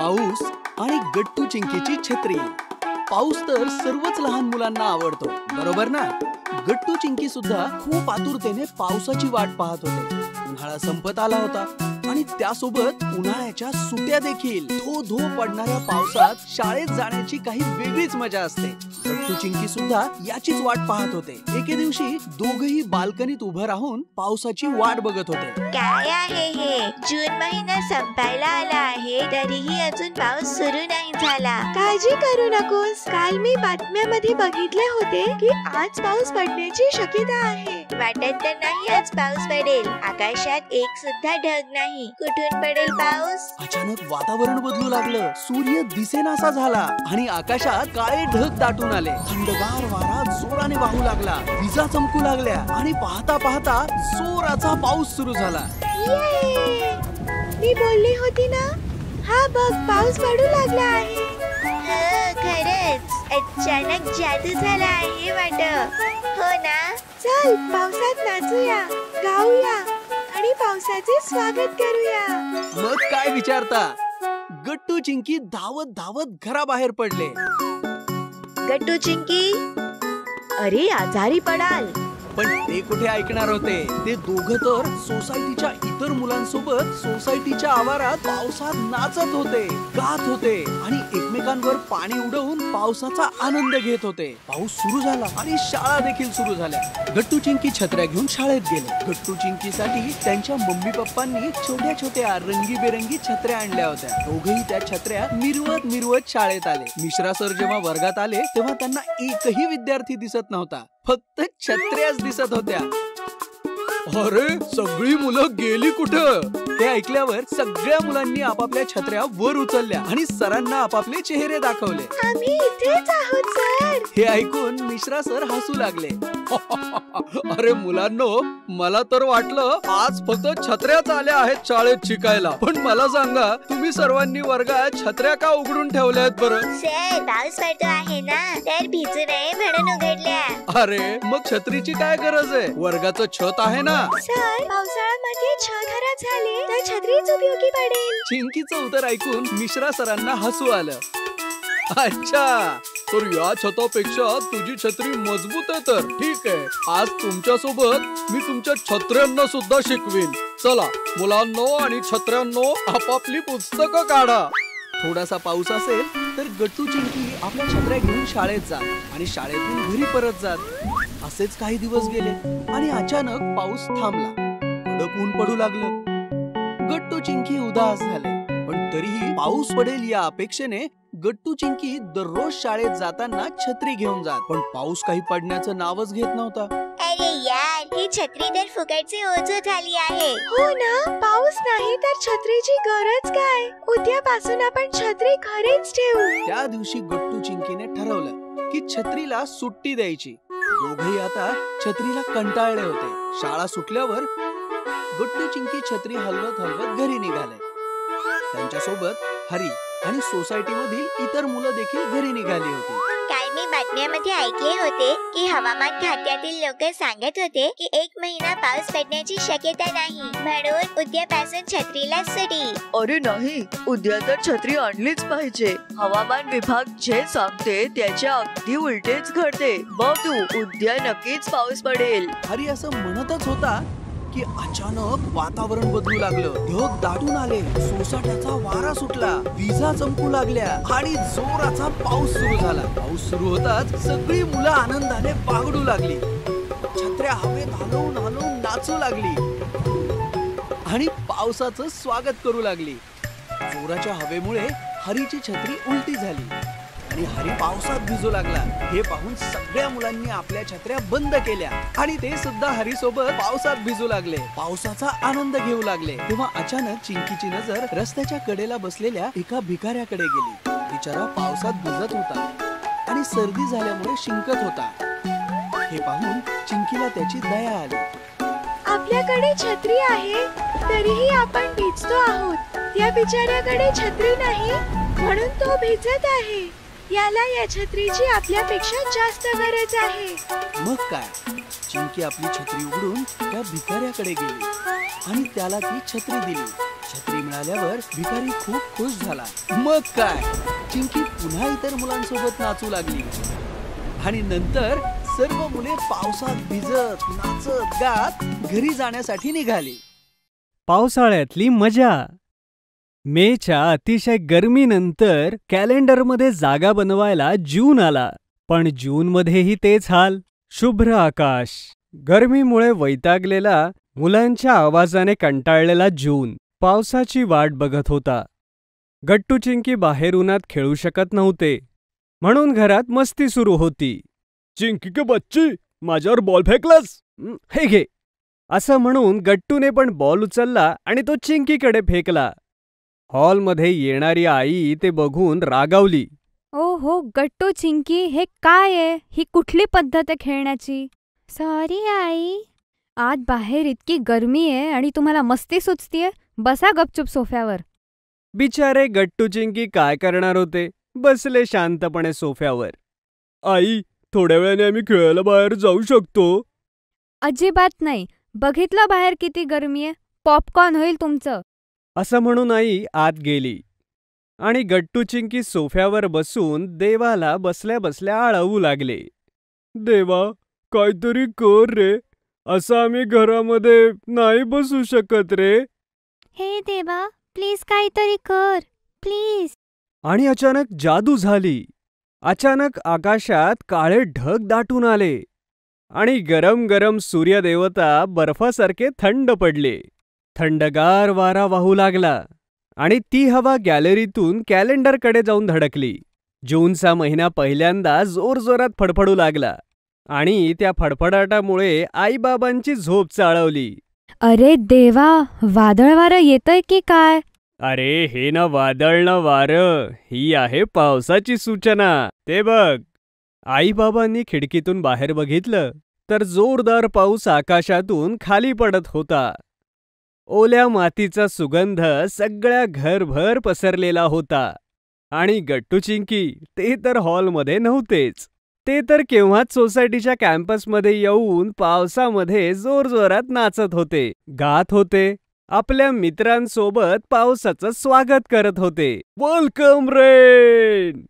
पाऊस आणि गट्टू चिंकीची छत्री. पाऊस तर सर्वच लहान मुलांना आवडतो, बरोबर ना? गट्टू चिंकी सुद्धा खूप आतुरतेने पावसाची वाट पाहत होते. उन्हाळा संपत आला होता आणि त्यासोबत उन्हाळ्याच्या सुट्या देखील. धो धो पडणाऱ्या पावसात शाळेत जाण्याची काही वेगळीच मजा असते. गट्टू चिंकी सुद्धा याचीच वाट पाहत होते. एके दिवशी दोघही बाल्कनीत उभं राहून पावसाची वाट बघत होते. काय आहे हे? जून महिना संपायला आला आहे, तरीही अजून पाऊस सुरू नाही झाला. काळजी करू नकोस. काल मी बातम्यामध्ये बघितले होते की आज पाऊस पडण्याची शक्यता आहे. वाटत तर नाही आज पाऊस पडेल. आकाशात एक सुद्धा ढग नाही. कुठून पडेल पाऊस? अचानक वातावरण बदलू लागलं. सूर्य दिसेनासा झाला आणि आकाशात काळे ढग दाटून आले. थंडगार वारा जोराने वाहू लागला. विजा चमकू लागल्या आणि पाहता पाहता जोराचा पाऊस सुरू झाला. मी बोलली होती ना, हा बघ पाऊस पडू लागला आहे. खरंच अचानक जादू झाला आहे वाटत. हो ना? चल पावसात नाचूया, गाऊया आणि पावसाचे स्वागत करूया. मग काय विचारता, गट्टू चिंकी धावत धावत घराबाहेर पडले. गट्टू चिंकी, अरे आजारी पडाल. पण ते कुठे ऐकणार होते. ते दोघं तर सोसायटीच्या इतर मुलांसोबत सोसायटीच्या आवारात पावसात नाचत होते, गात होते आणि एकमेकांवर पाणी उडवून पावसाचा आनंद घेत होते. पाऊस सुरू झाला आणि शाळा देखील सुरू झाल्या. गट्टू चिंकी छत्र्या घेऊन शाळेत गेले. गट्टू चिंकीसाठी त्यांच्या मम्मी पप्पांनी छोट्या छोट्या रंगीबेरंगी छत्र्या आणल्या होत्या. दोघही त्या छत्र्या मिरवत मिरवत शाळेत आले. मिश्रा सर जेव्हा वर्गात आले तेव्हा त्यांना एकही विद्यार्थी दिसत नव्हता. फक्त छत्र्याच दिसत होत्या. अरे सगळी मुलं गेली कुठं? हे ऐकल्यावर सगळ्या मुलांनी आपापल्या छत्र्या वर उचलल्या आणि सरांना आपापले चेहरे दाखवले. आम्ही इथेच आहोत सर. हे ऐकून मिश्रा सर हसू लागले. अरे मुलांनो, मला तर वाटलं आज फक्त छत्र्याच आल्या आहेत शाळेत शिकायला. पण मला सांगा, तुम्ही सर्वांनी वर्गात छत्र्या का उघडून ठेवल्या आहेत बरं? सर पाऊस पडतो आहे ना, तर भिजू नये म्हणून उघडल्या. अरे मग छत्रीची काय गरज आहे? वर्गाचं छत आहे ना. सर पावसाळ्यामध्ये छत खराब झाली तर छत्रीच उपयोगी पडेल. चिंकीचं उत्तर ऐकून मिश्रा सरांना हसू आलं. अच्छा, तर या छतापेक्षा तुझी छत्री मजबूत आहे तर ठीक आहे. आज तुमच्या सोबत मी तुमच्या छत्र्यांना सुद्धा शिकवीन. चला मुलांनो आणि छत्र्यांनो, आपापली पुस्तकं काढा. थोडासा पाऊस असेल तर गट्टू चिंकी आपल्या छत्र्या घेऊन शाळेत जात आणि शाळेतून घरी परत जात. असेच काही दिवस गेले आणि अचानक पाऊस थांबला. कडक ऊन पडू लागलं. गट्टू चिंकी उदास झाले. पण तरीही पाऊस पडेल या अपेक्षेने गट्टू चिंकी दररोज शाळेत जाताना छत्री घेऊन जात. पण पाऊस काही पडण्याचं नावच घेत नव्हता. अरे यार, ही छत्री तर फुकटची ओझू झाली आहे. हो ना, पाऊस नाही तर छत्रीची गरज काय? उद्यापासून आपण छत्री घरीच ठेवू. त्या दिवशी गट्टू चिंकीने ठरवलं की छत्रीला सुट्टी द्यायची. दोघही आता छत्रीला कंटाळले होते. शाळा सुटल्यावर गट्टू चिंकी छत्री हलवत हलवत घरी निघाले. त्यांच्यासोबत हरी आणि सोसायटी मधील इतर मुलं देखील घरी निघाली होती. काल मी बातम्यामध्ये ऐकले होते की हवामान खात्यातील लोक सांगत होते की 1 महिना पाऊस पडण्याची शक्यता नाही, म्हणून उद्यापासून छत्रीला सुट्टी. अरे नाही, उद्या तर छत्री आणलीच पाहिजे. हवामान विभाग जे सांगते त्याच्या अगदी उलटेच घडते. बघ तू, उद्या नक्कीच पाऊस पडेल. हरी असं म्हणतच होता की अचानक वातावरण बदलू लागलं. ढग दाटून आले. सोसाट्याचा वारा सुटला. विजा चमकू लागल्या आणि जोराचा पाऊस सुरू झाला. पाऊस सुरू होताच सगळी मुलं आनंदाने बागडू लागली. छत्र्या हवेत हलवून हलवून नाचू लागली आणि पावसाचं स्वागत करू लागली. जोराच्या हवेमुळे हरीची छत्री उलटी झाली आणि हरी पावसात भिजू लागला. हे पाहून सगळ्या मुलांनी आपल्या छत्र्या बंद केल्या आणि ते सुद्धा हरी सोबत पावसात भिजू लागले. पावसाचा आनंद घेऊ लागले. तेव्हा अचानक चिंकीची नजर रस्त्याच्या कडेला बसलेल्या एका भिकाऱ्याकडे गेली. बिचारा पावसात भिजत होता आणि सर्दी झाल्यामुळे शिंकत होता. हे पाहून चिंकीला त्याची दया आली. आपल्याकडे छत्री आहे तरीही आपण भिजतो आहोत. त्या बिचाऱ्याकडे छत्री नाही म्हणून तो भिजत आहे. याला या छत्रीची आपल्यापेक्षा जास्त गरज आहे. मग काय, चिंकी आपली छत्री उघडून त्या भिकाऱ्याकडे गेली आणि त्याला ती छत्री दिली. छत्री मिळाल्यावर भिकारी खूप खुश झाला. मग काय, चिंकी पुन्हा इतर मुलांसोबत नाचू लागली आणि नंतर सर्व मुले पावसात भिजत नाचत गात घरी जाण्यासाठी निघाली. पावसाळ्यातली मजा. मेच्या अतिशय गरमीनंतर कॅलेंडरमध्ये जागा बनवायला जून आला. पण जूनमध्येही तेच हाल. शुभ्र आकाश, गरमीमुळे वैतागलेला, मुलांच्या आवाजाने कंटाळलेला जून पावसाची वाट बघत होता. गट्टू चिंकी बाहेर उन्हात खेळू शकत नव्हते, म्हणून घरात मस्ती सुरू होती. चिंकी के बच्ची, माझ्यावर बॉल फेकलास, हे घे, असं म्हणून गट्टूने पण बॉल उचलला आणि तो चिंकीकडे फेकला. हॉलमध्ये येणारी आई ते बघून रागावली. ओ हो गट्टू चिंकी, हे काय आहे? ही कुठली पद्धत आहे खेळण्याची? सॉरी आई, आज बाहेर इतकी गरमी आहे आणि तुम्हाला मस्ती सुचतीये. बसा गपचूप सोफ्यावर. बिचारे गट्टू चिंकी काय करणार होते, बसले शांतपणे सोफ्यावर. आई, थोड्या वेळाने आम्ही खेळायला बाहेर जाऊ शकतो? अजिबात नाही. बघितलं बाहेर किती गरमी आहे, पॉपकॉर्न होईल तुमचं. असं म्हणून आई आत गेली आणि गट्टू चिंकी सोफ्यावर बसून देवाला बसल्या बसल्या आळवू लागले. देवा, काहीतरी कर रे, असं आम्ही घरामध्ये नाही बसू शकत रे. हे देवा, प्लीज काहीतरी कर, प्लीज. आणि अचानक जादू झाली. अचानक आकाशात काळे ढग दाटून आले आणि गरम गरम सूर्यदेवता बर्फासारखे थंड पडले. थंडगार वारा वाहू लागला आणि ती हवा गॅलरीतून कॅलेंडरकडे जाऊन धडकली. जूनचा महिना पहिल्यांदा जोरजोरात फडफडू लागला आणि त्या फडफडाटामुळे आईबाबांची झोप चाळवली. अरे देवा, वादळ वारं येतंय की काय? अरे हे ना वादळ ना वारं, ही आहे पावसाची सूचना. ते बघ. आईबाबांनी खिडकीतून बाहेर बघितलं तर जोरदार पाऊस आकाशातून खाली पडत होता. ओल्या मातीचा सुगंध सगळ्या घरभर पसरलेला होता. आणि गट्टू चिंकी ते तर हॉलमध्ये नव्हतेच. ते तर केव्हाच सोसायटीच्या कॅम्पसमध्ये येऊन पावसामध्ये जोरजोरात नाचत होते, गात होते, आपल्या मित्रांसोबत पावसाचं स्वागत करत होते. Welcome rain,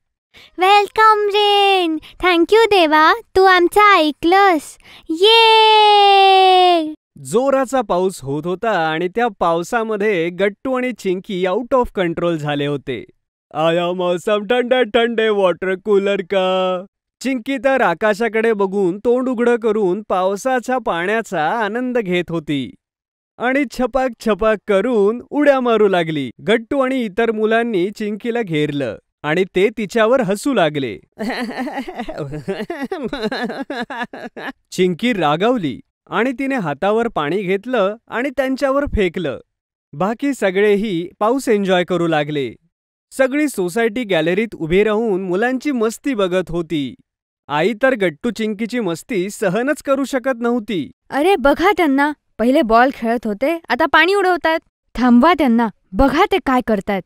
welcome rain. Thank you देवा, तू आमचं ऐकलंस. ये. जोराचा पाऊस होत होता आणि त्या पावसामध्ये गट्टू आणि चिंकी आउट ऑफ कंट्रोल झाले होते. आया मौसम ठंडे ठंडे वॉटर कूलर का. चिंकी तर आकाशाकडे बघून तोंड उघडं करून पावसाच्या पाण्याचा आनंद घेत होती आणि छपाक छपाक करून उड्या मारू लागली. गट्टू आणि इतर मुलांनी चिंकीला घेरलं आणि ते तिच्यावर हसू लागले. चिंकी रागावली आणि तिने हातावर पाणी घेतलं आणि त्यांच्यावर फेकलं. बाकी सगळेही पाऊस एन्जॉय करू लागले. सगळी सोसायटी गॅलरीत उभी राहून मुलांची मस्ती बघत होती. आई तर गट्टू चिंकीची मस्ती सहनच करू शकत नव्हती. अरे बघा त्यांना, पहिले बॉल खेळत होते, आता पाणी उडवतात. थांबवा त्यांना, बघा ते काय करतायत.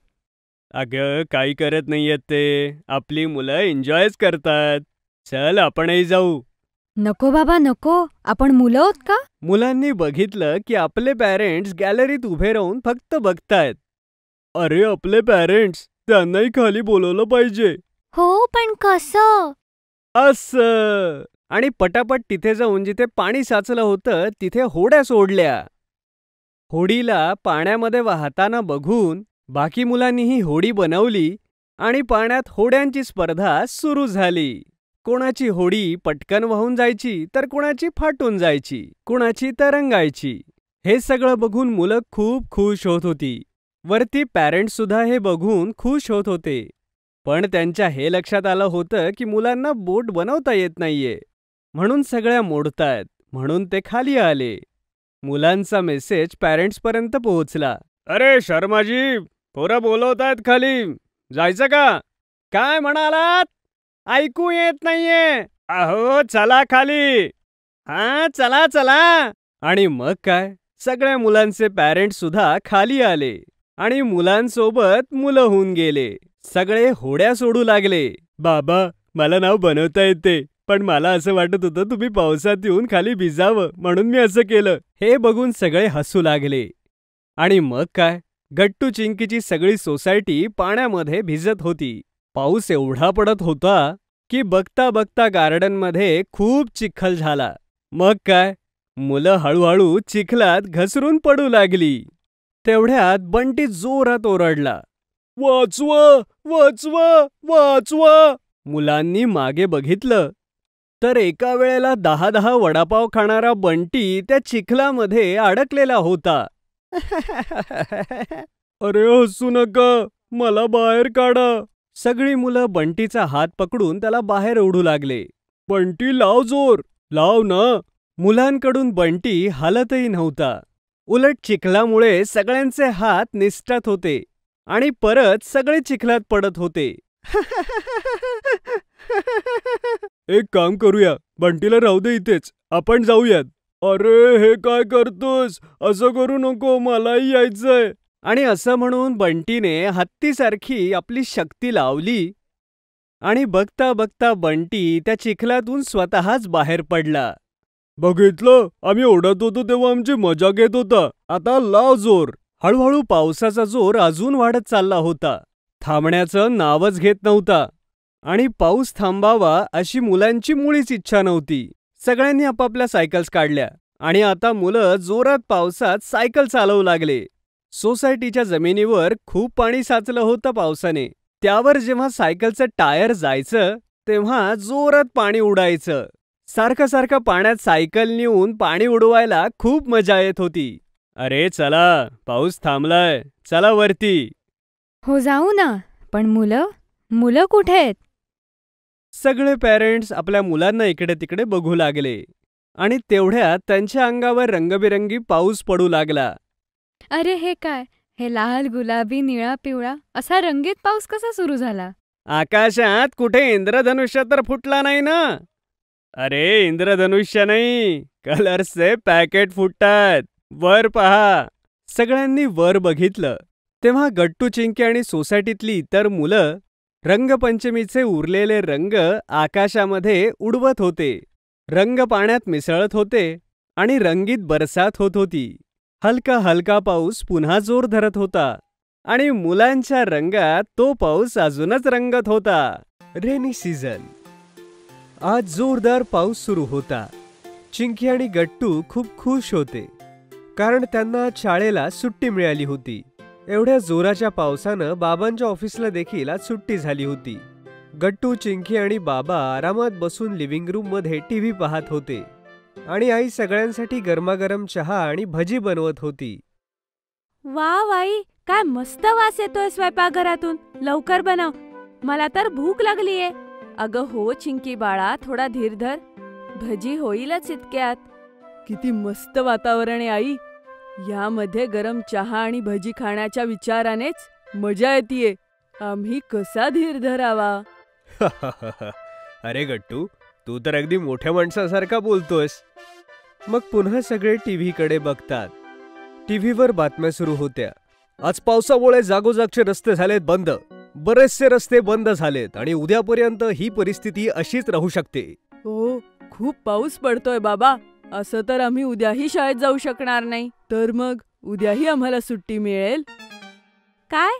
अगं, काही करत नाहीयेत ते, आपली मुलं एन्जॉयच करतात. चल आपणही जाऊ. नको बाबा नको, आपण मुलं आहोत का? मुलांनी बघितलं की आपले पॅरेंट्स गॅलरीत उभे राहून फक्त बघतायत. अरे आपले पॅरेंट्स, त्यांनाही खाली बोलवलं पाहिजे. हो पण कसं? असं. आणि पटापट तिथे जाऊन जिथे पाणी साचलं होतं तिथे होड्या सोडल्या. होडीला पाण्यामध्ये वाहताना बघून बाकी मुलांनीही होडी बनवली आणि पाण्यात होड्यांची स्पर्धा सुरू झाली. कोणाची होडी पटकन वाहून जायची तर कोणाची फाटून जायची, कोणाची तरंगायची. हे सगळं बघून मुलं खूप खुश होत होती. वरती पॅरेंट्स सुद्धा हे बघून खुश होत होते. पण त्यांच्या हे लक्षात आलं होतं की मुलांना बोट बनवता येत नाहीये, म्हणून सगळ्या मोडतायत, म्हणून ते खाली आले. मुलांचा मेसेज पॅरेंट्सपर्यंत पोहोचला. अरे शर्माजी, पोरं बोलवतायत खाली, जायचं का? काय म्हणालात? ऐकू येत नाहीये. अहो चला खाली. हा चला चला. आणि मग काय, सगळ्या मुलांचे पॅरेंट्स सुद्धा खाली आले आणि मुलांसोबत मुलं होऊन गेले. सगळे होड्या सोडू लागले. बाबा, मला नाव बनवता येते, पण मला असं वाटत होतं तुम्ही पावसात येऊन खाली भिजावं, म्हणून मी असं केलं. हे बघून सगळे हसू लागले. आणि मग काय, गट्टू चिंकीची सगळी सोसायटी पाण्यामध्ये भिजत होती. पाऊस एवढा पडत होता की बघता बघता गार्डनमध्ये खूप चिखल झाला. मग काय, मुलं हळूहळू चिखलात घसरून पडू लागली. तेवढ्यात बंटी जोरात ओरडला, वाचवा वाचवा वाचवा. मुलांनी मागे बघितलं तर एका वेळेला 10-10 वडापाव खाणारा बंटी त्या चिखलामध्ये अडकलेला होता. अरे हसू नका, मला बाहेर काढा. सगळी मुलं बंटीचा हात पकडून त्याला बाहेर ओढू लागले. बंटी लाव जोर, लाव ना. मुलांकडून बंटी हालतही नव्हता. उलट चिखलामुळे सगळ्यांचे हात निसटत होते आणि परत सगळे चिखलात पडत होते. एक काम करूया, बंटीला राहू दे इथेच, आपण जाऊयात. अरे हे काय करतोस, असं करू नको, मलाही यायचंय. आणि असं म्हणून बंटीने हत्तीसारखी आपली शक्ती लावली आणि बघता बघता बंटी त्या चिखलातून स्वतःच बाहेर पडला. बघितलं, आम्ही ओढत होतो तेव्हा आमची मजा घेत होता. आता लाव जोर. हळूहळू पावसाचा जोर अजून वाढत चालला होता. थांबण्याचं नावच घेत नव्हता आणि पाऊस थांबावा अशी मुलांची मुळीच इच्छा नव्हती. सगळ्यांनी आपापल्या सायकल्स काढल्या आणि आता मुलं जोरात पावसात सायकल चालवू लागले. सोसायटीच्या जमिनीवर खूप पाणी साचलं होतं पावसाने. त्यावर जेव्हा सायकलचं टायर जायचं तेव्हा जोरात पाणी उडायचं. सारखं सारखं पाण्यात सायकल नेऊन पाणी उडवायला खूप मजा येत होती. अरे चला, पाऊस थांबलाय, चला वरती. हो जाऊ ना, पण मुलं कुठे आहेत? सगळे पॅरेंट्स आपल्या मुलांना इकडे तिकडे बघू लागले आणि तेवढ्यात त्यांच्या अंगावर रंगबिरंगी पाऊस पडू लागला. अरे हे काय, हे लाल, गुलाबी, निळा, पिवळा असा रंगीत पाऊस कसा सुरू झाला? आकाशात कुठे इंद्रधनुष्य तर फुटला नाही ना? अरे इंद्रधनुष्य नाही, कलर्सचे पॅकेट फुटतात. वर पहा. सगळ्यांनी वर बघितलं तेव्हा गट्टू चिंकी आणि सोसायटीतली इतर मुलं रंगपंचमीचे उरलेले रंग आकाशामध्ये उडवत होते. रंग पाण्यात मिसळत होते आणि रंगीत बरसात होत होती. हलका हलका पाऊस पुन्हा जोर धरत होता आणि मुलांच्या रंगात तो पाऊस अजूनच रंगत होता. Rainy season. आज जोरदार पाऊस सुरू होता. चिंकी आणि गट्टू खूप खुश होते कारण त्यांना शाळेला सुट्टी मिळाली होती. एवढ्या जोराच्या पावसानं बाबांच्या ऑफिसला देखील आज सुट्टी झाली होती. गट्टू, चिंकी आणि बाबा आरामात बसून लिव्हिंग रूम मध्ये टीव्ही पाहत होते आणि आई सगळ्यांसाठी गरमागरम चहा आणि भजी बनवत होती. वाव आई, काय मस्त वास येतोय स्वयंपाकघरातून. लवकर बनव, मला तर भूक लागलीये. अगं हो चिंकी बाळा, थोडा धीर धर, भजी होईलच इतक्यात. किती मस्त वातावरण आहे आई. यामध्ये गरम चहा आणि भजी खाण्याच्या विचारानेच मजा येतीये. आम्ही कसा धीर धरावा? अरे गट्टू, तू तर अगदी मोठ्या माणसासारखा बोलतोयस. मग पुन्हा सगळे टीव्हीकडे बघतात. टीव्हीवर बातम्या सुरू होत्या. आज पावसामुळे जागोजागचे रस्ते झालेत बंद. बरेचसे रस्ते बंद झालेत आणि उद्यापर्यंत ही परिस्थिती अशीच राहू शकते. हो, खूप पाऊस पडतोय बाबा. असं तर आम्ही उद्याही शाळेत जाऊ शकणार नाही. तर मग उद्याही आम्हाला सुट्टी मिळेल काय?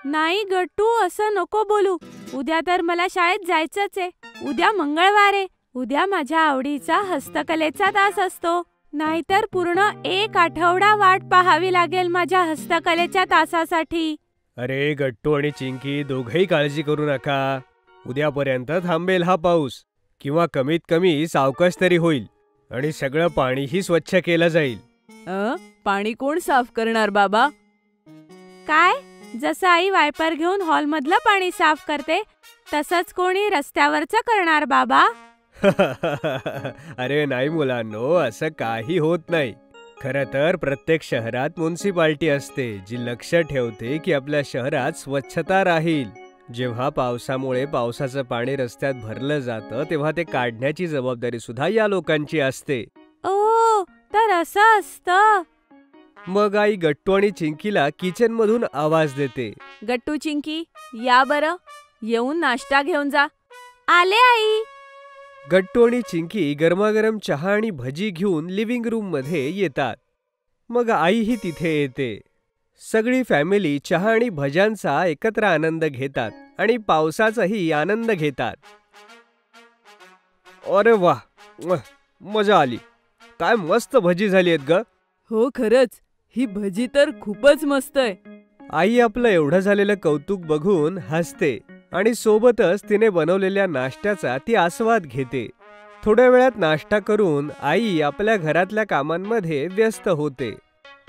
नाही गट्टू, असं नको बोलू. उद्या तर मला शाळेत जायचंच आहे. उद्या मंगळवार आहे. उद्या माझ्या आवडीचा हस्तकलेचा तास असतो. नाहीतर पूर्ण 1 आठवडा वाट पाहावी लागेल माझ्या हस्तकलेच्या तासासाठी. अरे गट्टू आणि चिंकी, दोघंही काळजी करू नका. उद्यापर्यंत थांबेल हा पाऊस, किंवा कमीत कमी सावकाश तरी होईल आणि सगळं पाणीही स्वच्छ केलं जाईल. पाणी कोण साफ करणार बाबा? काय? जसं आई वायपर घेऊन हॉलमधलं पाणी साफ करते तसंच कोणी रस्त्यावरचं करणार बाबा? अरे नाही मुलांनो, असं काही होत नाही. खरं तर प्रत्येक शहरात म्युन्सिपाल्टी असते जी लक्ष ठेवते की आपल्या शहरात स्वच्छता राहील. जेव्हा पावसामुळे पावसाचं पाणी रस्त्यात भरलं जातं तेव्हा ते काढण्याची जबाबदारी सुद्धा या लोकांची असते. ओ, तर असं असतं. मग आई गट्टू आणि चिंकीला किचन मधून आवाज देते. गट्टू, चिंकी, या बरं, येऊन नाश्ता घेऊन जा. आले आई. गट्टू आणि चिंकी गरमागरम चहा आणि भजी घेऊन लिव्हिंग रूम मध्ये येतात. मग आईही तिथे येते. सगळी फॅमिली चहा आणि भज्यांचा एकत्र आनंद घेतात आणि पावसाचाही आनंद घेतात. अरे वा, मजा आली. काय मस्त भजी झाली आहेत ग. हो खरंच, ही भजी तर खूपच मस्त आहे. आई आपलं एवढं झालेलं कौतुक बघून हसते आणि सोबतच तिने बनवलेल्या नाश्त्याचा ती आस्वाद घेते. थोड्या वेळात नाश्ता करून आई आपल्या घरातल्या कामांमध्ये व्यस्त होते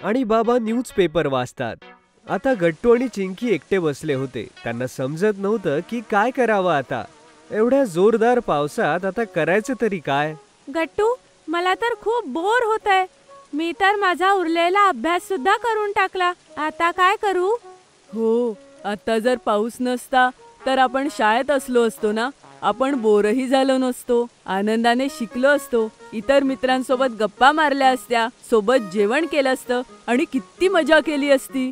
आणि बाबा न्यूजपेपर वाचतात. आता गट्टू आणि चिंकी एकटे बसले होते. त्यांना समजत नव्हतं की काय करावं आता. एवढ्या जोरदार पावसात आता करायचं तरी काय. गट्टू, मला तर खूप बोर होतंय. मी तर माझा उरलेला अभ्यास सुद्धा करून टाकला. आता काय करू? हो, आता जर पाऊस नसता तर आपण शाळेत असलो असतो ना. आपण बोरही झालो नसतो, आनंदाने शिकलो असतो, इतर मित्रांसोबत गप्पा मारल्या असत्या, सोबत जेवण केलं असतं आणि किती मजा केली असती.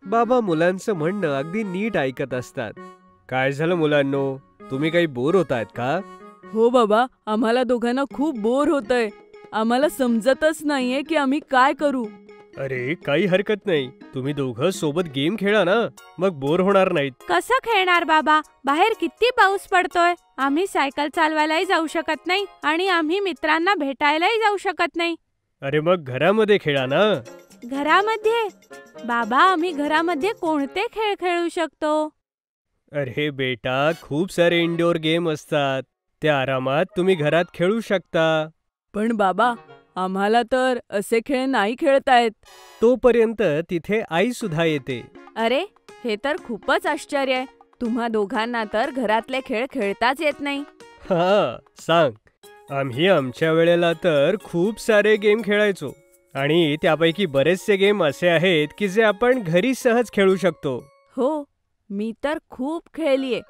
बाबा मुलांचं म्हणणं अगदी नीट ऐकत असतात. काय झालं मुलांनो, तुम्ही काही बोर होतायत का? हो बाबा, आम्हाला दोघांना खूप बोर होतंय. आम्हाला समजतच नाहीये की आम्ही काय करू. अरे काही हरकत नाही, तुम्ही दोघं सोबत गेम खेळा ना, मग बोर होणार नाहीत. कसं खेळणार बाबा? बाहेर किती पाऊस पडतोय. आम्ही सायकल चालवायलाही जाऊ शकत नाही आणि आम्ही मित्रांना भेटायलाही जाऊ शकत नाही. अरे मग घरामध्ये खेळा ना. घरामध्ये? बाबा, आम्ही घरामध्ये कोणते खेळ खेळू शकतो? अरे बेटा, खूप सारे इंडोर गेम असतात, ते आरामात तुम्ही घरात खेळू शकता. पण बाबा, आम्हाला तर असे खेळ नाही खेळता येत. तोपर्यंत तिथे आई सुद्धा येते. अरे, हे तर खूपच आश्चर्य आहे. तुम्हा दोघांना तर घरातले खेळ खेळताच येत नाही. हा, सांग. आम्ही आमच्या वेळेला तर खूप सारे गेम खेळायचो आणि त्यापैकी बरेचसे गेम असे आहेत की जे आपण घरी सहज खेळू शकतो. हो, मी तर खूप खेळलीये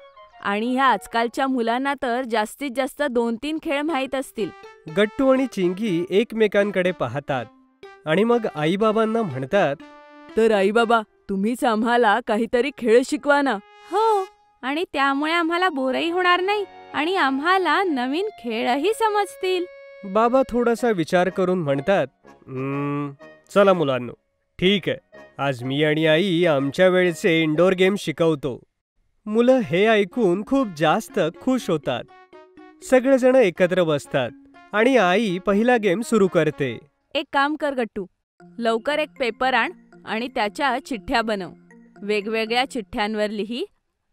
आणि ह्या आजकालच्या मुलांना तर जास्तीत जास्त 2-3 खेळ माहीत असतील. गट्टू आणि चिंकी एकमेकांकडे पाहतात आणि मग आईबाबांना म्हणतात, तर आई बाबा, तुम्हीच आम्हाला काहीतरी खेळ शिकवा ना. हो, आणि त्यामुळे आम्हाला बोरही होणार नाही आणि आम्हाला नवीन खेळही समजतील. बाबा थोडासा विचार करून म्हणतात, चला मुलांनो, ठीक आहे, आज मी आणि आई आमच्या वेळचे इंडोर गेम शिकवतो. मुलं हे ऐकून खूप जास्त खुश होतात. सगळेजण एकत्र बसतात आणि आई पहिला गेम सुरू करते. एक काम कर गट्टू, लवकर एक पेपर आण आणि त्याच्या चिठ्ठ्या बनव. वेगवेगळ्या चिठ्ठ्यांवर लिही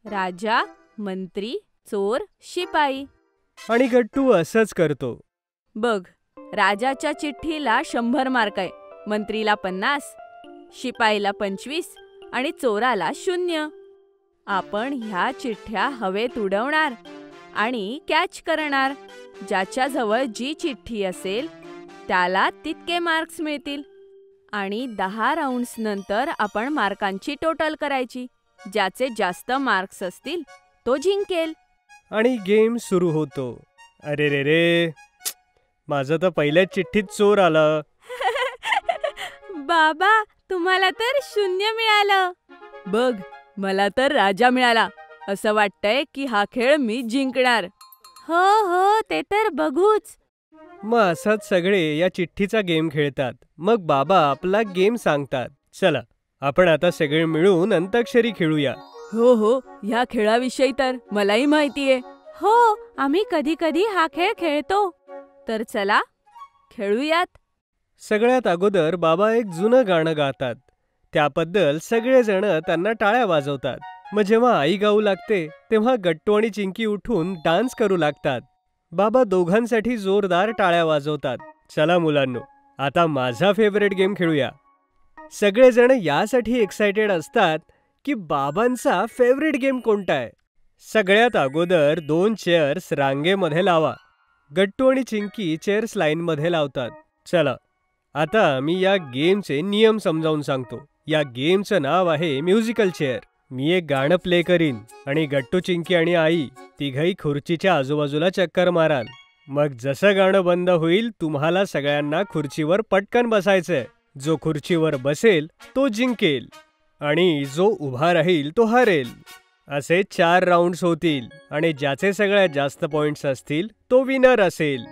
राजा, मंत्री, चोर, शिपाई. आणि गट्टू असंच करतो. बघ, राजाच्या चिठ्ठीला 100 मार्क आहे, मंत्रीला 50, शिपाईला 25 आणि चोराला 0. आपण ह्या चिठ्ठ्या हवेत उडवणार आणि कॅच करणार. ज्याच्याजवळ जी चिठ्ठी असेल त्याला तितके मार्क्स मिळतील आणि 10 राऊंड्स नंतर आपण मार्कांची टोटल करायची. ज्याचे जास्त मार्क्स असतील तो जिंकेल. आणि गेम सुरू होतो. अरे रे रे, माझं तर पहिल्याच चिठ्ठीत चोर आलं. बाबा, तुम्हाला तर 0 मिळालं. बघ, मला तर राजा मिळाला. असं वाटतंय की हा खेळ मी जिंकणार. हो हो, ते तर बघूच. मग असंच सगळे या चिठ्ठीचा गेम खेळतात. मग बाबा आपला गेम सांगतात. चला, आपण आता सगळे मिळून अंताक्षरी खेळूया. हो हो, ह्या खेळाविषयी तर मलाही माहितीये. हो, आम्ही कधी कधी हा खेळ खेळतो. तर चला खेळूयात. सगळ्यात अगोदर बाबा एक जुनं गाणं गातात. त्याबद्दल सगळेजण त्यांना टाळ्या वाजवतात. मग जेव्हा आई गाऊ लागते तेव्हा गट्टू आणि चिंकी उठून डान्स करू लागतात. बाबा दोघांसाठी जोरदार टाळ्या वाजवतात. चला मुलांनो, आता माझा फेवरेट गेम खेळूया. सगळेजण यासाठी एक्सायटेड असतात की बाबांचा फेवरेट गेम कोणता आहे. सगळ्यात अगोदर 2 चेअर्स रांगेमध्ये लावा. गट्टू आणि चिंकी चेअर्स लाईनमध्ये लावतात. चला, आता मी या गेमचे नियम समजावून सांगतो. या गेमचं नाव आहे म्युझिकल चेअर. मी एक गाणं प्ले करीन आणि गट्टू, चिंकी आणि आई तिघही खुर्चीच्या आजूबाजूला चक्कर माराल. मग जसं गाणं बंद होईल तुम्हाला सगळ्यांना खुर्चीवर पटकन बसायचंय. जो खुर्चीवर बसेल तो जिंकेल आणि जो उभा राहील तो हरेल. असे 4 राऊंड्स होतील आणि ज्याचे सगळ्यात जास्त पॉइंट्स असतील तो विनर असेल.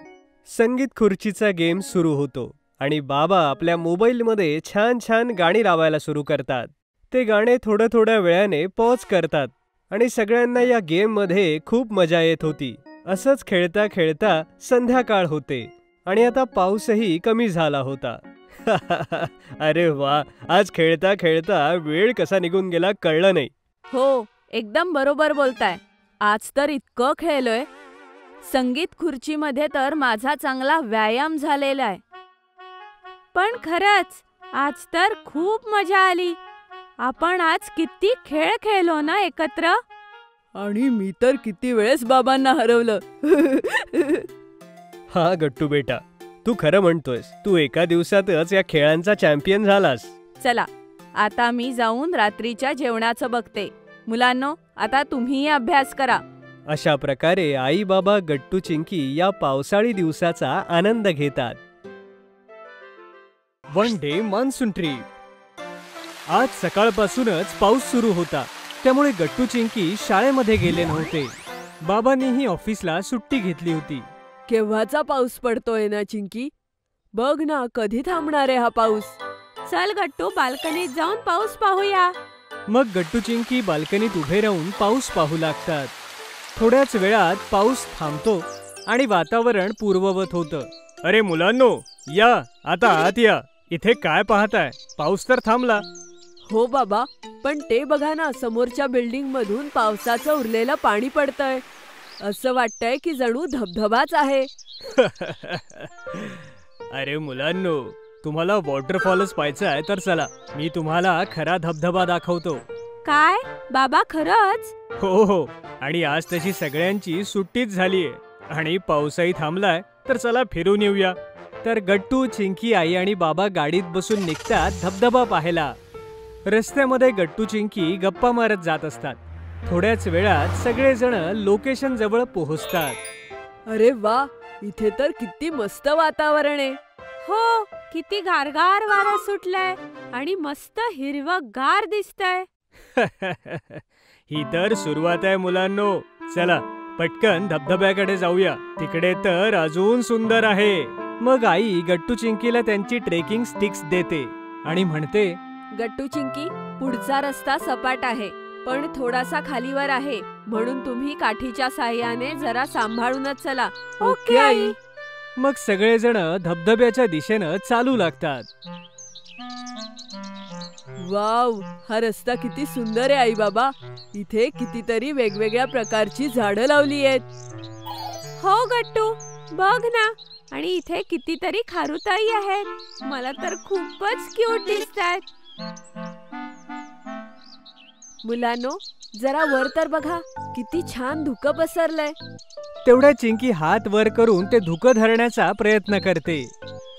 संगीत खुर्चीचा गेम सुरू होतो आणि बाबा आपल्या मोबाईलमध्ये छान छान गाणी लावायला सुरू करतात. ते गाणे थोड्या थोड्या वेळाने पॉज करतात आणि सगळ्यांना या गेममध्ये खूप मजा येत होती. असंच खेळता खेळता संध्याकाळ होते आणि आता पाऊसही कमी झाला होता. अरे वा, आज खेळता खेळता वेळ कसा निघून गेला कळलं नाही. हो, एकदम बरोबर बोलताय. आज तर इतकं खेळलोय. संगीत खुर्चीमध्ये तर माझा चांगला व्यायाम झालेला आहे. पण खरंच आज तर खूप मजा आली. आपण आज किती खेळ खेळलो ना एकत्र. आणि मी तर किती वेळेस बाबांना हरवलं. हा गट्टू बेटा, तू खरं म्हणतोयस. तू एका दिवसातच या खेळांचा चॅम्पियन झालास. चला, आता मी जाऊन रात्रीच्या जेवणाचं बघते. मुलांनो, आता तुम्हीही अभ्यास करा. अशा प्रकारे आई बाबा गट्टू चिंकी या पावसाळी दिवसाचा आनंद घेतात. One day monsoon trip. आज सकाळपासूनच पाऊस सुरू होता, त्यामुळे गट्टू चिंकी शाळेमध्ये गेले नव्हते. बाबांनीही ऑफिसला सुट्टी घेतली होती. केव्हाचा पाऊस पडतोय ना चिंकी. बघ ना, कधी थांबणार आहे हा पाऊस. चल गट्टू, बाल्कनीत जाऊन पाऊस पाहूया. मग गट्टू चिंकी बाल्कनीत उभे राहून पाऊस पाहू लागतात. थोड्याच वेळात पाऊस थांबतो आणि वातावरण पूर्ववत होतं. अरे मुलांनो, या आता आत या. इथे काय पाहताय? पाऊस तर थांबला. हो बाबा, पण ते बघा ना, समोरच्या बिल्डिंग मधून पावसाचं उरलेलं पाणी पडतंय. असं वाटतंय की जणू धबधबाच आहे. अरे मुलांनो, तुम्हाला वॉटरफॉलच पाहायचा तर चला, मी तुम्हाला खरा धबधबा दाखवतो. काय बाबा, खरंच? हो, आणि आज तशी सगळ्यांची सुट्टीच झालीये आणि पाऊसही थांबलाय, तर चला फिरून येऊया. तर गट्टू, चिंकी, आई आणि बाबा गाडीत बसून निघतात धबधबा पाहायला. रस्त्यामध्ये गट्टू चिंकी गप्पा मारत जात असतात. थोड्याच वेळात सगळेजण लोकेशन जवळ पोहोचतात. अरे वा, इथे तर किती मस्त वातावरण आहे. हो, किती गारगार वारा सुटलाय आणि मस्त हिरवंगार दिसतंय. ही तर सुरुवात आहे मुलांनो. चला पटकन धबधब्याकडे जाऊया. तिकडे तर अजून सुंदर आहे. मग आई गट्टू चिंकीला त्यांची ट्रेकिंग स्टिक्स देते आणि म्हणते, गट्टू चिंकी, पुढचा रस्ता सपाट आहे, पण थोडासा खालीवर आहे, म्हणून तुम्ही काठीच्या साहाय्याने जरा सांभाळूनच चला. Okay I. मग सगळेजण धबधब्याच्या दिशेनं चालू लागतात. वाव, हा रस्ता किती सुंदर आहे आई बाबा. इथे कितीतरी वेगवेगळ्या प्रकारची झाडं लावली आहेत. हो गट्टू, बघ ना, आणि इथे कितीतरी खारुताई आहेत. मला तर खूपच क्यूट दिसतात. मुलांनो, जरा वर तर बघा, किती छान धुकं पसरलंय. तेवढ्या चिंकी हात वर करून ते धुकं धरण्याचा प्रयत्न करते.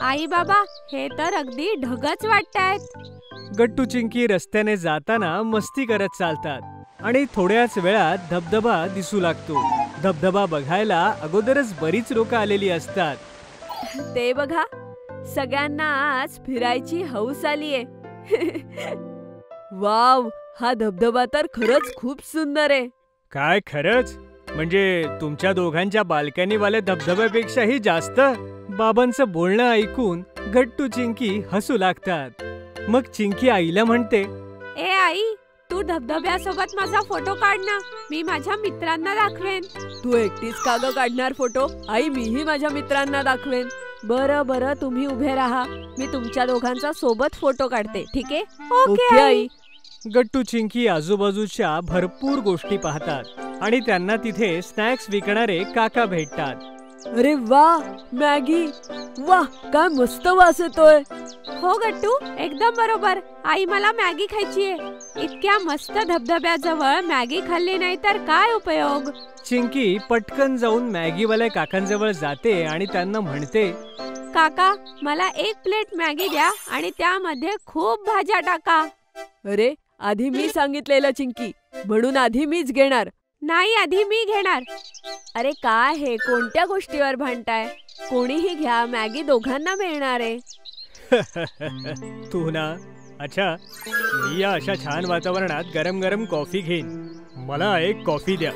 आई बाबा, हे तर अगदी ढगच वाटतायत. गट्टू चिंकी रस्त्याने जाताना मस्ती करत चालतात आणि थोड्याच वेळात धबधबा दिसू लागतो. धबधबा बघायला अगोदरच बरीच लोक आलेली असतात. ते बघा, सगळ्यांना आज फिरायची हौस आलीये. वाव, हा धबधबा तर खरंच खूप सुंदर आहे. काय खरंच? म्हणजे तुमच्या दोघांच्या बाल्कनीवाल्या धबधब्यापेक्षाही जास्त? बाबांचं बोलणं ऐकून गट्टू चिंकी हसू लागतात. मग चिंकी आईला म्हणते, ए आई, तू धबधब्यासोबत माझा फोटो काढ ना. मी माझ्या मित्रांना दाखवेन. तू एकटीच का ग काढणार फोटो? आई, मीही माझ्या मित्रांना दाखवेन. बरं, तुम्ही उभे राहा. मी तुमच्या दोघांचा सोबत फोटो काढते, ठीक आहे? Okay I. गट्टू चिंकी आजूबाजूच्या भरपूर गोष्टी पाहतात आणि त्यांना तिथे स्नॅक्स विकणारे काका भेटतात. अरे वा, मॅगी. वा, काय मस्त वास येतोय. हो गट्टू, एकदम बरोबर. आई, मला मॅगी खायची आहे. इतक्या मस्त धबधब्याजवळ मॅगी खाल्ली नाही तर काय उपयोग. चिंकी पटकन जाऊन मॅगीवाल्या काकांजवळ जाते आणि त्यांना म्हणते, काका, मला 1 प्लेट मॅगी द्या आणि त्यामध्ये खूप भाज्या टाका. अरे, आधी मी सांगितलेलं चिंकी, म्हणून आधी मीच घेणार. नाही, आधी मी घेणार. अरे काय हे, कोणत्या गोष्टीवर भांडताय? कोणीही घ्या, मॅगी दोघांना मिळणार आहे. तू ना, अच्छा, मी या अशा छान वातावरणात गरम गरम कॉफी घेईन. मला 1 कॉफी द्या.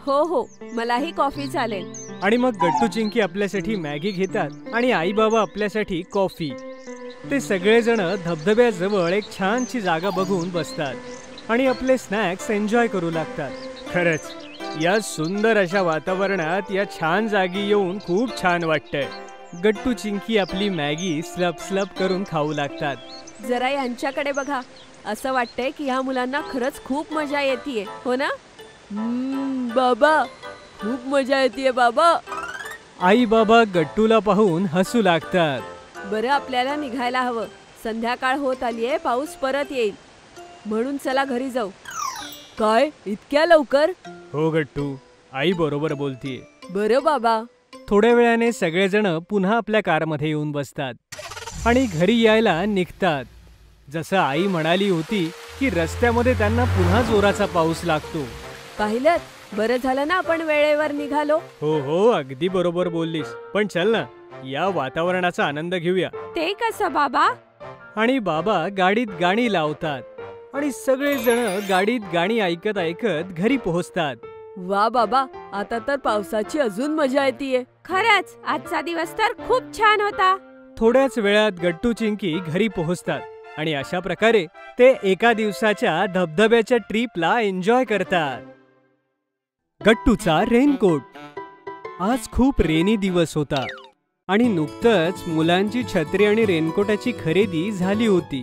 हो, मलाही कॉफी चालेल. आणि मग गट्टू चिंकी आपल्यासाठी मॅगी घेतात आणि आई बाबा आपल्यासाठी कॉफी. ते सगळेजण धबधब्याजवळ एक छानशी जागा बघून बसतात आणि आपले स्नॅक्स एन्जॉय करू लागतात. खरंच या सुंदर अशा वातावरणात या छान जागी येऊन खूप छान वाटतंय. गट्टू चिंकी आपली मॅगी स्लप स्लप करून खाऊ लागतात. जरा यांच्याकडे बघा. असं वाटतंय की ह्या मुलांना खरंच खूप मजा येतेय, हो ना? बाबा, खूप मजा येतेय बाबा. आई बाबा गट्टूला पाहून हसू लागतात. बरं, आपल्याला निघायला हवं. संध्याकाळ होत आलीये, पाऊस परत येईल. म्हणून चला घरी जाऊ. काय, इतक्या लवकर? हो गट्टू, आई बरोबर बोलतीये. बरं बाबा. थोड्या वेळाने सगळेजण पुन्हा आपल्या कारमध्ये येऊन बसतात आणि घरी यायला निघतात. जसं आई म्हणाली होती की रस्त्यामध्ये त्यांना पुन्हा जोराचा पाऊस लागतो. पाहिलं, बरं झालं ना आपण वेळेवर निघालो. हो हो, अगदी बरोबर बोललीस. पण चल ना, या वातावरणाचा आनंद घेऊया. ते कसं बाबा? आणि बाबा गाडीत गाणी लावतात आणि सगळेजण गाडीत गाणी ऐकत ऐकत घरी पोहोचतात. वा बाबा, आता तर पावसाची अजून मजा येतेय. खरंच आजचा दिवस तर खूप छान होता. थोड्याच वेळात गट्टू चिंकी घरी पोहोचतात आणि अशा प्रकारे ते एका दिवसाच्या धबधब्याच्या ट्रिपला एन्जॉय करतात. गट्टूचा रेनकोट. आज खूप रेनी दिवस होता आणि नुकतंच मुलांची छत्री आणि रेनकोटाची खरेदी झाली होती.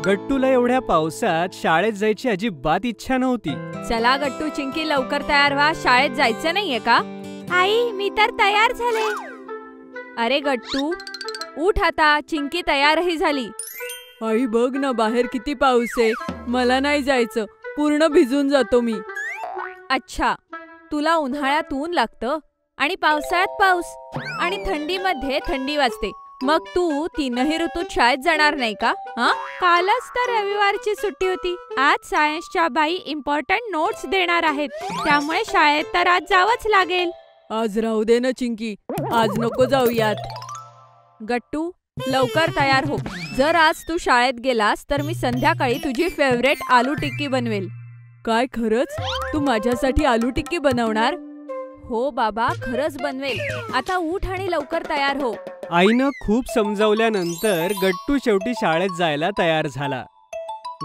गट्टूला एवढ्या पावसात शाळेत जायची अजिबात इच्छा नव्हती. चला गट्टू चिंकी, लवकर तयार व्हा. शाळेत जायचं नाहीये का? आई, मी तर तयार झाले. अरे गट्टू, उठ आता. चिंकी तयारही झाली. आई बघ ना, बाहेर किती पाऊस आहे. मला नाही जायचं, पूर्ण भिजून जातो मी. अच्छा, तुला उन्हाळ्यात ऊन लागतं आणि पावसाळ्यात पाऊस आणि थंडीमध्ये थंडी वाजते. मग तू तीनही ऋतूत शाळेत जाणार नाही का? कालच तर रविवारची सुट्टी होती. आज सायन्सच्या बाई इम्पॉर्टंट नोट्स देणार आहेत, त्यामुळे शाळेत तर आज जावंच लागेल. आज राहू दे ना चिंकी, आज नको जाऊयात. गट्टू, लवकर तयार हो. जर आज तू शाळेत गेलास तर मी संध्याकाळी तुझी फेवरेट आलू टिक्की बनवेल. काय, खरंच? तू माझ्यासाठी आलू टिक्की बनवणार? हो बाबा, खरंच बनवेल. आता उठ आणि लवकर तयार हो. आईनं खूप समजावल्यानंतर गट्टू शेवटी शाळेत जायला तयार झाला.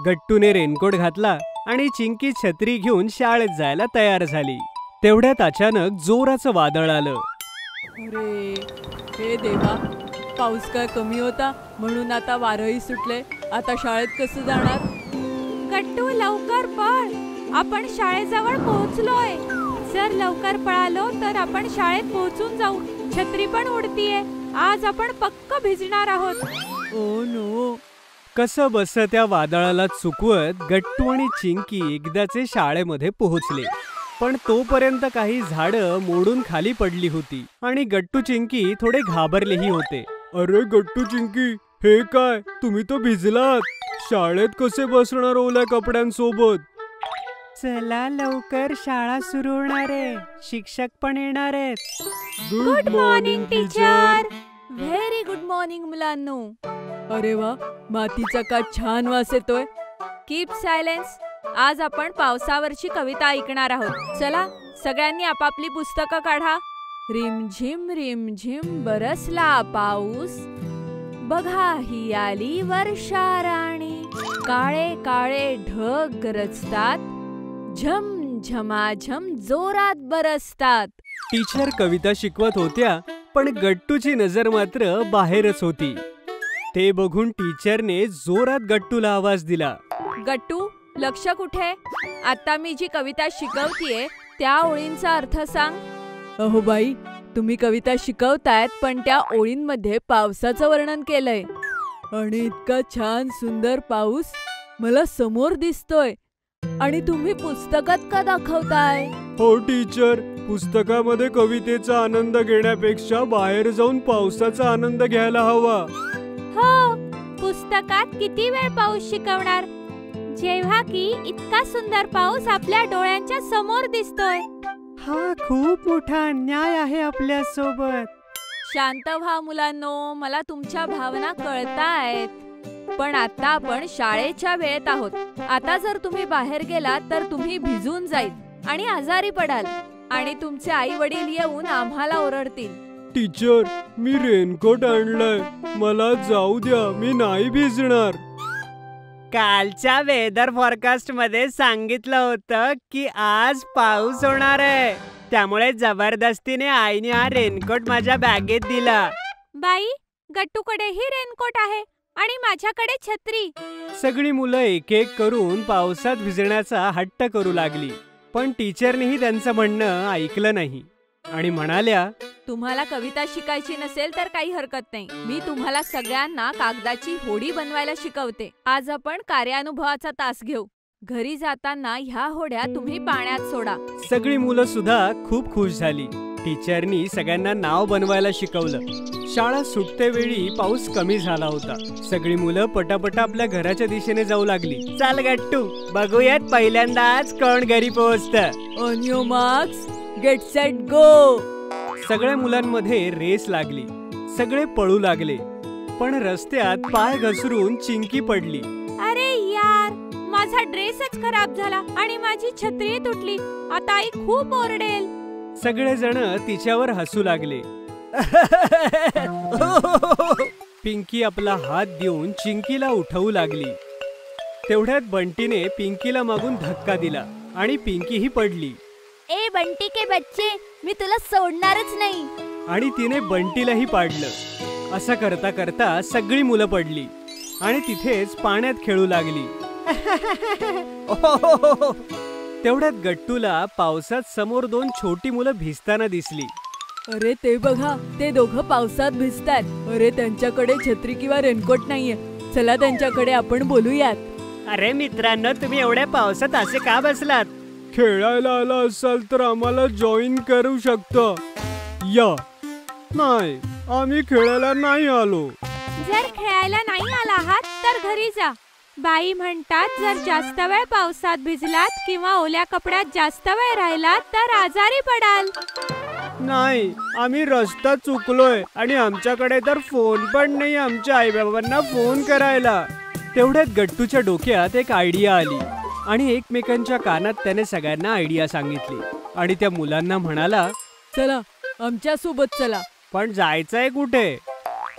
गट्टूने रेनकोट घातला आणि चिंकी छत्री घेऊन शाळेत जायला तयार झाली. तेवढ्यात अचानक जोराचं वादळ आलं. अरे, हे देवा, पाऊस काय कमी होता म्हणून आता वारंही सुटले. आता शाळेत कसं जाणार? गट्टू, लवकर पळ. आपण शाळेजवळ पोहोचलोय. जर लवकर पळालो तर आपण शाळेत पोहोचून जाऊ. छत्री पण उडतीये. आज आपण पक्क भिजणार आहोत. Oh no. कसं बस त्या वादळाला चुकवत गट्टू आणि चिंकी एकदाचे शाळेमध्ये पोहोचले. पण तोपर्यंत काही झाडं मोडून खाली पडली होती आणि गट्टू चिंकी थोडे घाबरलेही होते. अरे गट्टू चिंकी, हे काय, तुम्ही तो भिजलात. शाळेत कसे बसणार ओल्या कपड्यांसोबत? चला लवकर, शाळा सुरू होणार आहे. शिक्षक पण येणार आहेत. Good morning teacher. Very good morning मुलांनो. अरे वा, मातीचा का छान वास येतोय. Keep silence. आज आपण पावसावरची कविता ऐकणार आहोत. चला, सगळ्यांनी आपापली पुस्तकं काढा. रिमझिम रिमझिम बरसला पाऊस, बघा ही आली वर्षा राणी. काळे काळे ढग गरजतात, झम झमाझम जोरात बरसतात. टीचर कविता शिकवत होत्या, पण गट्टूची नजर मात्र बाहेरच होती. ते बघून टीचरने जोरात गट्टूला आवाज दिला. गट्टू, लक्ष कुठे? आता मी जी कविता शिकवतीये त्या ओळींचा अर्थ सांग. अहो बाई, तुम्ही कविता शिकवतायत पण त्या ओळींमध्ये पावसाचं वर्णन केलंय. आणि इतका छान सुंदर पाऊस मला समोर दिसतोय. आणि तुम्ही पुस्तकात का दाखवताय? हो टीचर, पुस्तकामध्ये कवितेचा आनंद घेण्यापेक्षा बाहेर जाऊन पावसाचा आनंद घ्यायला हवा. हो, पुस्तकात किती वेळ पाऊस शिकवणार, जेव्हा की इतका सुंदर पाऊस आपल्या डोळ्यांच्या समोर दिसतोय. हा खूप मोठा अन्याय आहे आपल्या सोबत. शांत व्हा मुलांनो, मला तुमच्या भावना कळतायत. पण आता आपण शाळेच्या वेळेत आहोत. आता जर तुम्ही बाहेर गेलात तर तुम्ही भिजून जाईल आणि आजारी पडाल. आणि तुमचे आई वडील येऊन आम्हाला ओरडतील. टीचर, मी रेनकोट आणलाय, मला जाऊ द्या, मी नाही भिजणार. कालच्या वेदर फॉरकास्ट मध्ये सांगितलं होतं की आज पाऊस होणार आहे, त्यामुळे जबरदस्तीने आईने हा रेनकोट माझ्या बॅगेत दिला. बाई, गट्टूकडेही रेनकोट आहे आणि माझ्याकडे छत्री. सगळी मुलं एक एक करून पावसात भिजण्याचा हट्ट करू लागली, पण टीचरनेही त्यांचं म्हणणं ऐकलं नाही आणि म्हणाल्या, तुम्हाला कविता शिकायची नसेल तर काही हरकत नाही. मी तुम्हाला सगळ्यांना कागदाची होडी बनवायला शिकवते. आज आपण कार्यानुभवाचा तास घेऊ. घरी जाताना ह्या होड्या तुम्ही पाण्यात सोडा. सगळी मुलं सुद्धा खूप खुश झाली. टीचरनी सगळ्यांना नाव बनवायला शिकवलं. शाळा सुटते वेळी पाऊस कमी झाला होता. सगळी मुलं पटापटा आपल्या घराच्या दिशेने जाऊ लागली. चाल गट्टू, बघूयात पहिल्यांदाच कोण घरी पोहोचतं. On your marks, get set go. सगळ्या मुलांमध्ये रेस लागली. सगळे पळू लागले, पण रस्त्यात पाय घसरून चिंकी पडली. अरे यार, माझा ड्रेसच खराब झाला आणि माझी छत्री तुटली. आता आई खूप ओरडेल. सगळेजण तिच्यावर हसू लागले. पिंकी आपला हात देऊन चिंकीला उठवू लागली. तेवढ्यात बंटीने पिंकीला मागून धक्का दिला आणि पिंकीही पडली. ए बंटी के बच्चे, मी तुला सोडणारच नाही. आणि तिने बंटीलाही पाडलं. असं करता करता सगळी मुलं पडली आणि तिथेच पाण्यात खेळू लागली. तेवढ्यात गट्टूला पावसात समोर दोन छोटी मुलं भिजताना दिसली. अरे ते बघा, ते दोघं पावसात भिजतात. अरे त्यांच्याकडे छत्री किंवा रेनकोट नाहीये. चला त्यांच्याकडे आपण बोलूयात. अरे मित्रांनो, तुम्ही एवढ्या पावसात असे का बसलात? खेळायला आला असाल तर आम्हाला जॉईन करू शकता. या. नाही, आम्ही खेळायला नाही आलो. जर खेळायला नाही आला आहात तर घरी जा. बाई म्हणतात जर जास्त वेळ पावसात भिजलात किंवा ओल्या कपड्यात जास्त वेळ राहिलात तर आजारी पडाल. नाही, आम्ही रस्ता चुकलोय आणि आमच्याकडे तर फोन पण नाही आमच्या आईबाबांना फोन करायला. तेवढ्यात गट्टूच्या डोक्यात एक आयडिया आली आणि एकमेकांच्या कानात त्याने सगळ्यांना आयडिया सांगितली आणि त्या मुलांना म्हणाला, चला आमच्या सोबत चला. पण जायचंय कुठे?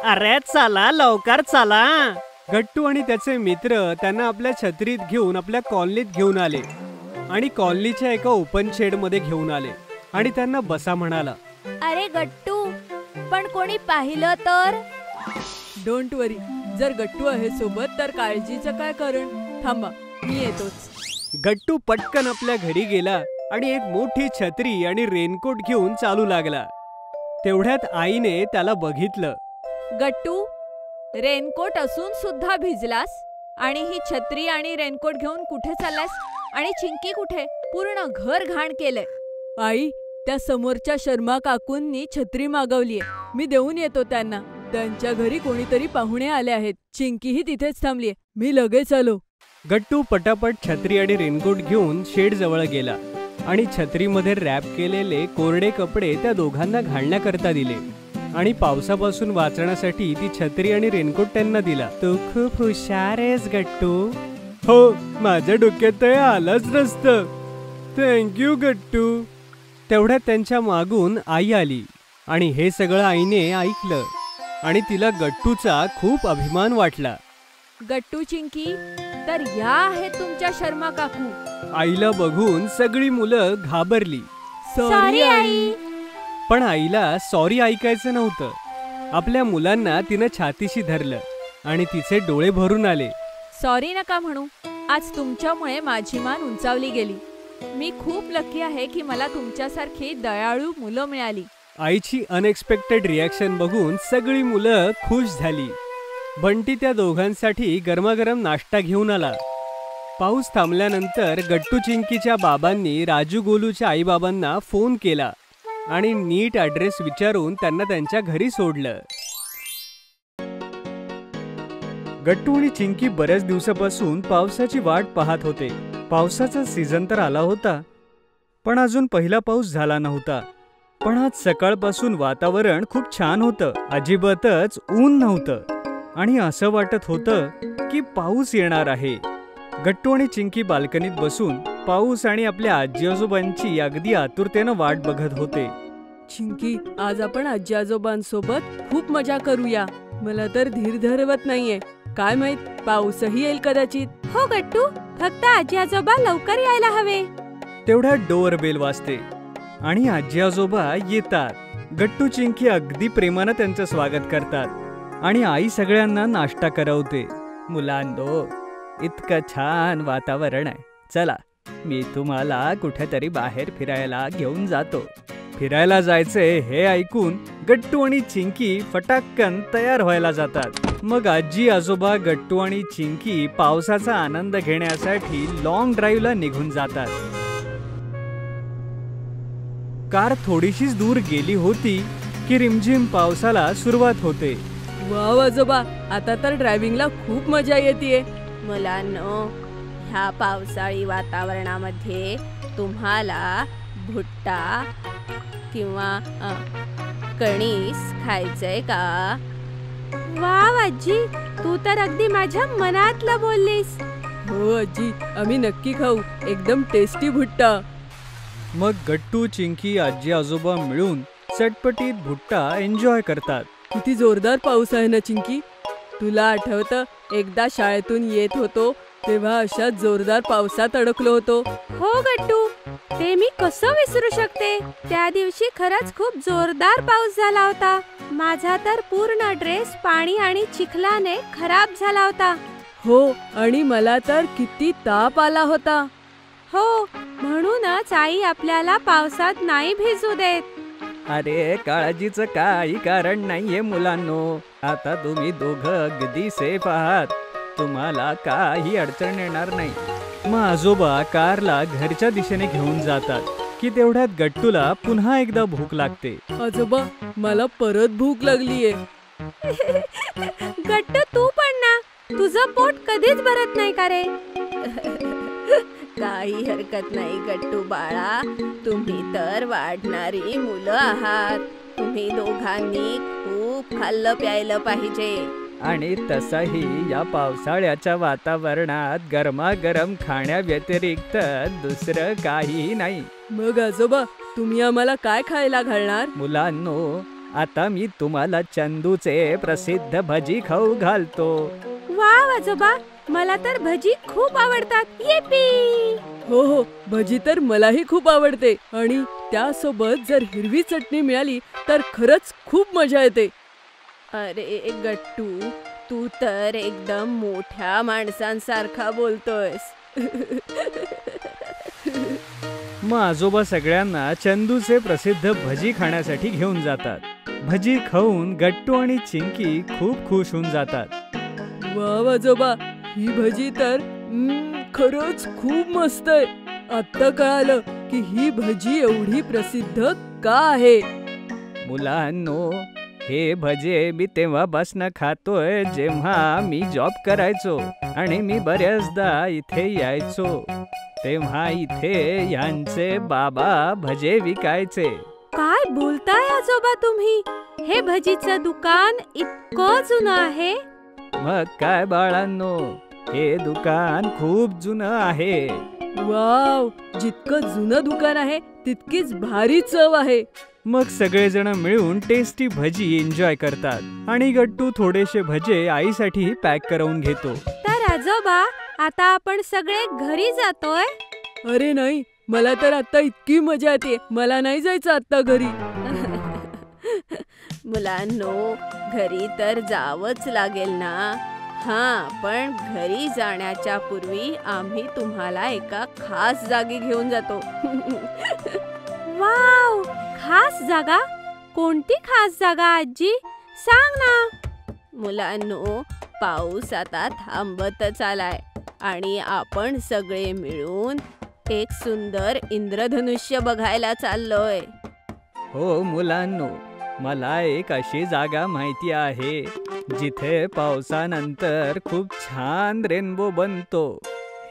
अरे चला, लवकर चला. गट्टू आणि त्याचे मित्र त्यांना आपल्या छत्रीत घेऊन आपल्या कॉलनीत घेऊन आले आणि कॉलनीच्या एका ओपन शेड मध्ये घेऊन आले आणि त्यांना बसा म्हणाला. अरे गट्टू, पण कोणी पाहिलं तर? डोंट वरी, जर गट्टू आहे सोबत तर काळजीचं काय कारण. थांबा, मी येतोच. गट्टू पटकन आपल्या घरी गेला आणि एक मोठी छत्री आणि रेनकोट घेऊन चालू लागला. तेवढ्यात आईने त्याला बघितलं. गट्टू, रेनकोट असून सुद्धा भिजलास आणि ही छत्री आणि रेनकोट घेऊन कुठे चाललास? आणि चिंकी कुठे? पूर्ण घर घाण केलंय. आई, त्या समोरच्या शर्मा काकूंनी छत्री मागवलीये. मी देऊन येतो त्यांना. त्यांच्या घरी कोणीतरी पाहुणे आले आहेत. चिंकीही तिथेच थांबलीये. मी लगेच आलो. गट्टू पटापट छत्री आणि रेनकोट घेऊन शेड जवळ गेला आणि छत्रीमध्ये रॅप केलेले कोरडे कपडे त्या दोघांना घालण्याकरता दिले आणि पावसापासून वाचण्यासाठी ती छत्री आणि रेनकोट त्यांना दिला. तू खूप हुशार आहेस गट्टू. हो, माझ्या डोक्यात आलंच नसतं. थँक्यू गट्टू. तेवढ्यात त्यांच्या मागून आई आली आणि हे सगळं आईने ऐकलं आणि तिला गट्टूचा खूप अभिमान वाटला. गट्टू, चिंकी, तर या आहेत तुमच्या शर्मा काकू. आईला बघून सगळी मुलं घाबरली. Sorry I. पण आईला सॉरी ऐकायचं नव्हतं. आपल्या मुलांना तिनं छातीशी धरलं आणि तिचे डोळे भरून आले. सॉरी नका म्हणू. आज तुमच्यामुळे माझी मान उंचावली गेली. मी खूप लकी आहे की मला तुमच्यासारखी दयाळू मुलं मिळाली. आईची अनएक्सपेक्टेड रिॲक्शन बघून सगळी मुलं खुश झाली. बंटी त्या दोघांसाठी गरमागरम नाश्ता घेऊन आला. पाऊस थांबल्यानंतर गट्टू चिंकीच्या बाबांनी राजू गोलूच्या आईबाबांना फोन केला आणि नीट ॲड्रेस विचारून त्यांना त्यांच्या घरी सोडलं. गट्टू आणि चिंकी बऱ्याच दिवसापासून पावसाची वाट पाहत होते. पावसाचा सीझन तर आला होता, पण अजून पहिला पाऊस झाला नव्हता. पण आज सकाळपासून वातावरण खूप छान होतं. अजिबातच ऊन नव्हतं आणि असं वाटत होतं की पाऊस येणार आहे. गट्टू आणि चिंकी बाल्कनीत बसून पाऊस आणि आपल्या आजी आजोबांची अगदी आतुरतेनं वाट बघत होते. चिंकी, आज आपण आजी आजोबांसोबत खूप मजा करूया. मला तर धीर धरवत नाहीये. काय माहित, पाऊसही येईल कदाचित. हो गट्टू, फक्त आजी आजोबा लवकर यायला हवे. तेवढ्यात डोअर बेल वाजते आणि आजी आजोबा येतात. गट्टू चिंकी अगदी प्रेमानं त्यांचं स्वागत करतात आणि आई सगळ्यांना नाश्ता करवते. मुलांनो, इतकं छान वातावरण आहे. चला, मी तुम्हाला कुठेतरी बाहेर फिरायला घेऊन जातो. फिरायला जायचे हे ऐकून गट्टू आणि चिंकी फटाक्कन तयार व्हायला जातात. मग आजी आजोबा गट्टू आणि चिंकी पावसाचा आनंद घेण्यासाठी लॉंग ड्राईव्हला निघून जातात. कार थोडीशीच दूर गेली होती की रिमझिम पावसाला सुरुवात होते. वाव आजोबा, आता तर ड्रायव्हिंगला खूप मजा येते. मुलांनो, ह्या पावसाळी वातावरणामध्ये तुम्हाला भुट्टा किंवा कणीस खायचंय का? वाव आजी, तू तर अगदी माझ्या मनातलं बोललीस. हो आजी, आम्ही नक्की खाऊ. एकदम टेस्टी भुट्टा. मग गट्टू चिंकी आजी आजोबा मिळून चटपटीत भुट्टा एन्जॉय करतात. किती जोरदार पाऊस आहे ना चिंकी. तुला आठवतं, एकदा शाळेतून येत होतो तेव्हा अशा जोरदार पावसात अडकलो होतो. हो गट्टू, ते मी कसं विसरू शकते. त्या दिवशी खरंच खूप जोरदार पाऊस झाला होता. माझा तर पूर्ण ड्रेस पाणी आणि चिखलाने खराब झाला होता. हो, आणि मला तर किती ताप आला होता. हो, म्हणूनच आई आपल्याला पावसात नाही भिजू देत. अरे, काळजीचं काही कारण नाहीये मुलांनो. आता तुम्ही दोघं अगदी सेफ आहात. तुम्हाला काही अडचण येणार नाही. मग आजोबा कारला घरच्या दिशेने घेऊन जातात की तेवढ्यात गट्टूला पुन्हा एकदा भूक लागते. आजोबा, मला परत भूक लागलीये. गट्टू, तू पण ना. तुझं पोट कधीच भरत नाही का रे? काही हरकत नाही गट्टू बाळा, तुम्ही तर वाढणारी मुलं आहात. तुम्ही दोघांनी खूप खाल्लं प्यायलं पाहिजे. आणि तसंही या पावसाळ्याच्या वातावरणात गरमागरम खाण्याव्यतिरिक्त दुसरं काहीही नाही. मग आजोबा, तुम्ही आम्हाला काय खायला घालणार? मुलांनो, आता मी तुम्हाला चंदूचे प्रसिद्ध भजी खाऊ घालतो. वाव आजोबा, मला तर भजी खूप आवडतात. येपी! हो हो, भजी तर मलाही खूप आवडते. आणि त्यासोबत जर हिरवी चटणी मिळाली तर खरंच खूप मजा येते. अरे गट्टू, तू तर एकदम मोठ्या माणसांसारखा बोलतोयस. मग आजोबा सगळ्यांना चंदूचे प्रसिद्ध भजी खाण्यासाठी घेऊन जातात. भजी खाऊन गट्टू आणि चिंकी खूप खुश होऊन जातात. वाव आजोबा, ही भजी तर खरंच खूप मस्त आहे. आता कळालं की ही भजी एवढी प्रसिद्ध का आहे. मुलांनो, हे भजे मी तेव्हापासनं खातोय जेव्हा मी जॉब करायचो आणि मी बऱ्याचदा इथे यायचो. तेव्हा इथे यांचे बाबा भजे विकायचे. काय बोलताय आजोबा तुम्ही? हे भजीचं दुकान इतकं जुनं आहे? मग काय बाळांनो, हे दुकान खूप जुनं आहे. वाव, जितकं जुनं दुकान आहे तितकीच भारी चव आहे. मग सगळेजण मिळून टेस्टी भजी एन्जॉय करतात आणि गट्टू थोडेसे भजे आईसाठी पॅक करून घेतो. तर आजोबा, आता आपण सगळे घरी जातोय? अरे नाही, मला तर आता इतकी मजा येते. मला नाही जायचं आता घरी. मुलांनो, घरी तर जावंच लागेल ना. हा, पण घरी जाण्याच्या पूर्वी आम्ही तुम्हाला एका खास जागी घेऊन जातो. वाव, खास जागा? कोणती खास जागा आजी? सांग ना. मुलांनो, पाऊस आता थांबतच आलाय आणि आपण सगळे मिळून एक सुंदर इंद्रधनुष्य बघायला चाललोय. हो मुलांनो, मला एक अशी जागा माहिती आहे जिथे पावसानंतर खूप छान रेनबो बनतो.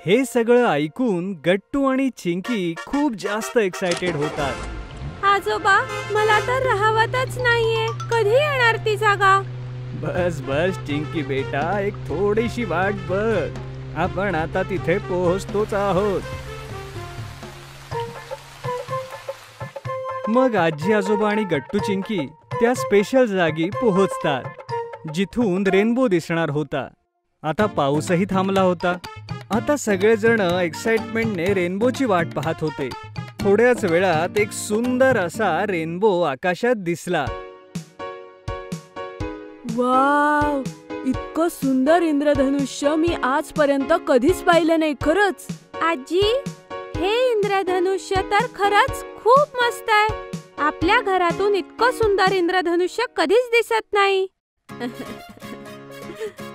हे सगळं ऐकून गट्टू आणि चिंकी खूप जास्त एक्साइटेड होतात. आजोबा, मला तर राहवतच नाहीये. कधी येणार ती जागा? बस बस चिंकी बेटा, एक थोडीशी वाट बघ. आपण आता तिथे पोहोचतोच आहोत. मग आजी आजोबा आणि गट्टू चिंकी त्या स्पेशल जागी पोहोचतात जिथून रेनबो दिसणार होता. आता पाऊसही थांबला होता. आता सगळेजण एक्साइटमेंटने रेनबोची वाट पाहत होते. थोड्याच वेळात एक सुंदर असा रेनबो आकाशात दिसला. वाव, इतकं सुंदर इंद्रधनुष्य मी आजपर्यंत कधीच पाहिलं नाही. खरंच आजी, हे इंद्रधनुष्य तर खरंच खूप मस्त आहे. आपल्या घरातून इतकं सुंदर इंद्रधनुष्य कधीच दिसत नाही.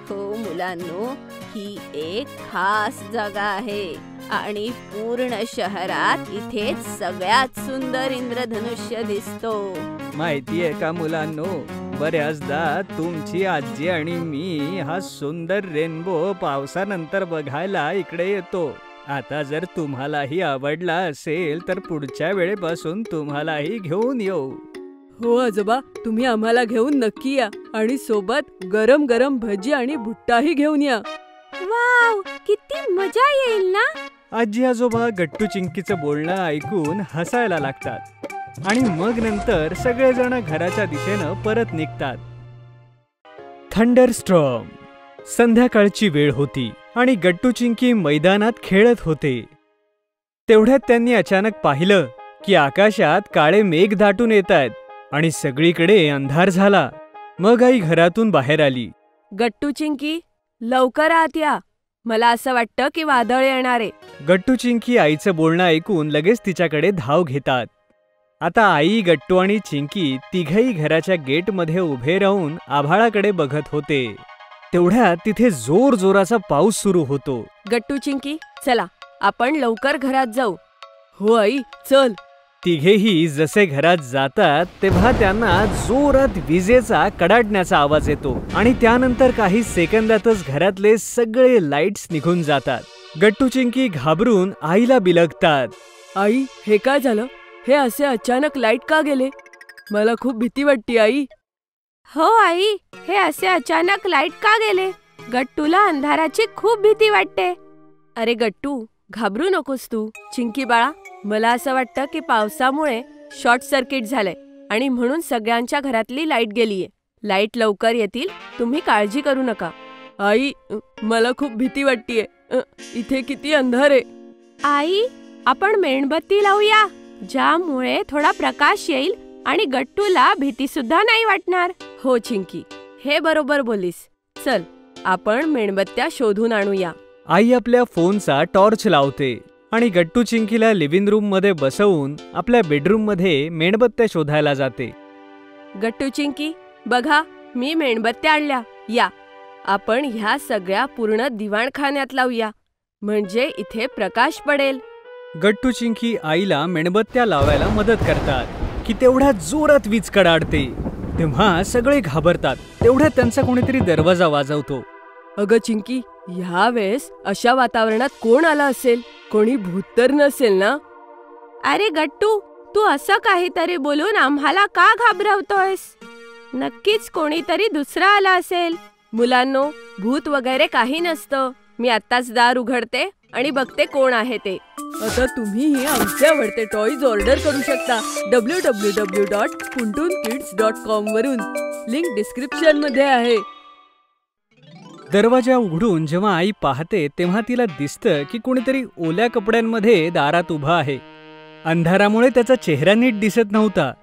हो मुलांनो, ही एक खास जागा आहे आणि पूर्ण शहरात इथेच सगळ्यात सुंदर इंद्रधनुष्य दिसतो. माहितीये का मुलांनो, बऱ्याचदा तुमची आजी आणि मी हा सुंदर रेनबो पावसानंतर बघायला इकडे येतो. आता जर तुम्हालाही आवडला असेल तर पुढच्या वेळेपासून तुम्हालाही घेऊन येऊ. हो आजोबा, तुम्ही आम्हाला घेऊन नक्की या आणि सोबत गरम गरम भजी आणि भुट्टाही घेऊन या. वाव, किती मजा येईल ना. आजी आजोबा गट्टू चिंकीचं बोलणं ऐकून हसायला लागतात आणि मग नंतर सगळेजण घराच्या दिशेनं परत निघतात. थंडरस्टॉर्म. संध्याकाळची वेळ होती आणि गट्टू चिंकी मैदानात खेळत होते. तेवढ्यात त्यांनी अचानक पाहिलं की आकाशात काळे मेघ दाटून येत आहेत आणि सगळीकडे अंधार झाला. मग आई घरातून बाहेर आली. गट्टू चिंकी, लवकर आत या. मला असं वाटतं की वादळ येणार आहे. गट्टू चिंकी आईचं बोलणं ऐकून लगेच तिच्याकडे धाव घेतात. आता आई, गट्टू आणि चिंकी तिघही घराच्या गेटमध्ये उभे राहून आभाळाकडे बघत होते. तेवढ्यात तिथे जोर जोराचा पाऊस सुरू होतो. गट्टू चिंकी, चला आपण लवकर घरात जाऊ. हो आई, चल. तिघेही जसे घरात जातात तेव्हा त्यांना जोरात विजेचा कडाडण्याचा आवाज येतो आणि त्यानंतर काही सेकंदातच घरातले सगळे लाईट्स निघून जातात. गट्टू चिंकी घाबरून आईला बिलगतात. आई, हे काय झालं? हे असे अचानक लाईट का गेले? मला खूप भीती वाटते आई. हो आई, हे असे अचानक लाईट का गेले? गट्टूला अंधाराची खूप भीती वाटते. अरे गट्टू, घाबरू नकोस तू. चिंकी बाळा, मला असं वाटतं की पावसामुळे शॉर्ट सर्किट झालंय आणि म्हणून सगळ्यांच्या घरातली लाईट गेलीये. लाईट लवकर येतील, तुम्ही काळजी करू नका. आई, मला खूप भीती वाटतेय. इथे किती अंधार आहे. आई, आपण मेणबत्ती लावूया, ज्यामुळे थोडा प्रकाश येईल आणि गट्टूला भीती सुद्धा नाही वाटणार. हो चिंकी, हे बरोबर बोलीस. चल, आपण मेणबत्त्या शोधून आणूया. आई आपल्या फोनचा टॉर्च लावते आणि गट्टू चिंकीला लिव्हिंग रूम मध्ये बसवून आपल्या बेडरूम मध्ये मेणबत्त्या शोधायला जाते. गट्टू चिंकी, बघा, मी मेणबत्त्या आणल्या. या, आपण ह्या सगळ्या पूर्ण दिवाणखान्यात लावूया, म्हणजे इथे प्रकाश पडेल. गट्टू चिंकी आईला मेणबत्त्या लावायला मदत करतात की तेवढ्यात जोरात वीज कडाडते. तेव्हा सगळे घाबरतात. तेवढ्यात त्यांचा कोणीतरी दरवाजा वाजवतो. अगं चिंकी, ह्या वेळेस अशा वातावरणात कोण आला असेल? कोणी भूत तर नसेल ना? अरे गट्टू, तू असं काहीतरी बोलून आम्हाला का घाबरवतोयस? नक्कीच कोणीतरी दुसरा आला असेल. मुलांनो, भूत वगैरे काही नसतं. मी आत्ताच दार उघडते आणि बघते कोण आहे ते. आता तुम्हीही आमचे आवडते टॉयज ऑर्डर करू शकता www.puntunkids.com वरून. लिंक डिस्क्रिप्शन मध्ये आहे. दरवाजा उघडून जेव्हा आई पाहते तेव्हा तिला दिसतं की कोणीतरी ओल्या कपड्यांमध्ये दारात उभा आहे. अंधारामुळे त्याचा चेहरा नीट दिसत नव्हता.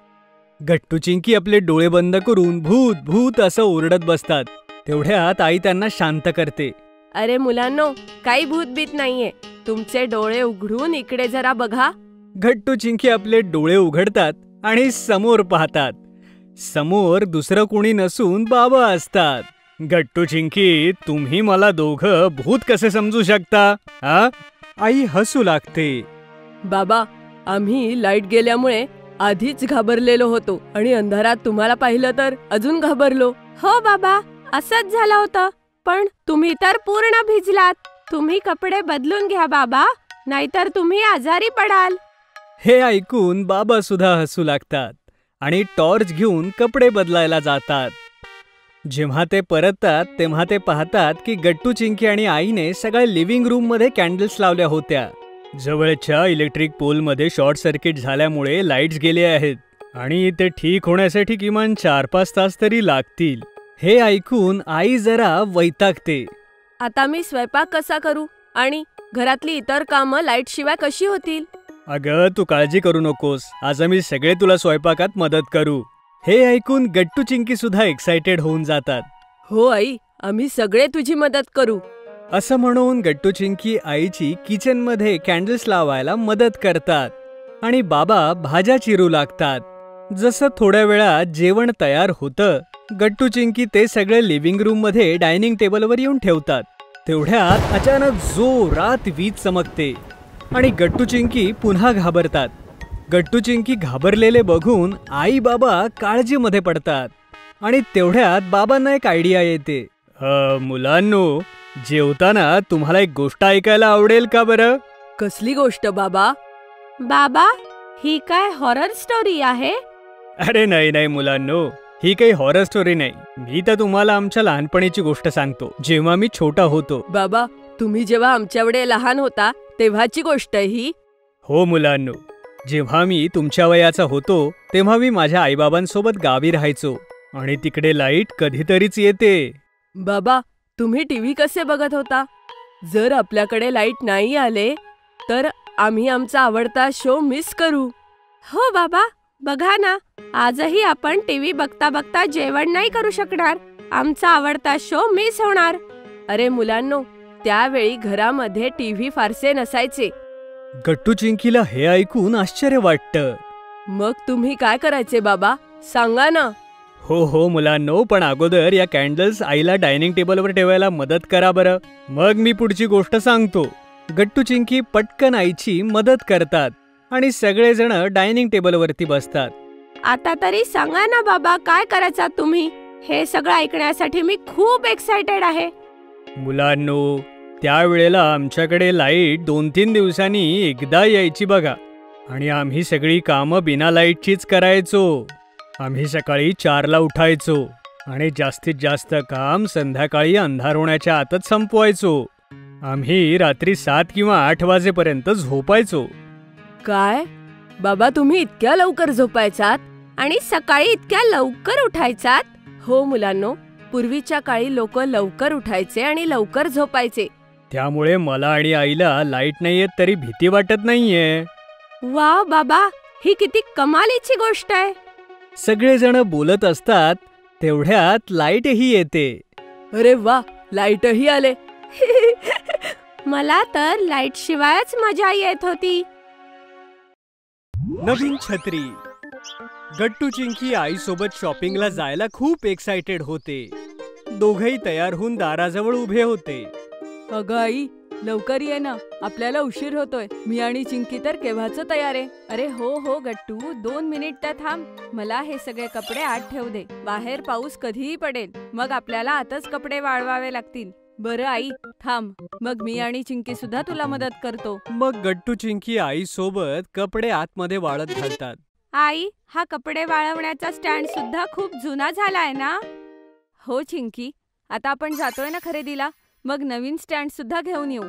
गट्टू चिंकी आपले डोळे बंद करून भूत भूत असं ओरडत बसतात. तेवढ्यात आई त्यांना शांत करते. अरे मुलांनो, काही भूतभीत नाहीये. तुमचे डोळे उघडून इकडे जरा बघा. गट्टू चिंकी आपले डोळे उघडतात आणि समोर पाहतात. समोर दुसरं कोणी नसून बाबा असतात. गट्टू चिंकी, तुम्ही मला दोघं भूत कसे समजू शकता? हा? आई हसू लागते. बाबा, आम्ही लाईट गेल्यामुळे आधीच घाबरलेलो होतो आणि अंधारात तुम्हाला पाहिलं तर अजून घाबरलो. हो बाबा, असंच झालं होतं. पण तुम्ही तर पूर्ण भिजलात. तुम्ही कपडे बदलून घ्या बाबा, नाहीतर तुम्ही आजारी पडाल. हे ऐकून बाबा सुद्धा हसू लागतात आणि टॉर्च घेऊन कपडे बदलायला जातात. जेव्हा ते परततात तेव्हा ते पाहतात की गट्टू चिंकी आणि आईने सगळ्या लिव्हिंग रूम मध्ये कॅन्डल्स लावल्या होत्या जवळच्या इलेक्ट्रिक पोलमध्ये शॉर्ट सर्किट झाल्यामुळे लाईट्स गेले आहेत आणि ते ठीक होण्यासाठी किमान 4-5 तास तरी लागतील. हे ऐकून आई जरा वैतागते. आता मी स्वयंपाक कसा करू आणि घरातली इतर कामं लाईट शिवाय कशी होतील? अगं तू काळजी करू नकोस, आज आम्ही सगळे तुला स्वयंपाकात मदत करू. हे ऐकून गट्टू चिंकी सुद्धा एक्साइटेड होऊन जातात. हो आई, आम्ही सगळे तुझी मदत करू. असं म्हणून गट्टू चिंकी आईची किचनमध्ये कॅन्डल्स लावायला मदत करतात आणि बाबा भाज्या चिरू लागतात. जसं थोड्या वेळात जेवण तयार होतं, गट्टू चिंकी ते सगळे लिव्हिंग रूम मध्ये डायनिंग टेबलवर येऊन ठेवतात. तेवढ्यात अचानक जोरात वीज चमकते आणि गट्टू चिंकी पुन्हा घाबरतात. गट्टू चिंकी घाबरलेले बघून आई बाबा काळजीमध्ये पडतात आणि तेवढ्यात बाबांना एक आयडिया येते. मुलांनो, जेवताना तुम्हाला एक गोष्ट ऐकायला आवडेल का बरं? कसली गोष्ट बाबा? बाबा, ही काय हॉरर स्टोरी आहे? अरे नाही मुलांनो, ही काही हॉरर स्टोरी नाही. मी तर तुम्हाला आमच्या लहानपणीची गोष्ट सांगतो, जेव्हा मी छोटा होतो. बाबा, तुम्ही जेव्हा आमच्याकडे लहान होता तेव्हाची गोष्ट ही? हो मुलांनो, जेव्हा मी तुमच्या वयाचा होतो तेव्हा मी माझ्या आईबाबांसोबत गावी राहायचो आणि तिकडे लाईट कधीतरीच येते. बाबा, तुम्ही टीव्ही कसे बघत होता? जर आपल्याकडे लाईट नाही आले तर आम्ही आमचा आवडता शो मिस करू. हो बाबा, बघा ना, आजही आपण टीव्ही बघता बघता जेवण नाही करू शकणार. आमचा आवडता शो मिस होणार. अरे मुलांनो, त्यावेळी घरामध्ये टीव्ही फारसे नसायचे. गट्टू चिंकीला हे ऐकून आश्चर्य वाटतं. मग तुम्ही काय करायचे बाबा, सांगा ना. हो मुलांनो, पण अगोदर या कॅन्डल्स आईला डायनिंग टेबलवर ठेवायला मदत करा बरं, मग मी पुढची गोष्ट सांगतो. गट्टू चिंकी पटकन आईची मदत करतात आणि सगळेजण डायनिंग टेबलवरती बसतात. आता तरी सांगा ना बाबा, काय करायचा तुम्ही? हे सगळं ऐकण्यासाठी मी खूप एक्साइटेड आहे. मुलांनो, त्यावेळेला आमच्याकडे लाईट 2-3 दिवसांनी एकदा यायची बघा आणि आम्ही सगळी कामं बिना लाईटचीच करायचो. आम्ही सकाळी 4ला उठायचो आणि जास्तीत जास्त काम संध्याकाळी अंधार होण्याच्या आतच संपवायचो. आम्ही रात्री 7 किंवा 8 वाजेपर्यंत झोपायचो. काय बाबा, तुम्ही इतक्या लवकर झोपायचात आणि सकाळी इतक्या लवकर उठायचात? हो मुलांनो, पूर्वीच्या काळी लोक लवकर उठायचे आणि लवकर झोपायचे. त्यामुळे मला आणि आईला लाईट नाहीये तरी भीती वाटत नाहीये. वाव बाबा, ही किती कमालीची गोष्ट आहे. सगळेजण बोलत असतात तेवढ्यात लाईटही येते. अरे वा, लाईटही आले. मला तर लाईट शिवायच मजा येत होती. नवीन छत्री. गट्टू चिंकी आईसोबत शॉपिंगला जायला खूप एक्साइटेड होते. दोघंही तयार होऊन दाराजवळ उभे होते. अगं आई, लवकर ये ना, आपल्याला उशीर होतोय. मी आणि चिंकी तर केव्हाच तयार आहे. अरे हो गट्टू, 2 मिनिट तर थांब. मला हे सगळे कपडे आत ठेवू दे. बाहेर पाऊस कधीही पडेल, मग आपल्याला आतच कपडे वाळवावे लागतील. बरं आई, थांब, मग मी आणि चिंकी सुद्धा तुला मदत करतो. मग गट्टू चिंकी आई सोबत कपडे आतमध्ये वाळत घालतात. आई, हा कपडे वाळवण्याचा स्टँड सुद्धा खूप जुना झालाय ना? हो चिंकी, आता आपण जातोय ना खरेदीला, मग नवीन स्टँड सुद्धा घेऊन येऊ.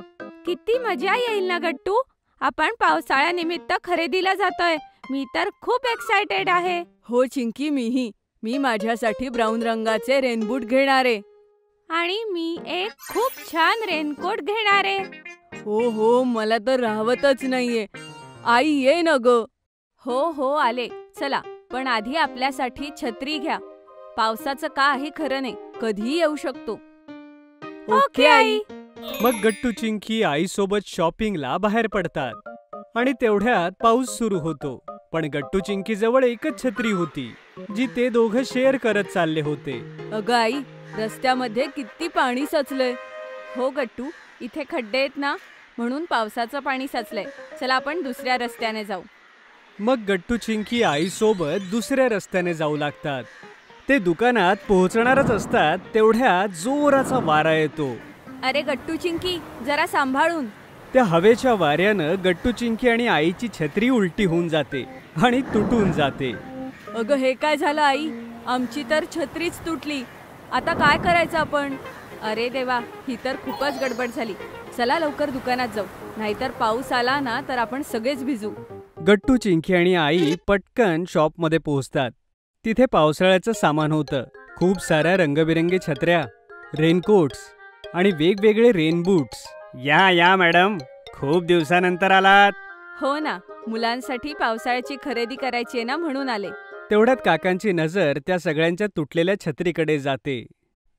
किती मजा येईल ना गट्टू, आपण पावसाळ्यानिमित्त खरेदीला जातोय. मी तर खूप एक्साइटेड आहे. हो चिंकी, मीही. मी माझ्यासाठी ब्राऊन रंगाचे रेनबूट घेणार आहे. आणि मी एक खूप छान रेनकोट घेणार आहे. हो, मला तर राहवतच नाहीये. आई, ये ना ग. हो आले. चला, पण आधी आपल्यासाठी छत्री घ्या. पावसाचं काही खरं नाही, कधीही येऊ शकतो. Okay I. मग गट्टू चिंकी आई सोबत शॉपिंगला बाहेर पडतात आणि तेवढ्यात पाऊस सुरू होतो. पण गट्टू चिंकी जवळ एकच छत्री होती जी ते दोघं शेअर करत चालले होते. अगं आई, रस्त्यामध्ये किती पाणी साचलंय. हो गट्टू, इथे खड्डे आहेत ना, म्हणून पावसाचं पाणी साचलंय. चला आपण दुसऱ्या रस्त्याने जाऊ. मग गट्टू चिंकी आई सोबत दुसऱ्या रस्त्याने जाऊ लागतात. ते दुकानात पोहोचणारच असतात तेवढ्यात जोराचा वारा येतो. अरे गट्टू चिंकी, जरा सांभाळून. त्या हवेच्या वाऱ्यानं गट्टू चिंकी आणि आईची छत्री उलटी होऊन जाते आणि तुटून जाते. अगं, हे काय झालं आई? आमची तर छत्रीच तुटली. आता काय करायचं आपण? अरे देवा, ही तर खूपच गडबड झाली. चला लवकर दुकानात जाऊ, नाहीतर पाऊस आला ना तर आपण सगळेच भिजू. गट्टू, चिंकी आणि आई पटकन शॉपमध्ये पोहोचतात. तिथे पावसाळ्याचं सामान होतं. खूप साऱ्या रंगबिरंगी छत्र्या, रेनकोट्स आणि वेगवेगळे रेन बूट्स. या मॅडम, खूप दिवसानंतर आलात. हो ना, मुलांसाठी पावसाळ्याची खरेदी करायची आहे ना, म्हणून आले. तेवढ्यात काकांची नजर त्या सगळ्यांच्या तुटलेल्या छत्रीकडे जाते.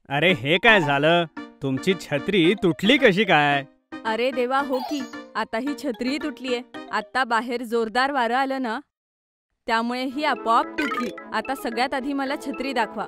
अरे हे काय झालं? तुमची छत्री तुटली कशी काय? अरे देवा, हो की, आता ही छत्री तुटलीये. आता बाहेर जोरदार वारं आलं ना, त्यामुळे ही आपोआप तुटली. आता सगळ्यात आधी मला छत्री दाखवा.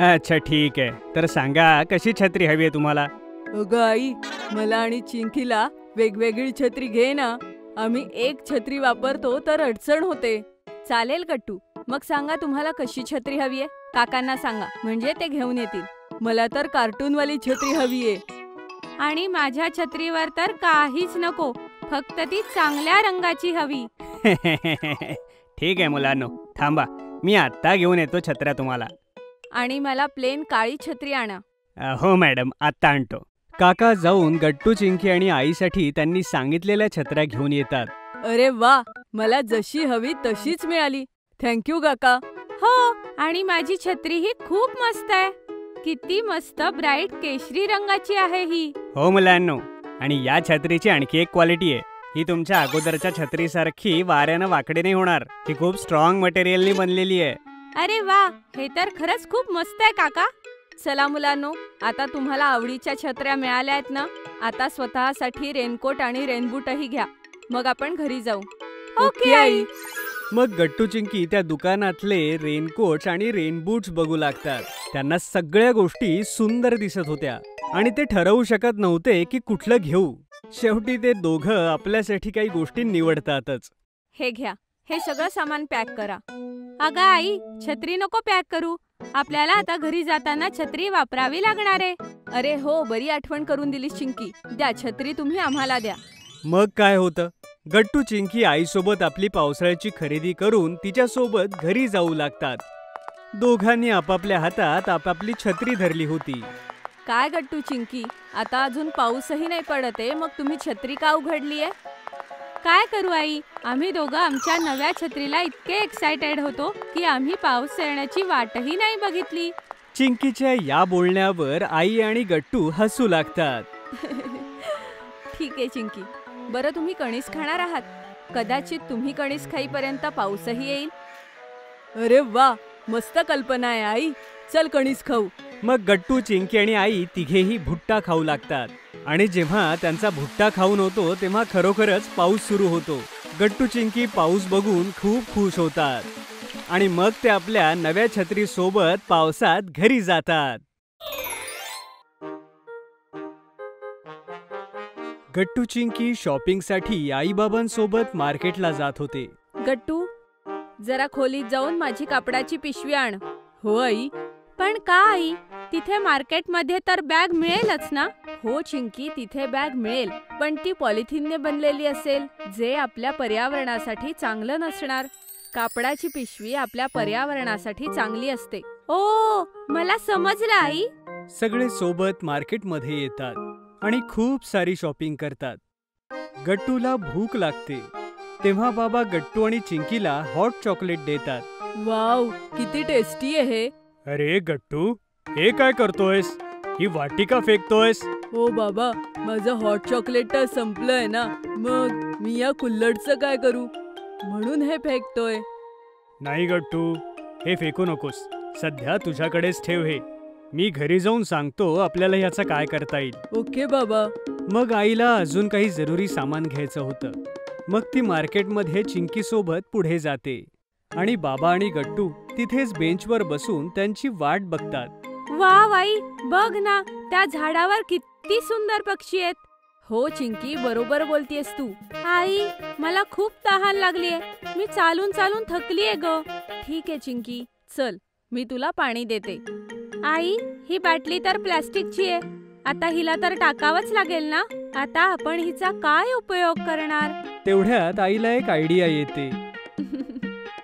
अच्छा ठीक आहे, तर सांगा कशी छत्री हवी आहे तुम्हाला? अगं आई, मला आणि चिंकीला वेगवेगळी छत्री घे ना. आम्ही एक छत्री वापरतो तर अडचण होते. चालेल गट्टू, मग सांगा तुम्हाला कशी छत्री हवी आहे. काकांना सांगा, म्हणजे ते घेऊन येतील. मला तर कार्टूनवाली छत्री हवीये. आणि माझ्या छत्रीवर तर काहीच नको, फक्त ती चांगल्या रंगाची हवी. ठीक आहे मुलांनो, थांबा, मी आत्ता घेऊन येतो छत्र्या तुम्हाला. आणि मला प्लेन काळी छत्री आणा. हो मॅडम, आत्ता आणतो. काका जाऊन गट्टू, चिंकी आणि आईसाठी त्यांनी सांगितलेल्या छत्र्या घेऊन येतात. अरे वा, मला जशी हवी तशीच मिळाली. थँक्यू काका. हो, आणि माझी छत्री ही खूप मस्त आहे. किती मस्त ब्राईट केशरी रंगाची आहे ही. हो मुलांनो, आणि या छत्रीची आणखी एक क्वालिटी आहे. ही तुमच्या अगोदरच्या छत्रीसारखी वाऱ्यानं वाकडी नाही होणार. ही खूप स्ट्रॉंग मटेरियलनी बनलेली आहे. अरे वा, हे तर खरंच खूप मस्त आहे काका. चला मुलांनो, आता तुम्हाला आवडीच्या छत्र्या मिळाल्या आहेत ना, आता स्वतःसाठी रेनकोट आणि रेनबूटही घ्या. मग आपण घरी जाऊ. Okay I. मग गट्टू, चिंकी त्या दुकानातले रेनकोट्स आणि रेनबूट्स बघू लागतात. त्यांना सगळ्या गोष्टी सुंदर दिसत होत्या आणि ते ठरवू शकत नव्हते की कुठलं घेऊ. शेवटी ते दोघं आपल्यासाठी काही गोष्टी निवडतातच. हे घ्या, हे सगळं सामान पॅक करा. अगं आई, छत्री नको पॅक करू. आपल्याला आता घरी जाताना छत्री वापरावी लागणार आहे. अरे हो, बरी आठवण करून दिली चिंकी. द्या छत्री, तुम्ही आम्हाला द्या. मग काय होतं, गट्टू, चिंकी आईसोबत आपली पावसाळ्याची खरेदी करून तिच्यासोबत घरी जाऊ लागतात. दोघांनी आपापल्या हातात आपापली छत्री धरली होती. काय गट्टू, चिंकी, आता अजून पाऊसही नाही पडत आहे, मग तुम्ही छत्री का उघडलीये? काय करू आई, आम्ही दोघं आमच्या नव्या छत्रीला इतके एक्सायटेड होतो की आम्ही पाऊस येण्याची वाटही नाही बघितली. चिंकीच्या या बोलण्यावर आई आणि गट्टू हसू लागतात. ठीक आहे चिंकी, बरं तुम्ही कणीस खाणार आहात. कदाचित तुम्ही कणीस खाईपर्यंत पाऊसही येईल. अरे वा, मस्त कल्पना आहे आई. चल कणीस खाऊ. मग गट्टू, चिंकी आणि आई तिघेही भुट्टा खाऊ लागतात. आणि जेव्हा त्यांचा भुट्टा खाऊन होतो तेव्हा खरोखरच पाऊस सुरू होतो. गट्टू, चिंकी पाऊस बघून खूप खुश होतात आणि मग ते आपल्या नव्या छत्री सोबत पावसात घरी जातात. गट्टू, चिंकी शॉपिंगसाठी आईबाबांसोबत मार्केटला जात होते. गट्टू, जरा खोलीत जाऊन माझी कापडाची पिशवी आण. हो आई. पण का आई, तिथे मार्केटमध्ये तर बॅग मिळेलच ना? हो चिंकी, तिथे बॅग मिळेल, पण ती पॉलिथिनने बनलेली असेल, जे आपल्या पर्यावरणासाठी चांगलं नसणार. कापडाची पिशवी आपल्या पर्यावरणासाठी चांगली असते. ओ, मला समजलं आई. सगळे सोबत मार्केटमध्ये येतात आणि खूप सारी शॉपिंग करतात. गट्टूला भूक लागते, तेव्हा बाबा गट्टू आणि चिंकीला हॉट चॉकलेट देतात. वाव, किती टेस्टी आहे हे. अरे गट्टू, हे काय करतोयस? ही वाटी का फेकतोयस? हो बाबा, माझं हॉट चॉकलेट तर संपलंय ना, मग मी या कुल्हडचं काय करू, म्हणून हे फेकतोय. नाही गट्टू, हे फेकू नकोस. सध्या तुझ्याकडेच ठेव हे. मी घरी जाऊन सांगतो आपल्याला ह्याचं काय करता येईल. ओके बाबा. मग आईला अजून काही जरुरी सामान घ्यायचं होतं. मग ती मार्केटमध्ये चिंकीसोबत पुढे जाते आणि बाबा आणि गट्टू तिथेच बेंचवर बसून त्यांची वाट बघतात. वा आई, बघ ना, त्या झाडावर किती सुंदर पक्षी आहेत. हो चिंकी, बरोबर बोलतेस तू. आई, मला खूप तहान लागलीये. मी चालून चालून थकलीये ग. ठीक आहे चिंकी, चल मी तुला पाणी देते. आई, ही बाटली तर प्लास्टिकची आहे. आता हिला तर टाकावंच लागेल ना. आता आपण हिचा काय उपयोग करणार? तेवढ्यात आईला एक आयडिया येते.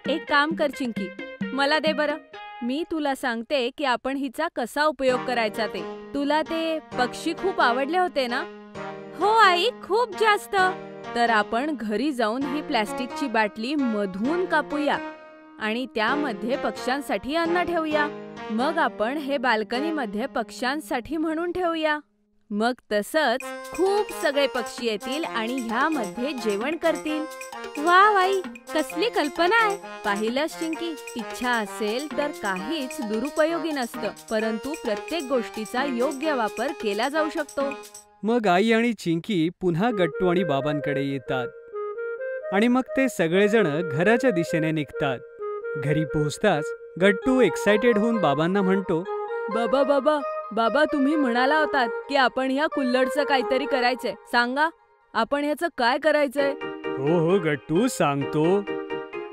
एक काम कर चिंकी, मला दे बरं. मी तुला सांगते की आपण हिचा कसा उपयोग करायचा ते. तुला ते पक्षी खूप आवडले होते ना? हो आई, खूप जास्त. तर आपण घरी जाऊन ही प्लॅस्टिकची बाटली मधून कापूया आणि त्यामध्ये पक्ष्यांसाठी अन्न ठेवूया. मग आपण हे बाल्कनीमध्ये पक्ष्यांसाठी म्हणून ठेवूया. मग तसंच खूप सगळे पक्षी येतील आणि ह्यामध्ये जेवण करतील. वा वाई, कसली कल्पना आहे. पाहिलंस चिंकी, इच्छा असेल तर काहीच दुरुपयोगी नसतं, परंतु प्रत्येक गोष्टीचा योग्य वापर केला जाऊ शकतो. मग आई आणि चिंकी पुन्हा गट्टू आणि बाबांकडे येतात आणि मग ते सगळेजण घराच्या दिशेने निघतात. घरी पोहोचताच गट्टू एक्साइटेड होऊन बाबांना म्हणतो, बाबा बाबा बाबा, तुम्ही म्हणाला होतात की आपण ह्या कुल्हडचं काहीतरी करायचंय. सांगा, आपण ह्याचं काय करायचंय? हो हो गट्टू, सांगतो.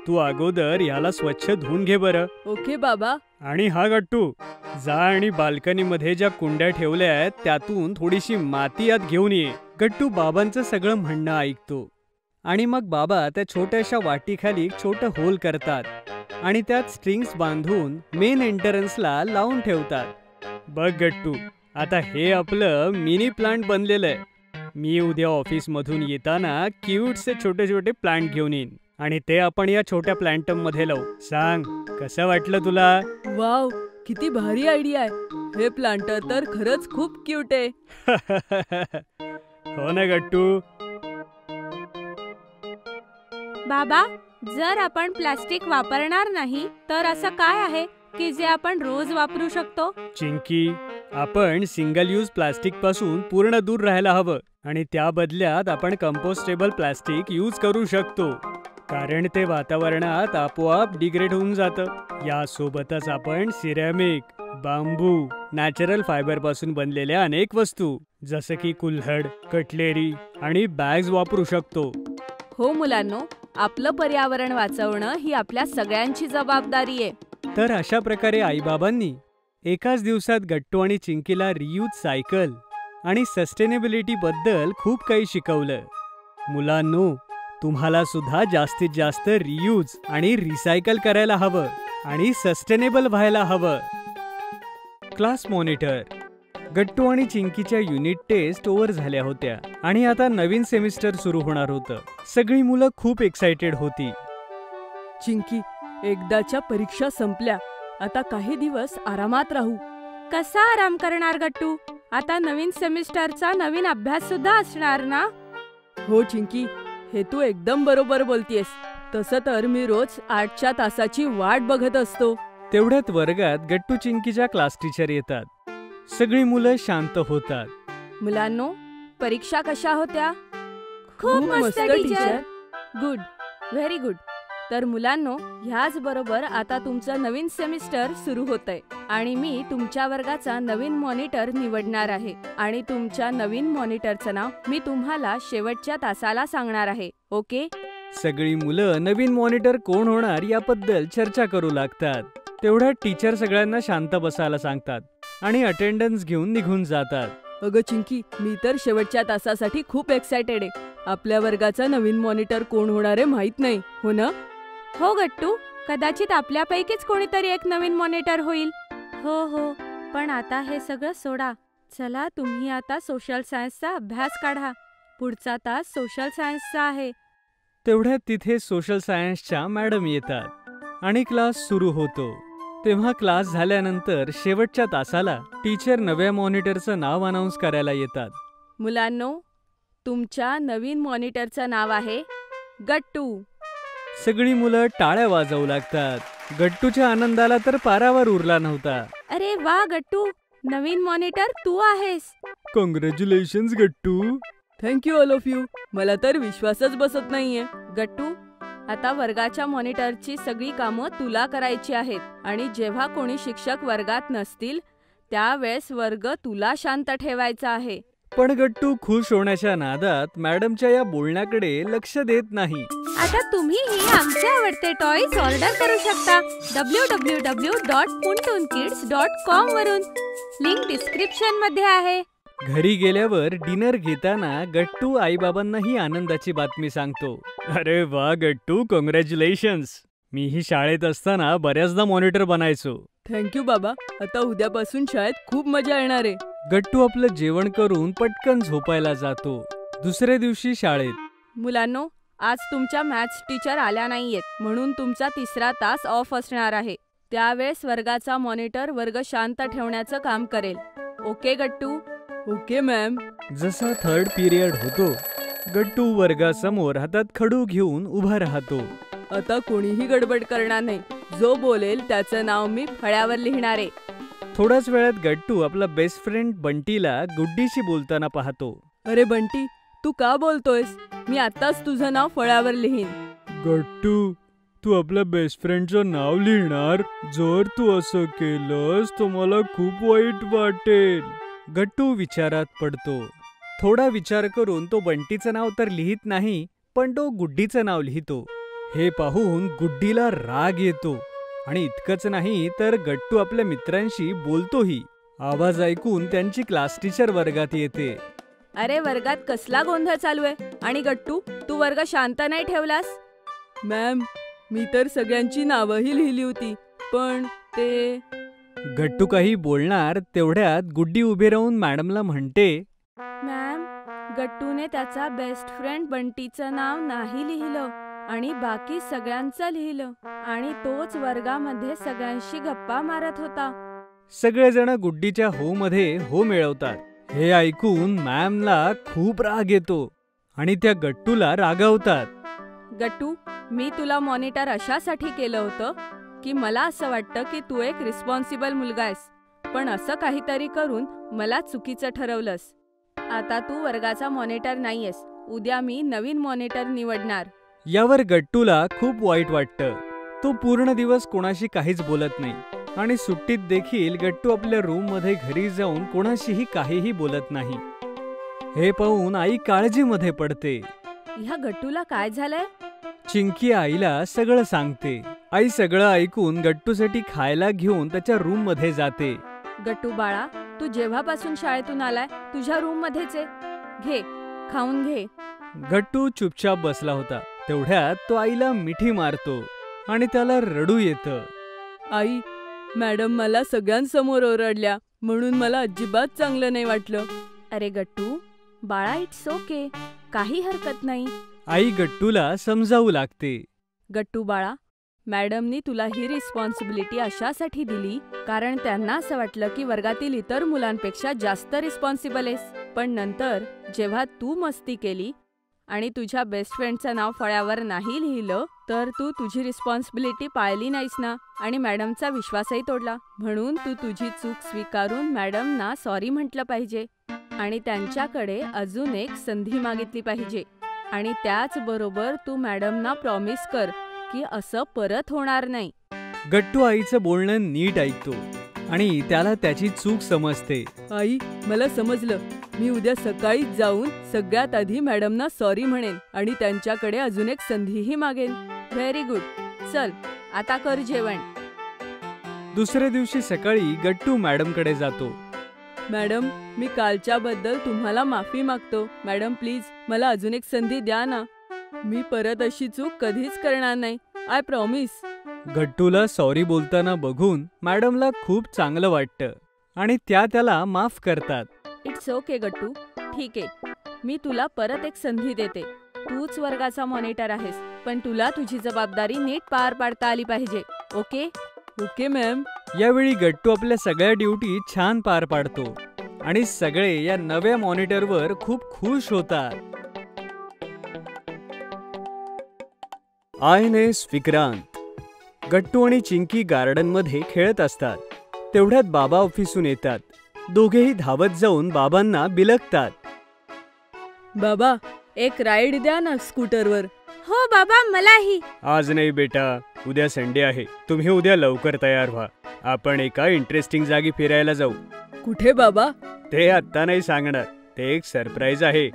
तू अगोदर याला स्वच्छ धुवून घे बरं. ओके बाबा. आणि हा गट्टू, जा आणि बाल्कनीमध्ये ज्या कुंड्या ठेवल्या आहेत त्यातून थोडीशी माती आत घेऊन ये. गट्टू बाबांचं सगळं म्हणणं ऐकतो आणि मग बाबा त्या छोट्याशा वाटीखाली एक छोटं होल करतात आणि त्यात स्ट्रिंग्स बांधून मेन एंट्रन्सला लावून ठेवतात. बघ गट्टू, आता हे आपलं मिनी प्लांट बनलेलं आहे. मी उद्या ऑफिसमधून येताना क्यूटचे छोटे छोटे प्लांट घेऊन येईन आणि ते आपण या छोट्या प्लांटम मध्ये लावू. सांग, कसं वाटलं तुला? वाव, किती भारी आयडिया आहे. हे प्लांटर तर खरंच खूप क्यूट आहे. हो ना गट्टू. बाबा, जर आपण प्लास्टिक वापरणार नाही तर असं काय आहे की जे आपण रोज वापरू शकतो? चिंकी, आपण सिंगल यूज प्लास्टिक पासून पूर्ण दूर राहायला हवं आणि त्या बदल्यात आपण कंपोस्टेबल प्लास्टिक यूज करू शकतो, कारण ते वातावरणात आपोआप डिग्रेड होऊन जातं. यासोबतच आपण सिरॅमिक, बांबू, नॅचरल फायबर पासून बनलेल्या अनेक वस्तू जसं की कुल्हड, कटलेरी आणि बॅग्स वापरू शकतो. हो मुलांनो, आपलं पर्यावरण वाचवणं ही आपल्या सगळ्यांची जबाबदारी आहे. तर अशा प्रकारे आईबाबांनी एकाच दिवसात गट्टू आणि चिंकीला रियूज सायकल आणि सस्टेनेबिलिटी बद्दल खूप काही शिकवलं. मुलांनो, तुम्हाला सुद्धा जास्तीत जास्त रियूज आणि रिसायकल करायला हवं आणि सस्टेनेबल व्हायला हवं. Class monitor. गट्टू आणि चिंकीच्या युनिट टेस्ट ओव्हर झाल्या होत्या आणि आता नवीन सेमिस्टर सुरू होणार होतं. सगळी मुलं खूप एक्साइटेड होती. चिंकी, एकदाच्या परीक्षा संपल्या. आता काही दिवस आरामात राहू. कसा आराम करणार गट्टू? आता नवीन सेमिस्टरचा नवीन अभ्यास सुद्धा असणार ना? हो चिंकी, हे तू एकदम बरोबर बोलतीयस. तसं तर मी रोज 8च्या तासाची वाट बघत असतो. तेवढ्यात वर्गात गट्टू चिंकीच्या क्लास टीचर येतात. सगळी मुलं शांत होतात. मुलांनो, परीक्षा कशा होत्या? खूप मस्त टीचर. Good, very good. तर मुलांनो, ह्याच बरोबर आता तुमचं नवीन सेमिस्टर सुरू होतंय आणि मी तुमच्या वर्गाचा नवीन मॉनिटर निवडणार आहे आणि तुमच्या नवीन मॉनिटरचं नाव मी तुम्हाला शेवटच्या तासाला सांगणार आहे. ओके? सगळी मुलं नवीन मॉनिटर कोण होणार याबद्दल चर्चा करू लागतात. तेवढ्यात टीचर सगळ्यांना शांत बसायला सांगतात आणि अटेंडन्स घेऊन निघून जातात. अगं चिंकी, मी तर शेवटच्या तासासाठी खूप एक्सायटेड आहे. आपल्या वर्गाचा नवीन मॉनिटर कोण होणार आहे माहित नाही, हो ना? हो गट्टू, कदाचित आपल्यापैकीच कोणीतरी एक नवीन मॉनिटर होईल. हो हो, पण आता हे सगळं सोडा. चला, तुम्ही आता सोशल सायन्सचा अभ्यास काढा. पुढचा तास सोशल सायन्सचा आहे. तेवढ्यात तिथे सोशल सायन्सच्या मॅडम येतात आणि क्लास सुरू होतो. तेव्हा क्लास झाल्यानंतर शेवटच्या तासाला टीचर नव्या मॉनिटरचं नाव अनाउन्स करायला येतात. मुलांनो, तुमच्या नवीन मॉनिटरचं नाव आहे गट्टू. सगळी मुलं टाळ्या वाजवू लागतात. गट्टूच्या आनंदाला तर पारावर उरला नव्हता. अरे वा गट्टू, नवीन मॉनिटर तू आहेस. Congratulations Gattu. Thank you all of you. मला तर विश्वासच बसत नाहीये. गट्टू, आता वर्गाच्या मॉनिटरची सगळी कामं तुला करायची आहेत आणि जेव्हा कोणी शिक्षक वर्गात नसतील त्यावेळेस वर्ग तुला शांत ठेवायचा आहे. पण गट्टू खुश होण्याच्या नादात मॅडमच्या या बोलण्याकडे लक्ष देत नाही. आता तुम्हीही आमचे आवडते टॉयज ऑर्डर करू शकता www.puntunkids.com वरून. लिंक डिस्क्रिप्शन मध्ये आहे. घरी गेल्यावर डिनर घेताना गट्टू आईबाबांना ही आनंदाची बातमी सांगतो. अरे वा गट्टू, कॉंग्रॅच्युलेशन्स. मीही शाळेत असताना बऱ्याचदा मॉनिटर बनायचो. थँक्यू बाबा. आता उद्यापासून शाळेत खूप मजा येणार आहे. गट्टू आपलं जेवण करून पटकन झोपायला जातो. दुसऱ्या दिवशी शाळेत. मुलांनो, आज तुमच्या मॅथ्स टीचर आल्या नाहीयेत म्हणून तुमचा 3रा तास ऑफ असणार आहे. त्यावेळेस वर्गाचा मॉनिटर वर्ग शांत ठेवण्याचं काम करेल. ओके गट्टू? Okay ma'am. जसा 3rd पिरियड होतो, गट्टू वर्गासमोर हातात खडू घेऊन उभा राहतो. आता कोणीही गडबड करणार नाही. जो बोलेल त्याचं नाव मी फळ्यावर लिहिणार आहे. थोड्याच वेळात गट्टू आपला बेस्ट फ्रेंड बंटीला गुड्डीशी बोलताना पाहतो. अरे बंटी, तू का बोलतोयस? मी आत्ताच तुझं नाव फळ्यावर लिहीन. गट्टू, तू आपल्या बेस्ट फ्रेंडचं नाव लिहिणार? जर तू असं केलंस तर मला खूप वाईट वाटेल. गट्टू विचारात पडतो. थोडा विचार करून तो बंटीचं नाव तर लिहित नाही, पण तो गुड्डीचं नाव लिहितो. हे पाहून गुड्डीला राग येतो आणि इतकंच नाही तर गट्टू आपल्या मित्रांशी बोलतोही. आवाज ऐकून त्यांची क्लास टीचर वर्गात येते. अरे वर्गात कसला गोंधळ चालू आहे? आणि गट्टू, तू वर्ग शांत नाही ठेवलास? मॅम, मी तर सगळ्यांची नावंही लिहिली होती, पण ते... गट्टू काही बोलणार तेवढ्यात गुड्डी उभी राहून मॅडमला म्हणते, मॅम, गट्टूने त्याचा बेस्ट फ्रेंड बंटीचं नाव नाही लिहिलं आणि बाकी सगळ्यांचं लिहिलं आणि तोच वर्गामध्ये सगळ्यांशी गप्पा मारत होता. सगळेजण गुड्डीच्या हो मध्ये हो मिळवतात. हे ऐकून मॅमला खूप राग येतो आणि त्या गट्टूला रागावतात. गट्टू, मी तुला मॉनिटर अशासाठी केलं होतं की मला असं वाटतं की तू एक रिस्पॉन्सिबल मुलगा आहेस, पण असं काहीतरी करून मला चुकीचं ठरवलंस. आता तू वर्गाचा मॉनिटर नाहीयेस. उद्या मी नवीन मॉनिटर निवडणार. यावर गट्टूला खूप वाईट वाटतं. तो पूर्ण दिवस कोणाशी काहीच बोलत नाही आणि सुट्टीत देखील गट्टू आपल्या रूम मध्ये घरी जाऊन कोणाशीही काहीही बोलत नाही. हे पाहून आई काळजीमध्ये पडते. ह्या गट्टूला काय झालंय? चिंकी आईला सगळं सांगते. आई सगळं ऐकून गट्टूसाठी खायला घेऊन त्याच्या रूम मध्ये जाते. गट्टू बाळा, तू जेव्हापासून शाळेतून आलाय तुझ्या रूम मध्येच आहे. घे, खाऊन घे. गट्टू चुपचाप बसला होता. तेवढ्यात तो आईला मिठी मारतो आणि त्याला रडू येतं. आई, मॅडम मला सगळ्यांसमोर ओरडल्या म्हणून मला अजिबात चांगलं नाही वाटलं. अरे गट्टू बाळा, इट्स ओके, काही हरकत नाही. आई गट्टूला समजावू लागते. गट्टू बाळा, मॅडमनी तुला ही रिस्पॉन्सिबिलिटी अशासाठी दिली कारण त्यांना असं वाटलं की वर्गातील इतर मुलांपेक्षा जास्त रिस्पॉन्सिबल आहेस. पण नंतर जेव्हा तू मस्ती केली आणि तुझ्या बेस्ट फ्रेंडचं नाव फळ्यावर नाही लिहिलं तर तू तुझी रिस्पॉन्सिबिलिटी पाळली नाहीस ना आणि मॅडमचा विश्वासही तोडला. म्हणून तू तुझी चूक स्वीकारून मॅडमना सॉरी म्हटलं पाहिजे आणि त्यांच्याकडे अजून एक संधी मागितली पाहिजे. आणि त्याचबरोबर तू मॅडमना प्रॉमिस कर की असं परत होणार नाही. गट्टू आईचं बोलणं नीट ऐकतो आणि त्याला त्याची चूक समजते. आई, मला समजलं. मी उद्या सकाळीच जाऊन सगळ्यात आधी मॅडमना सॉरी म्हणेन आणि त्यांच्याकडे अजून एक संधीही मागेन. Very good. चल, आता कर जेवण. दुसऱ्या दिवशी सकाळी गट्टू मॅडमकडे जातो. मॅडम, मी कालच्याबद्दल तुम्हाला माफी मागतो. मॅडम प्लीज मला अजून एक संधी द्या ना. मी परत अशी चूक कधीच करणार नाही. I promise. गट्टूला सॉरी बोलताना बघून मॅडमला खूप चांगलं वाटतं आणि त्या त्याला माफ करतात. इट्स ओके गट्टू, ठीक आहे. मी तुला परत एक संधी देते. तूच वर्गाचा मॉनिटर आहेस, पण तुला तुझी जबाबदारी नीट पार पाडता आली पाहिजे. ओके? Okay ma'am. यावेळी गट्टू आपल्या सगळ्या ड्युटी छान पार पाडतो आणि सगळे या नव्या मॉनिटरवर खूप खुश होतात. आयएनएस विक्रांत. गट्टू आणि चिंकी गार्डनमध्ये खेळत असतात. तेवढ्यात बाबा ऑफिसून येतात. दोघेही धावत जाऊन बाबांना बिलकतात. बाबा, एक राईड द्या ना स्कूटरवर. हो बाबा, मलाही. आज नाही बेटा, उद्या संडे आहे. तुम्ही उद्या लवकर तयार व्हा. आपण एका इंटरेस्टिंग जागी फिरायला जाऊ. कुठे बाबा? ते आत्ता नाही सांगणार, ते एक सरप्राईज आहे.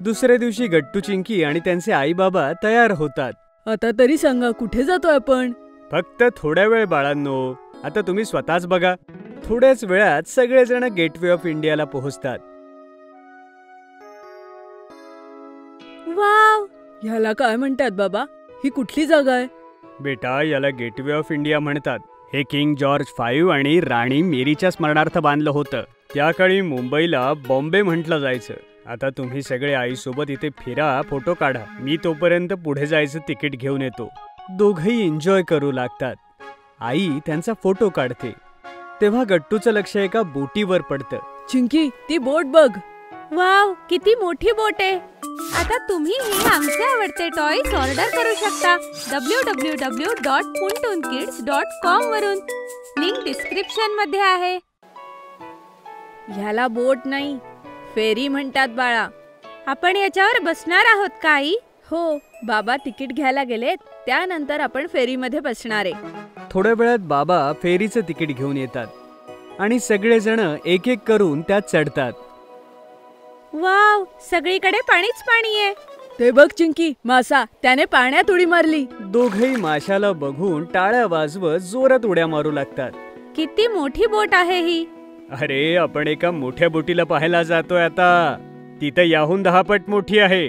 दुसऱ्या दिवशी गट्टू, चिंकी आणि त्यांचे आई बाबा तयार होतात. आता तरी सांगा, कुठे जातोय आपण? फक्त थोड्या वेळ बाळांनो, आता तुम्ही स्वतःच बघा. थोड्याच वेळात सगळेजण गेटवे ऑफ इंडियाला पोहोचतात. वाव, ह्याला काय म्हणतात बाबा? ही कुठली जागा आहे? बेटा, याला गेटवे ऑफ इंडिया म्हणतात. हे किंग जॉर्ज 5 आणि राणी मेरीच्या स्मरणार्थ बांधलं होतं. त्या काळी मुंबईला बॉम्बे म्हटलं जायचं. आता तुम्ही सगळे आईसोबत इथे फिरा, फोटो काढा. मी तोपर्यंत पुढे जायचं तिकीट घेऊन येतो. दोघंही एन्जॉय करू लागतात. आई त्यांचा फोटो काढते तेव्हा गट्टूचं लक्ष एका बोटीवर पडतं. चिंकी, ती बोट बघ. वाव, किती मोठी बोट आहे. आता तुम्हीही आमचे आवडते टॉयज ऑर्डर करू शकता www.puntoonkids.com वरून. लिंक डिस्क्रिप्शन मध्ये आहे. ह्याला बोट नाही, फेरी म्हणतात बाळा. आपण याच्यावर बसणार आहोत का आई? हो, बाबा तिकीट घ्यायला गेलेत, त्यानंतर आपण फेरीमध्ये बसणार आहे. थोड्या वेळात बाबा फेरीचं तिकीट घेऊन येतात आणि सगळेजण एक एक करून त्यात चढतात. वाव, सगळीकडे पाणीच पाणी आहे. ते बघ चिंकी, मासा त्याने पाण्यात उडी मारली. दोघंही माशाला बघून टाळ्या वाजवत जोरात उड्या मारू लागतात. किती मोठी बोट आहे ही. अरे, आपण एका मोठ्या बोटीला पाहायला जातोय आता. तिथं याहून 10 पट मोठी आहे.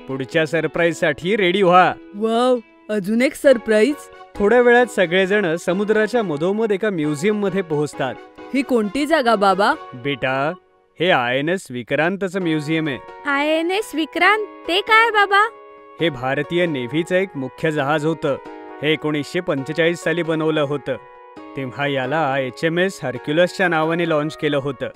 पुढच्या सरप्राईज साठी रेडी व्हा. वाव, अजून एक सरप्राईज. थोड्या वेळात सगळेजण समुद्राच्या मधोमध एका म्युझियम मध्ये पोहोचतात. ही कोणती जागा बाबा? बेटा, हे INS विक्रांतचं म्युझियम आहे. INS विक्रांत, ते काय बाबा? हे भारतीय नेव्हीचं एक मुख्य जहाज होतं. हे 1945 साली बनवलं होतं. तेव्हा याला HMS हर्क्युलसच्या नावाने लॉन्च केलं होतं.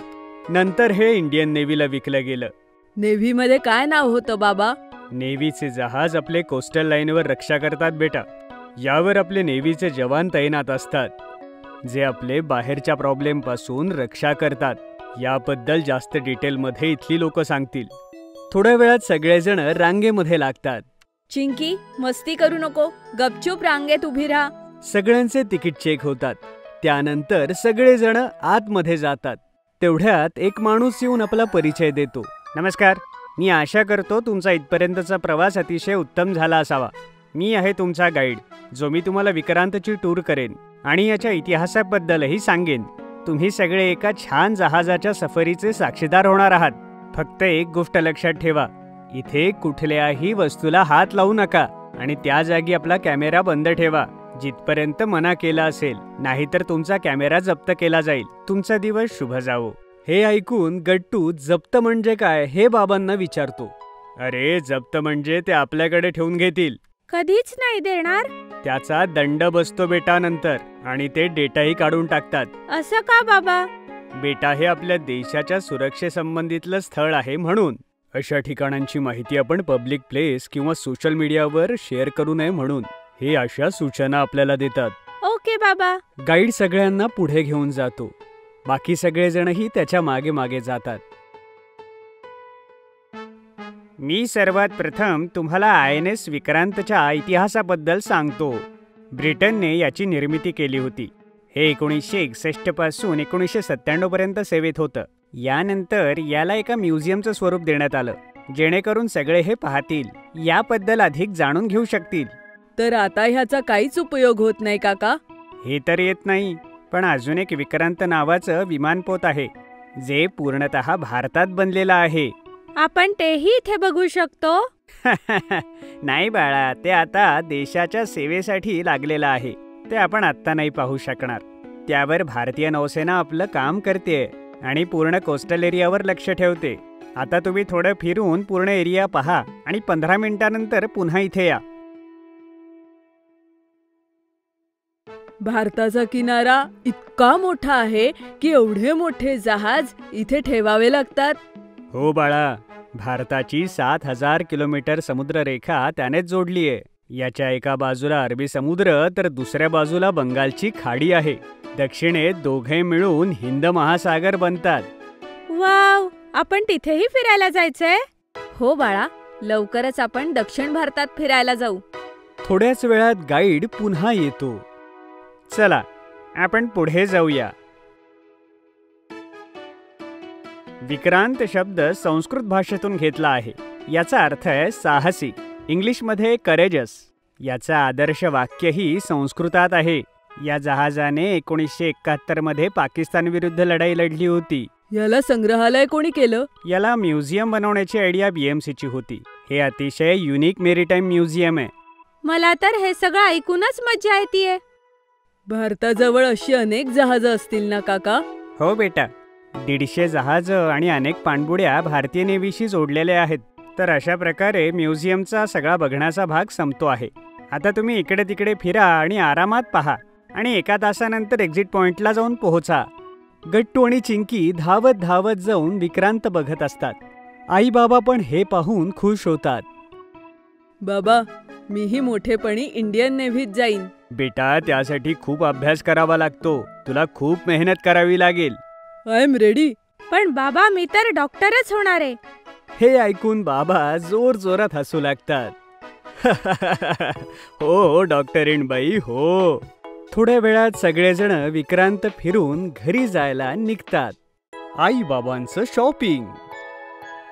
नंतर हे इंडियन नेव्हीला विकलं गेलं. नेव्ही मध्ये काय नाव होतं बाबा? नेव्हीचे जहाज आपले कोस्टल लाईनवर रक्षा करतात बेटा. यावर आपले नेव्हीचे जवान तैनात असतात, जे आपले बाहेरच्या प्रॉब्लेम पासून रक्षा करतात. याबद्दल जास्त डिटेलमध्ये इथली लोक सांगतील. थोड्या वेळात सगळेजण रांगेमध्ये लागतात. चिंकी, मस्ती करू नको, गपचूप रांगेत उभी राहा. सगळ्यांचे तिकीट चेक होतात. त्यानंतर सगळेजण आतमध्ये जातात. तेवढ्यात एक माणूस येऊन आपला परिचय देतो. नमस्कार, मी आशा करतो तुमचा इथपर्यंतचा प्रवास अतिशय उत्तम झाला असावा. मी आहे तुमचा गाईड, जो मी तुम्हाला विक्रांतची टूर करेन आणि याच्या इतिहासाबद्दलही सांगेन. तुम्ही सगळे एका छान जहाजाच्या सफरीचे साक्षीदार होणार आहात. फक्त एक गोष्ट लक्षात ठेवा, इथे कुठल्याही वस्तूला हात लावू नका आणि त्या जागी आपला कॅमेरा बंद ठेवा जिथपर्यंत मना केला असेल, नाहीतर तुमचा कॅमेरा जप्त केला जाईल. तुमचा दिवस शुभ जावो. हे ऐकून गट्टू जप्त म्हणजे काय हे बाबांना विचारतो. अरे, जप्त म्हणजे ते आपल्याकडे ठेवून घेतील. कधीच नाही देणार. त्याचा दंड बसतो बेटा नंतर, आणि ते डेटाही काढून टाकतात. असं का बाबा? बेटा, हे आपल्या देशाच्या सुरक्षेसंबंधितलं स्थळ आहे, म्हणून अशा ठिकाणांची माहिती आपण पब्लिक प्लेस किंवा सोशल मीडियावर शेअर करू नये, म्हणून हे अशा सूचना आपल्याला देतात. ओके बाबा. गाईड सगळ्यांना पुढे घेऊन जातो. बाकी सगळेजणही त्याच्या मागे मागे जातात. मी सर्वात प्रथम तुम्हाला INS विक्रांतच्या इतिहासाबद्दल सांगतो. ब्रिटनने याची निर्मिती केली होती. हे 1961 पासून 1997 पर्यंत सेवेत होतं. यानंतर याला एका म्युझियमचं स्वरूप देण्यात आलं, जेणेकरून सगळे हे पाहतील, याबद्दल अधिक जाणून घेऊ शकतील. तर आता ह्याचा काहीच उपयोग होत नाही काका? हे तर येत नाही, पण अजून एक विक्रांत नावाचं विमानपोत आहे, जे पूर्णतः भारतात बनलेलं आहे. आपण तेही इथे बघू शकतो? नाही बाळा, ते आता देशाच्या सेवेसाठी लागलेलं आहे. ते आपण आत्ता नाही पाहू शकणार. त्यावर भारतीय नौसेना आपलं काम करते आणि पूर्ण कोस्टल एरियावर लक्ष ठेवते. आता तुम्ही थोडं फिरून पूर्ण एरिया पहा आणि 15 मिनिटांनंतर पुन्हा इथे या. भारताचा किनारा इतका मोठा आहे की एवढे मोठे जहाज इथे ठेवावे लागतात. हो बाळा, भारताची 7000 किलोमीटर समुद्ररेखा त्यानेच जोडली आहे. याच्या एका बाजूला अरबी समुद्र तर दुसऱ्या बाजूला बंगालची खाडी आहे. दक्षिणेत दोघे मिळून हिंद महासागर बनतात. वाव, आपण तिथेही फिरायला जायचंय? हो बाळा, लवकरच आपण दक्षिण भारतात फिरायला जाऊ. थोड्याच वेळात गाईड पुन्हा येतो. चला, आपण पुढे जाऊया. विक्रांत शब्द संस्कृत भाषेतून घेतला आहे. याचा अर्थ आहे साहसी, इंग्लिशमध्ये करेजस. याचा आदर्श वाक्यही संस्कृतात आहे. या जहाजाने 1971 मध्ये पाकिस्तान विरुद्ध लढाई लढली होती. याला संग्रहालय कोणी केलं? याला म्युझियम बनवण्याची आयडिया BMCची होती. हे अतिशय युनिक मेरीटाईम म्युझियम आहे. मला तर हे सगळं ऐकूनच मज्जा येतेय. भारताजवळ अशी अनेक जहाजं असतील ना काका? हो बेटा, 150 जहाजं आणि अनेक पाणबुड्या भारतीय नेव्हीशी जोडलेल्या आहेत. तर अशा प्रकारे म्युझियमचा सगळा बघण्याचा भाग संपतो आहे. आता तुम्ही इकडे तिकडे फिरा आणि आरामात पहा आणि 1 तासानंतर एक्झिट पॉइंटला जाऊन पोहोचा. गट्टू आणि चिंकी धावत धावत जाऊन विक्रांत बघत असतात. आई बाबा पण हे पाहून खुश होतात. बाबा, मीही मोठेपणी इंडियन नेव्हीत जाईन. बेटा, त्यासाठी खूप अभ्यास करावा लागतो. तुला खूप मेहनत करावी लागेल. I am ready. पण बाबा, मी तर डॉक्टरच होणार आहे. हे ऐकून बाबा जोर जोरात हसू लागतात. हो डॉक्टरीण बाई, हो. थोड्या वेळात सगळेजण विक्रांत फिरून घरी जायला निघतात. आई बाबांचं शॉपिंग.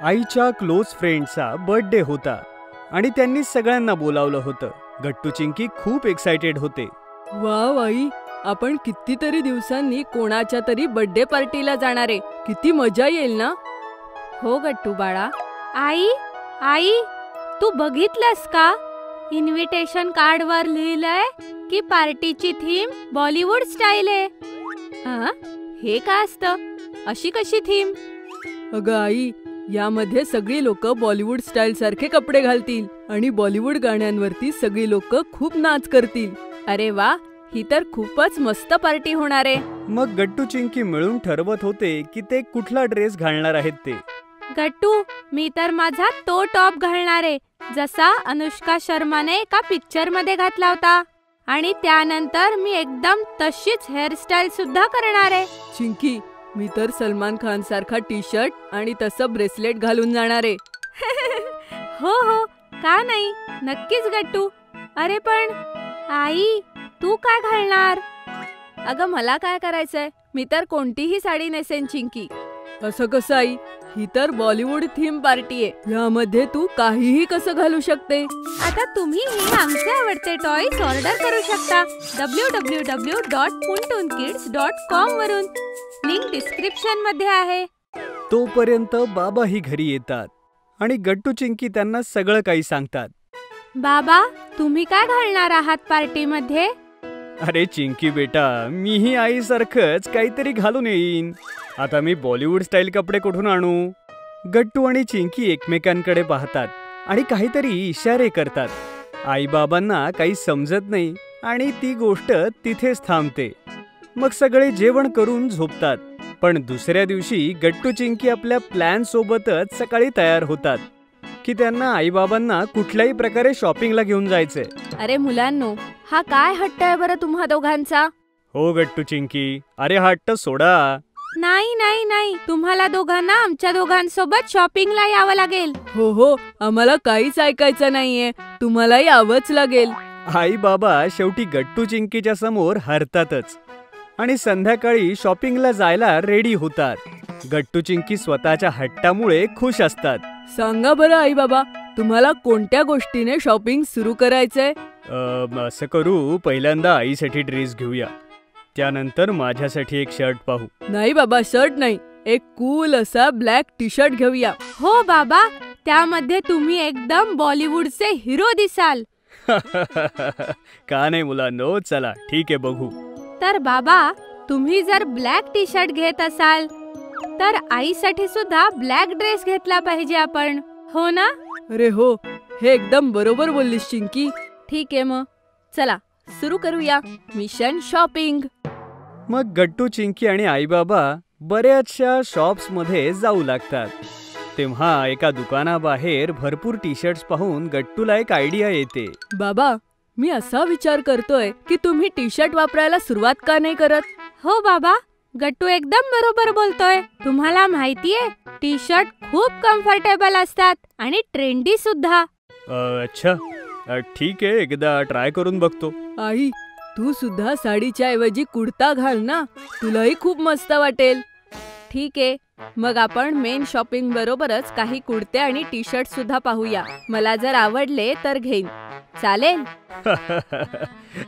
आईच्या क्लोज फ्रेंडचा बर्थडे होता आणि त्यांनी सगळ्यांना बोलावलं होतं. गट्टू चिंकी खूप एक्साइटेड होते. वाव आई, आपण कितीतरी दिवसांनी कोणाच्या तरी बर्थडे पार्टीला जाणार आहे. किती मजा येईल ना. हो गट्टू बाळा. आई आई, तू बघितलंस का? इन्व्हिटेशन कार्डवर लिहिलंय की पार्टीची थीम बॉलिवूड स्टाईल आहे. हे काय असतं? अशी कशी थीम? अगं आई, यामध्ये सगळी लोक बॉलिवूड स्टाईल सारखे कपडे घालतील आणि बॉलिवूड गाण्यांवरती सगळी लोक खूप नाच करतील. अरे वा, ही तर खूपच मस्त पार्टी होणार आहे. मग गट्टू चिंकी मिळून ठरवत होते की ते कुठला ड्रेस घालणार आहेत ते. गट्टू, मी तर माझा तो टॉप घालणार आहे जसा अनुष्का शर्माने एका पिक्चर मध्ये घातला होता. आणि त्यानंतर मी एकदम तशीच हेअरस्टाईल सुद्धा करणार आहे. चिंकी, मी तर सलमान खान सारखा टी शर्ट आणि तसं ब्रेसलेट घालून जाणार आहे. हो हो, का नाही, नक्कीच गट्टू. अरे पण आई, तू काय घालणार? अगं, मला काय करायचंय? मी तर कोणतीही साडी नेसेन चिंकी. असं कसं आई? ही तर बॉलिवूड थीम पार्टी आहे. यामध्ये तू काहीही कसं घालू शकते. आता तुम्हीही आमचे आवडते टॉयज ऑर्डर करू शकता www.puntunkids.com वरून. लिंक डिस्क्रिप्शन मध्ये आहे. तोपर्यंत बाबाही घरी येतात आणि गट्टू चिंकी त्यांना सगळं काही सांगतात. बाबा, तुम्ही काय घालणार आहात पार्टीमध्ये? अरे चिंकी बेटा, मीही आईसारखंच काहीतरी घालून येईन. आता मी बॉलिवूड स्टाईल कपडे कुठून आणू? गट्टू आणि चिंकी एकमेकांकडे पाहतात आणि काहीतरी इशारे करतात. आई बाबांना काही समजत नाही आणि ती गोष्ट तिथेच थांबते. मग सगळे जेवण करून झोपतात. पण दुसऱ्या दिवशी गट्टू चिंकी आपल्या प्लॅन सोबतच सकाळी तयार होतात की त्यांना आई बाबांना कुठल्याही प्रकारे शॉपिंगला घेऊन जायचंय. अरे मुलांनो, हा काय हट्ट आहे बरं तुम्हा दोघांचा? हो गट्टू चिंकी, अरे हा हट्ट सोडा. नाही नाही नाही, तुम्हाला दोघांना आमच्या दोघांसोबत शॉपिंगला यावं लागेल. हो हो, आम्हाला काहीच ऐकायचं नाहीये. तुम्हाला यावंच लागेल. आई बाबा शेवटी गट्टू चिंकीच्या समोर हरतातच आणि संध्याकाळी शॉपिंगला जायला रेडी होतात. गट्टू चिंकी स्वतःच्या हट्टामुळे खुश असतात. सांगा बरं आई बाबा, तुम्हाला कोणत्या गोष्टीने शॉपिंग सुरू करायचंय? असं करू, पहिल्यांदा आईसाठी ड्रेस घेऊया, त्यानंतर माझ्यासाठी एक शर्ट पाहू. नाही बाबा, शर्ट नाही, एक कूल असा ब्लॅक टी शर्ट घेऊया. हो बाबा, त्यामध्ये तुम्ही एकदम बॉलिवूडचे हिरो दिसाल. का नाही मुलांनो, चला ठीक आहे, बघू. तर बाबा, तुम्ही जर ब्लॅक टी शर्ट घेत असाल तर आईसाठी सुद्धा ब्लॅक ड्रेस घेतला पाहिजे आपण, हो ना? अरे हो, हे एकदम बरोबर बोललीस चिंकी. ठीक आहे, मग चला सुरू करूया मिशन शॉपिंग. मग गट्टू चिंकी आणि आई बाबा बऱ्याचशा शॉप्स मध्ये जाऊ लागतात. तेव्हा एका दुकानाबाहेर भरपूर टी शर्ट्स पाहून गट्टूला एक आयडिया येते. बाबा, मी असा विचार करतोय की तुम्ही टी शर्ट वापरायला सुरुवात का नाही करत? हो बाबा, गट्टू एकदम बरोबर बोलतोय. तुम्हाला माहितीये, टी शर्ट खूप कम्फर्टेबल असतात आणि ट्रेंडी सुद्धा. अच्छा, ठीक आहे, एकदा ट्राय करून बघतो. आई, तू सुद्धा साडीच्या ऐवजी कुर्ता घाल ना, तुलाही खूप मस्त वाटेल. ठीक आहे, मग आपण मेन शॉपिंग बरोबरच काही कुर्ते आणि टी शर्ट सुद्धा पाहूया. मला जर आवडले तर घेईन, चालेल?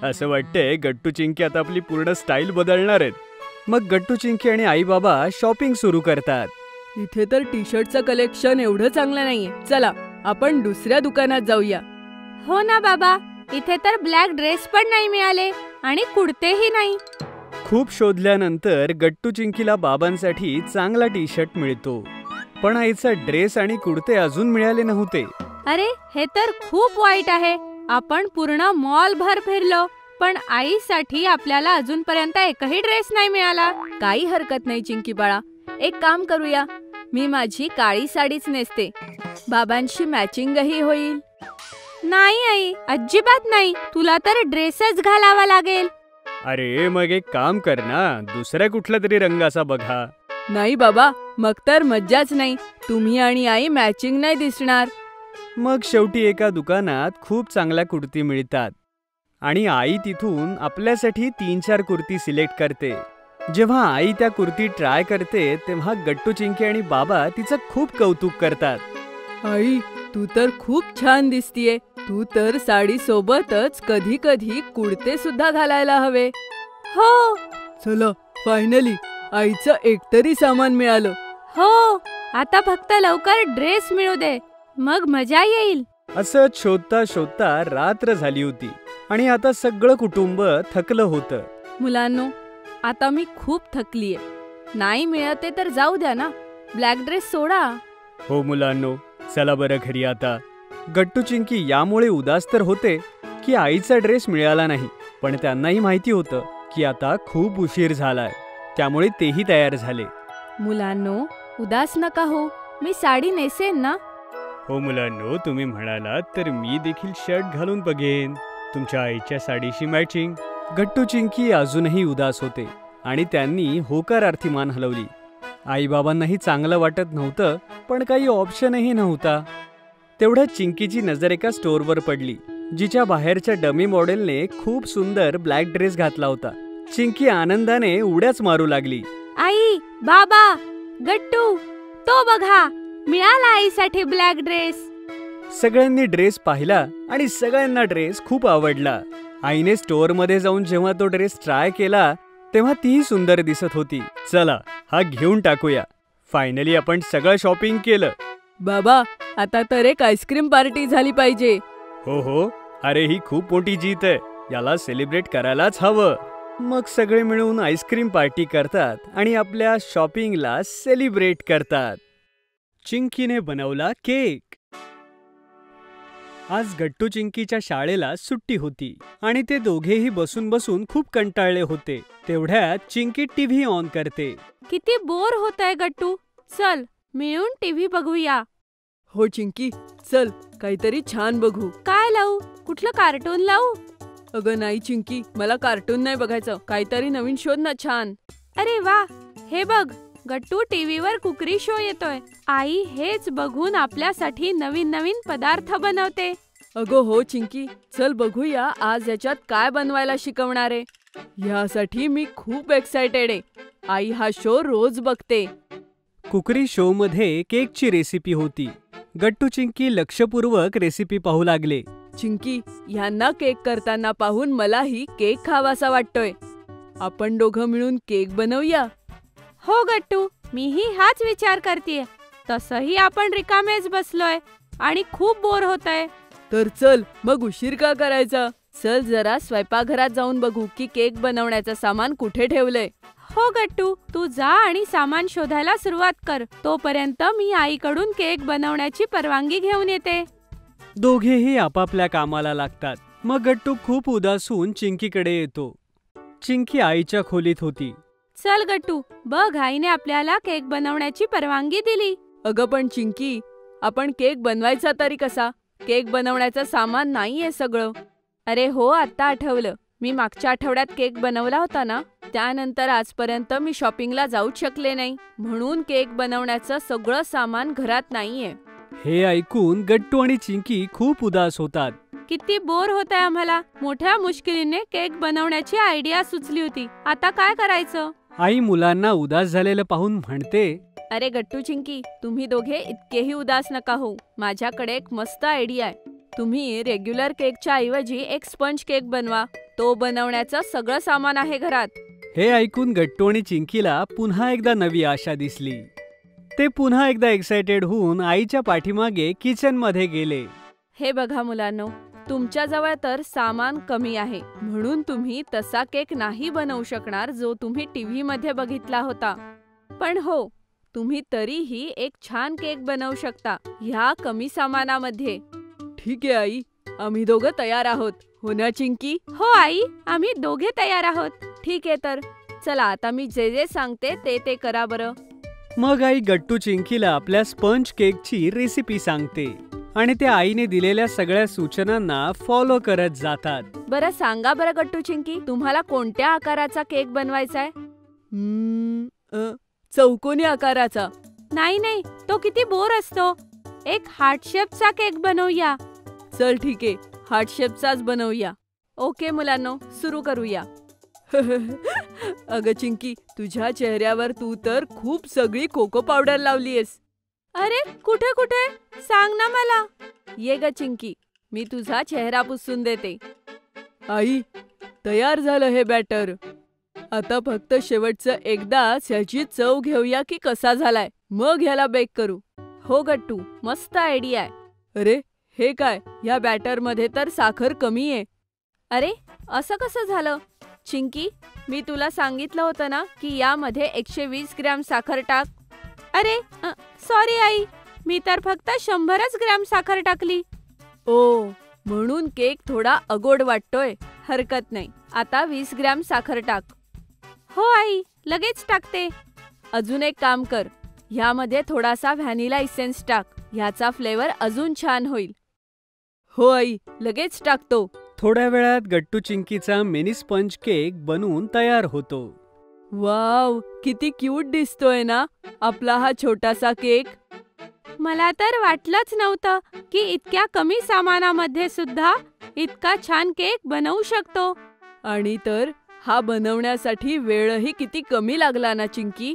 असं वाटतंय गट्टू चिंकी आता आपली पूर्ण स्टाईल बदलणार आहेत. मग गट्टू चिंकी आणि आई बाबा शॉपिंग सुरू करतात. इथे तर टी शर्टचं कलेक्शन एवढं चांगलं नाहीये. चला आपण दुसऱ्या दुकानात जाऊया. हो ना बाबा, इथे तर ब्लॅक ड्रेस पण नाही मिळाले आणि कुर्तेही नाही. खूप शोधल्यानंतर गट्टू चिंकीला बाबांसाठी चांगला टी शर्ट मिळतो, पण आईचा ड्रेस आणि कुर्ते अजून मिळाले नव्हते. अरे हे तर खूप वाईट आहे. आपण पूर्ण मॉल भर फिरलो, पण आईसाठी आपल्याला अजूनपर्यंत एकही ड्रेस नाही मिळाला. काही हरकत नाही चिंकी बाळा, एक काम करूया, मी माझी काळी साडीच नेसते, बाबांशी मॅचिंगही होईल. नाही आई, अजिबात नाही, तुला तर ड्रेसच घालावा लागेल. अरे मग एक काम कर ना, दुसऱ्या कुठल्या तरी रंगाचा बघा. नाही बाबा, मग तर मज्जाच नाही. तुम्ही आणि आई मॅचिंग नाही दिसणार. मग शेवटी एका दुकानात खूप चांगल्या कुर्ती मिळतात आणि आई तिथून आपल्यासाठी 3-4 कुर्ती सिलेक्ट करते. जेव्हा आई त्या कुर्ती ट्राय करते तेव्हा गट्टू चिंकी आणि बाबा तिचं खूप कौतुक करतात. आई, तू तर खूप छान दिसतीये. तू तर साडी सोबतच कधी कधी कुर्ते सुद्धा घालायला हवे. हो चला, फायनली आईचं एकतरी सामान मिळालं. हो, आता फक्त लवकर ड्रेस मिळू दे, मग मजा येईल. असं शोधता शोधता रात्र झाली होती आणि आता सगळं कुटुंब थकलं होतं. मुलांनो, आता मी खूप थकलीये. नाही मिळते तर जाऊ द्या ना, ब्लॅक ड्रेस सोडा. हो मुलांनो, चला बरं घरी आता. गट्टू चिंकी यामुळे उदास तर होते की आईचा ड्रेस मिळाला नाही, पण त्यांनाही माहिती होतं की आता खूप उशीर झालाय, त्यामुळे तेही तयार झाले. मुलांनो, उदास नका हो, मी साडी नेसेन ना. हो मुलांनो, तुम्ही म्हणालात तर मी देखील शर्ट घालून बघेन, तुमच्या आईच्या साडीशी मॅचिंग. गट्टू चिंकी अजूनही उदास होते आणि त्यांनी होकारार्थी मान हलवली. आईबाबांनाही चांगलं वाटत नव्हतं, पण काही ऑप्शनही नव्हता. तेवढ्यात चिंकीची नजर एका स्टोअरवर पडली, जिच्या बाहेरच्या डमी मॉडेलने खूप सुंदर ब्लॅक ड्रेस घातला होता. चिंकी आनंदाने उड्याच मारू लागली. आई, बाबा, गट्टू, तो बघा, मिळाला आईसाठी ब्लॅक ड्रेस. सगळ्यांनी ड्रेस पाहिला आणि सगळ्यांना ड्रेस खूप आवडला. आईने स्टोअरमध्ये जाऊन जेव्हा तो ड्रेस ट्राय केला तेव्हा तीही सुंदर दिसत होती. चला हा घेऊन टाकूया. फायनली आपण सगळं शॉपिंग केलं. बाबा, आता तर एक आईस्क्रीम पार्टी झाली पाहिजे. हो हो, अरे ही खूप मोठी जीत आहे, याला सेलिब्रेट करायलाच हवं. मग सगळे मिळून आईस्क्रीम पार्टी करतात आणि आपल्या शॉपिंगला सेलिब्रेट करतात. चिंकीने बनवला केक. आज गट्टू चिंकीच्या शाळेला सुट्टी होती आणि ते दोघेही बसून बसून खूप कंटाळले होते. तेवढ्यात चिंकी टीव्ही ऑन करते. किती बोर होतंय गट्टू, चल मिळून टीव्ही बघूया. हो चिंकी, चल काहीतरी छान बघू. काय लावू, कुठलं कार्टून लावू? अगं नाही चिंकी, मला कार्टून नाही बघायचं, काहीतरी नवीन शोध ना छान. अरे वा, हे बघ गट्टू, टीव्हीवर कुकरी शो येतोय. आई हेच बघून आपल्यासाठी नवीन नवीन पदार्थ बनवते. अगं हो चिंकी, चल बघूया आज याच्यात काय बनवायला शिकवणार आहे. यासाठी मी खूप एक्सायटेड आहे. आई हा शो रोज बघते. कुकरी शो मध्ये केकची रेसिपी होती. गट्टू चिंकी लक्षपूर्वक रेसिपी पाहू लागले. चिंकी, ह्यांना केक करताना पाहून मलाही केक खावासा वाटतोय. आपण दोघं मिळून केक बनवूया. हो गट्टू, मीही हाच विचार करतेय. तसही आपण रिकामेच बसलोय आणि खूप बोर होतंय. तर चल मग उशीर का करायचा. चल जरा स्वयंपाकघरात जाऊन बघू की केक बनवण्याचं सामान कुठे ठेवलंय. हो गट्टू, तू जा आणि सामान शोधायला सुरुवात कर. तोपर्यंत मी आईकडून केक बनवण्याची परवानगी घेऊन येते. दोघेही आपापल्या कामाला लागतात. मग गट्टू खूप उदास होऊन चिंकीकडे येतो. चिंकी आईच्या खोलीत होती. चल गट्टू, बघ आईने आपल्याला केक बनवण्याची परवानगी दिली. अगं पण चिंकी, आपण केक बनवायचा तरी कसा. केक बनवण्याचं सामान नाहीये सगळं. अरे हो, आता आठवलं, मी मागच्या आठवड्यात केक बनवला होता ना. त्यानंतर आजपर्यंत मी शॉपिंगला जाऊच शकले नाही, म्हणून केक बनवण्याचं सगळं सामान घरात नाहीये. हे ऐकून गट्टू आणि चिंकी खूप उदास होतात. किती बोर होतंय आम्हाला. मोठ्या मुश्किलीने केक बनवण्याची आयडिया सुचली होती. आता काय करायचं? आई मुलांना उदास झालेलं पाहून म्हणते, अरे गट्टू चिंकी, तुम्ही दोघे इतकेही उदास नका होऊ. माझ्याकडे एक मस्त आयडिया आहे. तुम्ही रेग्युलर केकच्या ऐवजी एक स्पंज केक बनवा. तो बनवण्याचं सगळं सामान आहे घरात. हे ऐकून गट्टू आणि चिंकीला पुन्हा एकदा नवी आशा दिसली. ते पुन्हा एकदा एक्सायटेड होऊन आईच्या पाठीमागे किचन मध्ये गेले. हे बघा मुलांनो, तुमच्याजवळ तर सामान कमी आहे म्हणून तुम्ही तसा केक नाही बनवू शकणार जो तुम्ही टीव्ही मध्ये बघितला होता. पण हो, तुम्ही तरीही एक छान केक बनवू शकता ह्या कमी सामानामध्ये. ठीक आहे आई, आम्ही दोघं तयार आहोत. हो ना चिंकी? हो आई, आम्ही दोघे तयार आहोत. ठीक आहे तर चला, आता मी जे जे सांगते ते करा बरं. मग आई गट्टू चिंकीला आपल्या स्पंज केकची रेसिपी सांगते आणि त्या आईने दिलेल्या सगळ्या सूचनांना फॉलो करत जातात. बरं सांगा बरं गट्टू चिंकी, तुम्हाला कोणत्या आकाराचा केक बनवायचा आहे? चौकोनी आकाराचा. नाही, तो किती बोर असतो. एक हार्ट शेपचा केक बनवूया. चल ठीक आहे, हार्ट शेपचाच बनवूया. ओके मुलांनो, सुरू करूया. अगं चिंकी, तुझ्या चेहऱ्यावर तू तर खूप सगळी कोको पावडर लावलीयस. अरे कुठे कुठे, सांग ना मला. ये ग चिंकी, मी तुझा चेहरा पुसून देते. आई, तयार झालं हे बॅटर. आता फक्त शेवटचं एकदाच ह्याची चव घेऊया की कसा झालाय, मग ह्याला बेक करू. हो गट्टू, मस्त आयडिया आहे. अरे हे काय, या बॅटर मध्ये तर साखर कमी आहे. अरे असं कसं झालं? चिंकी, मी तुला सांगितलं होतं ना की यामध्ये 120 ग्रॅम साखर टाक. अरे सॉरी आई, मी तर फक्त 100 ग्रॅम साखर टाकली. ओ, म्हणून केक थोडा अगोड वाटतोय. हरकत नाही, आता 20 ग्रॅम साखर टाक. हो आई, लगेच टाकते. अजून एक काम कर, ह्यामध्ये थोडासा व्हॅनिला इसेन्स टाक. ह्याचा फ्लेवर अजून छान होईल. हो आई, लगेच टाकतो. थोड्या वेळात गट्टू चिंकीचा मिनी स्पंज केक बनवून तयार होतो. वाव, किती क्यूट दिसतोय ना आपला हा छोटासा केक. मला तर वाटलंच नव्हतं की इतक्या कमी सामानामध्ये सुद्धा इतका छान केक बनवू शकतो. आणि तर हा बनवण्यासाठी वेळही किती कमी लागला ना चिंकी.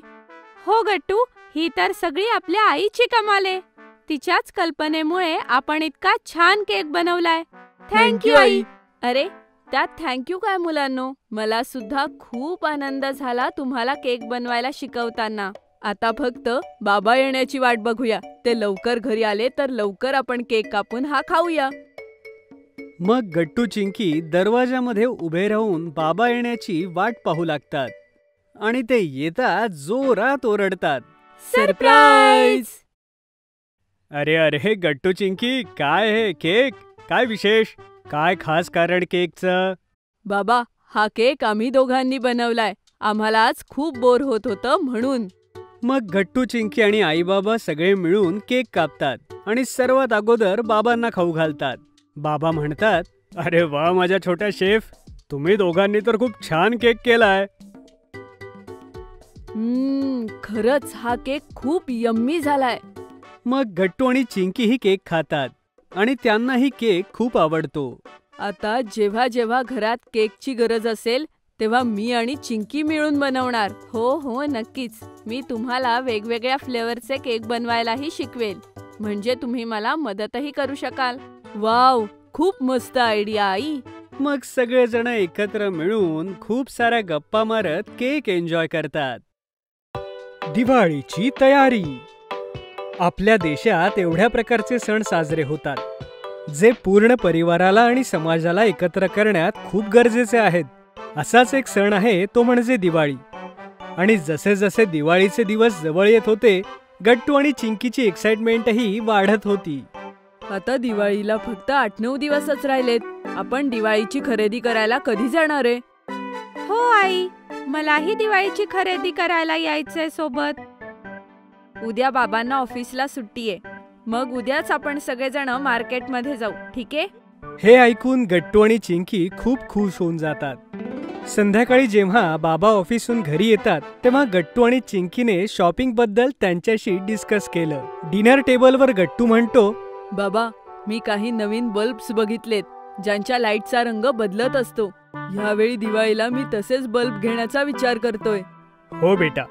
हो गट्टू, ही तर सगळी आपल्या आईची कमाल आहे. तिच्याच कल्पनेमुळे आपण इतका छान केक बनवलाय. थँक्यू आई. अरे त्यात थँक्यू काय मुलांनो, मला सुद्धा खूप आनंद झाला तुम्हाला केक बनवायला शिकवताना. आता फक्त बाबा येण्याची वाट बघूया. ते लवकर घरी आले तर लवकर आपण केक कापून हा खाऊया. मग गट्टू चिंकी दरवाजामध्ये उभे राहून बाबा येण्याची वाट पाहू लागतात आणि ते येतात जोरात ओरडतात, सरप्राईज. अरे अरे गट्टू चिंकी, काय हे केक? काय विशेष? काय खास कारण केकचं? बाबा, हा केक आम्ही दोघांनी बनवलाय. आम्हाला आज खूप बोर होत होतं म्हणून. मग गट्टू चिंकी आणि आई बाबा सगळे मिळून केक कापतात आणि सर्वात अगोदर बाबांना खाऊ घालतात. बाबा म्हणतात, अरे वा माझ्या छोट्या शेफ, तुम्ही दोघांनी तर खूप छान केक केलाय. खरंच हा केक खूप यम्मी झालाय. मग गट्टू आणि चिंकी ही केक खातात आणि त्यांनाही केक खूप आवडतो. आता जेव्हा जेव्हा घरात केकची गरज असेल तेव्हा मी आणि चिंकी मिळून बनवणार. हो नक्कीच. मी तुम्हाला वेगवेगळ्या फ्लेवरचे केक बनवायलाही शिकवेल, म्हणजे तुम्ही मला मदतही करू शकाल. वाव, खूप मस्त आयडिया आई. मग सगळेजण एकत्र मिळून खूप साऱ्या गप्पा मारत केक एन्जॉय करतात. दिवाळीची तयारी. आपल्या देशात एवढ्या प्रकारचे सण साजरे होतात, जे पूर्ण परिवाराला आणि समाजाला एकत्र करण्यात खूप गरजेचे आहेत. असाच एक सण आहे तो म्हणजे दिवाळी. आणि जसे जसे दिवाळीचे दिवस जवळ येत होते, गट्टू आणि चिंकीची एक्साइटमेंटही वाढत होती. आता दिवाळीला फक्त 8-9 दिवसच राहिलेत. आपण दिवाळीची खरेदी करायला कधी जाणार आहे? हो आई, मलाही दिवाळीची खरेदी करायला यायचंय सोबत. उद्या बाबांना ऑफिसला सुट्टी आहे, मग उद्याच आपण सगळेजण मार्केटमध्ये जाऊ, ठीक आहे? हे ऐकून गट्टू आणि चिंकी खूप खुश होऊन जातात. संध्याकाळी जेव्हा बाबा ऑफिसहून घरी येतात तेव्हा गट्टू आणि चिंकीने शॉपिंग बद्दल त्यांच्याशी डिस्कस केलं. डिनर टेबलवर गट्टू म्हणतो, बाबा, मी काही नवीन बल्ब्स बघितलेत ज्यांच्या लाईटचा रंग बदलत असतो. यावेळी दिवाळीला मी तसेच बल्ब घेण्याचा विचार करतोय. हो बेटा,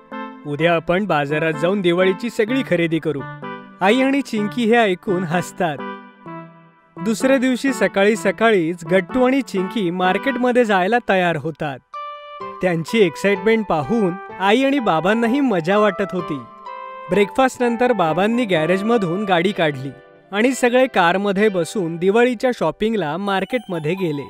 उद्या आपण बाजारात जाऊन दिवाळीची सगळी खरेदी करू. आई आणि चिंकी हे ऐकून हसतात. दुसऱ्या दिवशी सकाळी सकाळीच गट्टू आणि चिंकी मार्केटमध्ये जायला तयार होतात. त्यांची एक्साइटमेंट पाहून आई आणि बाबांनाही मजा वाटत होती. ब्रेकफास्ट नंतर बाबांनी गॅरेजमधून गाडी काढली आणि सगळे कारमध्ये बसून दिवाळीच्या शॉपिंगला मार्केटमध्ये गेले.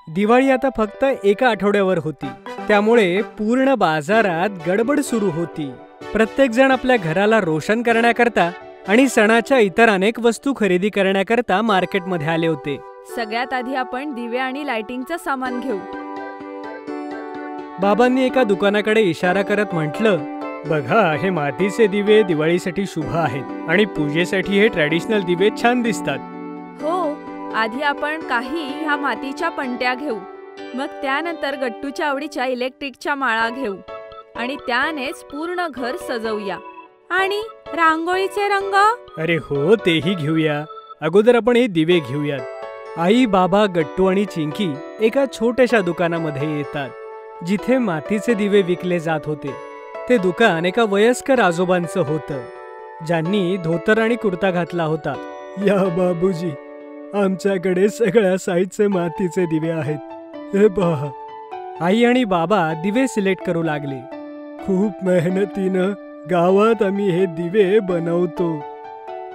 दिवाळी आता फक्त एका आठवड्यावर होती, त्यामुळे पूर्ण बाजारात गडबड सुरू होती. प्रत्येक जण आपल्या घराला रोशन करण्याकरता आणि सणाच्या इतर अनेक वस्तू खरेदी करण्याकरता मार्केटमध्ये आले होते. सगळ्यात आधी आपण दिवे आणि लाइटिंगचं सामान घेऊ. बाबांनी एका दुकानाकडे इशारा करत म्हटलं, बघा, हे मातीचे दिवे दिवाळीसाठी शुभ आहेत आणि पूजेसाठी हे ट्रॅडिशनल दिवे छान दिसतात. हो, आधी आपण काही ह्या मातीच्या पणत्या घेऊ, मग त्यानंतर गट्टूच्या आवडीच्या इलेक्ट्रिकच्या माळा घेऊ आणि त्यानेच पूर्ण घर सजवूया. आणि रांगोळीचे रंग? अरे हो, तेही घेऊया. अगोदर आपण हे दिवे घेऊयात. आई, बाबा, गट्टू आणि चिंकी एका छोट्याशा दुकानामध्ये येतात, जिथे मातीचे दिवे विकले जात होते. ते दुकान एका वयस्कर आजोबांचं होतं, ज्यांनी धोतर आणि कुर्ता घातला होता. या बाबूजी, आमच्याकडे सगळ्या साईजचे मातीचे दिवे आहेत, हे पहा. आई आणि बाबा दिवे सिलेक्ट करू लागले. खूप मेहनतीनं गावात आम्ही हे दिवे बनवतो,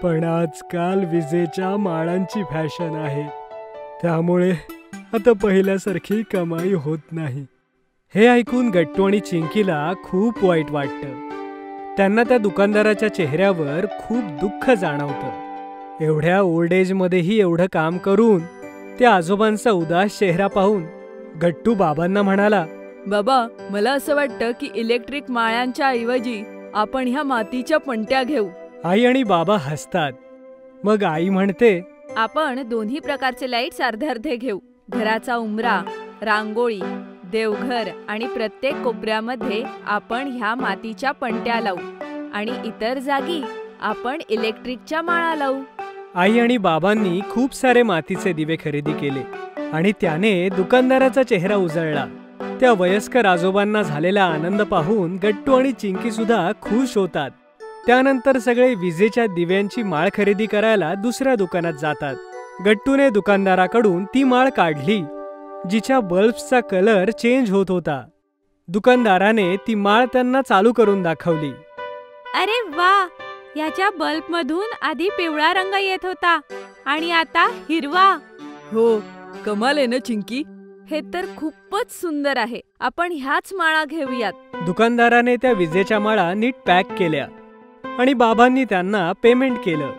पण आजकाल विजेच्या माळांची फॅशन आहे, त्यामुळे आता पहिल्यासारखी कमाई होत नाही. हे ऐकून गट्टू आणि चिंकीला खूप वाईट वाटतं. त्यांना त्या दुकानदाराच्या चेहऱ्यावर खूप दुःख जाणवतं. एवढ्या ओल्ड एजमध्येही एवढं काम करून त्या आजोबांचा उदास चेहरा पाहून गट्टू बाबांना म्हणाला, बाबा, मला असं वाटतं की इलेक्ट्रिक माळ्यांच्या ऐवजी आपण ह्या मातीच्या पणत्या घेऊ. आई आणि बाबा हसतात. मग आई म्हणते, आपण दोन्ही प्रकारचे लाईट्स अर्धे अर्धे घेऊ. घराचा उंबरा, रांगोळी, देवघर आणि प्रत्येक कोपऱ्यामध्ये आपण ह्या मातीच्या पणत्या लावू आणि इतर जागी आपण इलेक्ट्रिकच्या माळा लावू. आई आणि बाबांनी खूप सारे मातीचे दिवे खरेदी केले आणि त्याने दुकानदाराचा चेहरा उजळला. त्या वयस्कर आजोबांना झालेला आनंद पाहून गट्टू आणि चिंकी सुद्धा खुश होतात. त्यानंतर सगळे विजेच्या दिव्यांची माळ खरेदी करायला दुसऱ्या दुकानात जातात. गट्टूने दुकानदाराकडून ती माळ काढली, जिच्या बल्ब्सचा कलर चेंज होत होता. दुकानदाराने ती माळ त्यांना चालू करून दाखवली. अरे वा, याच्या बल्ब मधून आधी पिवळा रंग येत होता आणि आता हिरवा. हो, कमाल आहे ना चिंकी. हे तर खूपच सुंदर आहे. आपण ह्याच माळा घेऊयात. दुकानदाराने त्या विजेच्या माळा नीट पॅक केल्या आणि बाबांनी त्यांना पेमेंट केलं.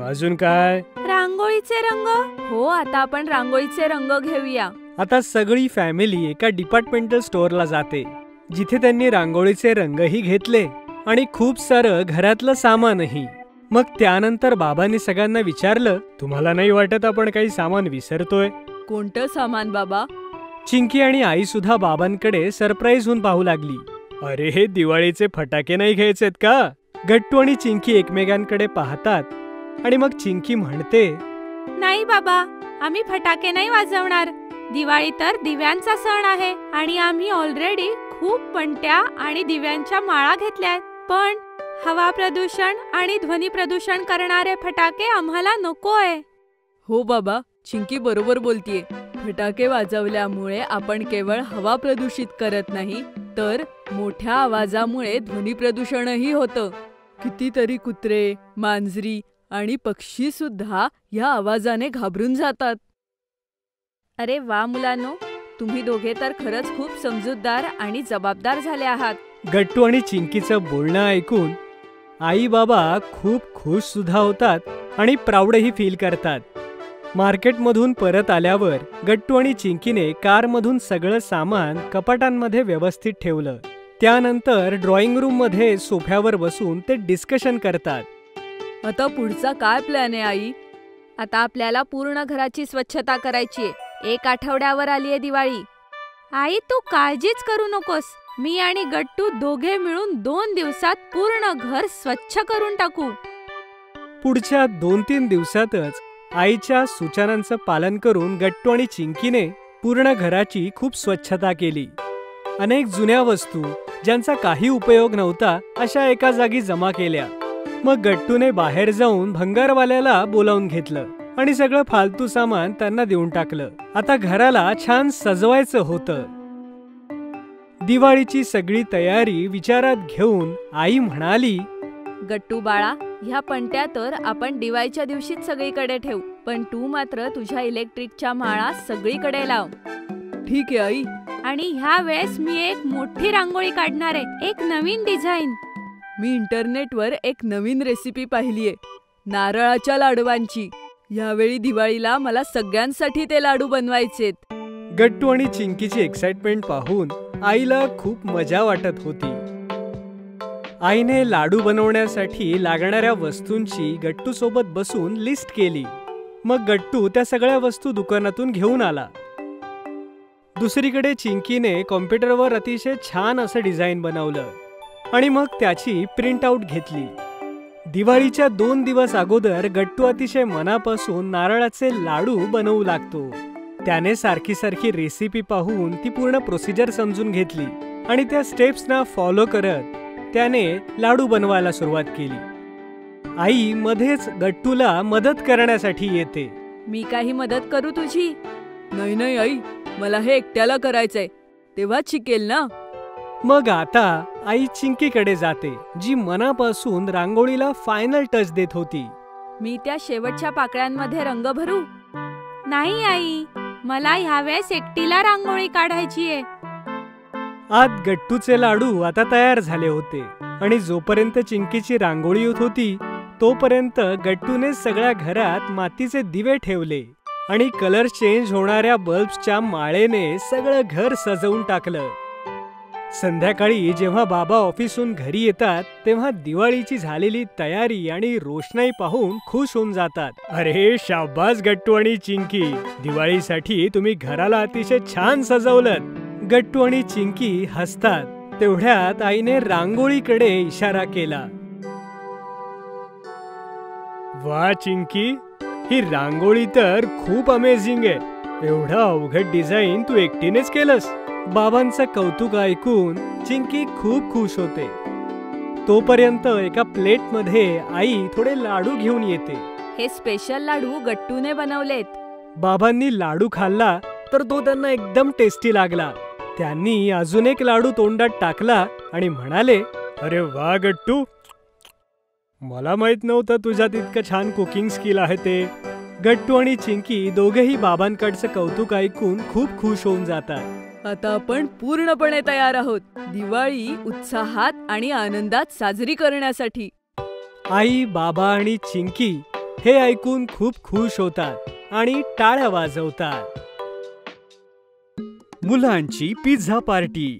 अजून काय? रांगोळीचे रंग? हो, आता आपण रांगोळीचे रंग घेऊया. आता सगळी फॅमिली एका डिपार्टमेंटल स्टोअरला जाते, जिथे त्यांनी रांगोळीचे रंगही घेतले आणि खूप सारं घरातलं सामानही. मग त्यानंतर बाबांनी सगळ्यांना विचारलं, तुम्हाला नाही वाटत आपण काही सामान विसरतोय? कोणतं सामान बाबा? चिंकी आणि आई सुद्धा बाबांकडे सरप्राईज होऊन पाहू लागली. अरे, हे दिवाळीचे फटाके नाही घ्यायचेत का? गट्टू आणि चिंकी एकमेकांकडे पाहतात आणि मग चिंकी म्हणते, नाही बाबा, आम्ही फटाके नाही वाजवणार. दिवाळी तर दिव्यांचा सण आहे आणि आम्ही ऑलरेडी खूप पणत्या आणि दिव्यांच्या माळा घेतल्यात. पण हवा प्रदूषण आणि ध्वनी प्रदूषण करणारे फटाके आम्हाला नकोय. हो बाबा, चिंकी बरोबर बोलतीये. फटाके वाजवल्यामुळे आपण केवळ हवा प्रदूषित करत नाही, तर मोठ्या आवाजामुळे ध्वनी प्रदूषणही होतं. कितीतरी कुत्रे, मांजरी आणि पक्षी सुद्धा या आवाजाने घाबरून जातात. अरे वा मुलांनो, तुम्ही दोघे तर खरंच खूप समजूतदार आणि जबाबदार झाले आहात. गट्टू आणि चिंकीचं बोलणं ऐकून आई बाबा खूप खुश सुद्धा होतात आणि प्राऊडही फील करतात. मार्केटमधून परत आल्यावर गट्टू आणि चिंकीने कारमधून सगळं सामान कपाटांमध्ये व्यवस्थित ठेवलं. त्यानंतर ड्रॉइंग रूम मध्ये सोफ्यावर बसून ते डिस्कशन करतात. आता पुढचा काय प्लॅन आहे आई? आता आपल्याला पूर्ण घराची स्वच्छता करायची. 1 आठवड्यावर आलीये दिवाळी. आई, तू काळजीच करू नकोस. मी आणि गट्टू दोघे मिळून 2 दिवसात पूर्ण घर स्वच्छ करून टाकू. पुढच्या 2-3 दिवसातच आईच्या सूचनांचं पालन करून गट्टू आणि चिंकीने पूर्ण घराची खूप स्वच्छता केली. अनेक जुन्या वस्तू ज्यांचा काही उपयोग नव्हता अशा एका जागी जमा केल्या. मग गट्टूने बाहेर जाऊन भंगारवाल्याला बोलावून घेतलं आणि सगळं फालतू सामान त्यांना देऊन टाकलं. आता घराला छान सजवायचं होतं. दिवाळीची सगळी तयारी विचारात घेऊन आई म्हणाली, गट्टू बाळा, ह्या पणत्या तर आपण दिवाळीच्या दिवशीच सगळीकडे ठेवू, पण तू मात्र तुझ्या इलेक्ट्रिकच्या माळा सगळीकडे लाव. ठीक आहे आई. आणि ह्या वेळेस मी एक मोठी रांगोळी काढणार आहे, एक नवीन डिझाईन. मी इंटरनेटवर एक नवीन रेसिपी पाहिलीये, नारळाच्या लाडवांची. यावेळी दिवाळीला मला सगळ्यांसाठी ते लाडू बनवायचेत. गट्टू आणि चिंकीची एक्साइटमेंट पाहून आईला खूप मजा वाटत होती. आईने लाडू बनवण्यासाठी लागणाऱ्या वस्तूंची गट्टू सोबत बसून लिस्ट केली. मग गट्टू त्या सगळ्या वस्तू दुकानातून घेऊन आला. दुसरीकडे चिंकीने कॉम्प्युटरवर अतिशय छान असं डिझाईन बनवलं आणि मग त्याची प्रिंट आउट घेतली. दिवाळीच्या 2 दिवस अगोदर गट्टू अतिशय मनापासून नारळाचे लाडू बनवू लागतो. त्याने सारखी सारखी रेसिपी पाहून ती पूर्ण प्रोसिजर समजून घेतली आणि त्या स्टेप्सना फॉलो करत त्याने लाडू बनवायला सुरुवात केली. आई मध्येच गट्टूला मदत करण्यासाठी येते. मी काही मदत करू तुझी? नाही नाही आई, मला हे एकट्याला करायचंय, तेव्हाच शिकेल ना. मग आता आई चिंकीकडे जाते, जी मनापासून रांगोळीला फायनल टच देत होती. मी त्या शेवटच्या पाकळ्यांमध्ये रंग भरू? नाही आई, मला ह्यावेळेस एकटीला रांगोळी काढायची आहे. आत गट्टूचे लाडू आता तयार झाले होते आणि जोपर्यंत चिंकीची रांगोळी होत होती तोपर्यंत गट्टूने सगळ्या घरात मातीचे दिवे ठेवले आणि कलर चेंज होणाऱ्या बल्ब्सच्या माळेने सगळं घर सजवून टाकलं. संध्याकाळी जेव्हा बाबा ऑफिसहून घरी येतात तेव्हा दिवाळीची झालेली तयारी आणि रोषणाई पाहून खुश होऊन जातात. अरे शाबास गट्टू आणि चिंकी, दिवाळीसाठी तुम्ही घराला अतिशय छान सजवलं. गट्टू आणि चिंकी हसतात. तेवढ्यात आईने रांगोळीकडे इशारा केला. वा चिंकी, ही रांगोळी तर खूप अमेझिंग आहे. एवढं अवघड डिझाईन तू एकटीनेच केलंस. बाबांचं कौतुक ऐकून चिंकी खूप खुश होते. तोपर्यंत एका प्लेटमध्ये आई थोडे लाडू घेऊन येते. हे स्पेशल लाडू गट्टूने बनवलेत. बाबांनी लाडू खाल्ला तर तो त्यांना एकदम टेस्टी लागला. त्यांनी अजून एक लाडू तोंडात टाकला आणि म्हणाले, अरे वा गट्टू, मला माहित नव्हतं तुझ्यात इतकं छान कुकिंग स्किल आहे ते. गट्टू आणि चिंकी दोघेही बाबांकडचं कौतुक ऐकून खूप खुश होऊन जातात. आता आपण पूर्णपणे तयार आहोत दिवाळी उत्साहात आणि आनंदात साजरी करण्यासाठी. आई, बाबा आणि चिंकी हे ऐकून खूप खुश होतात आणि टाळ्या वाजवतात. मुलांची पिझ्झा पार्टी.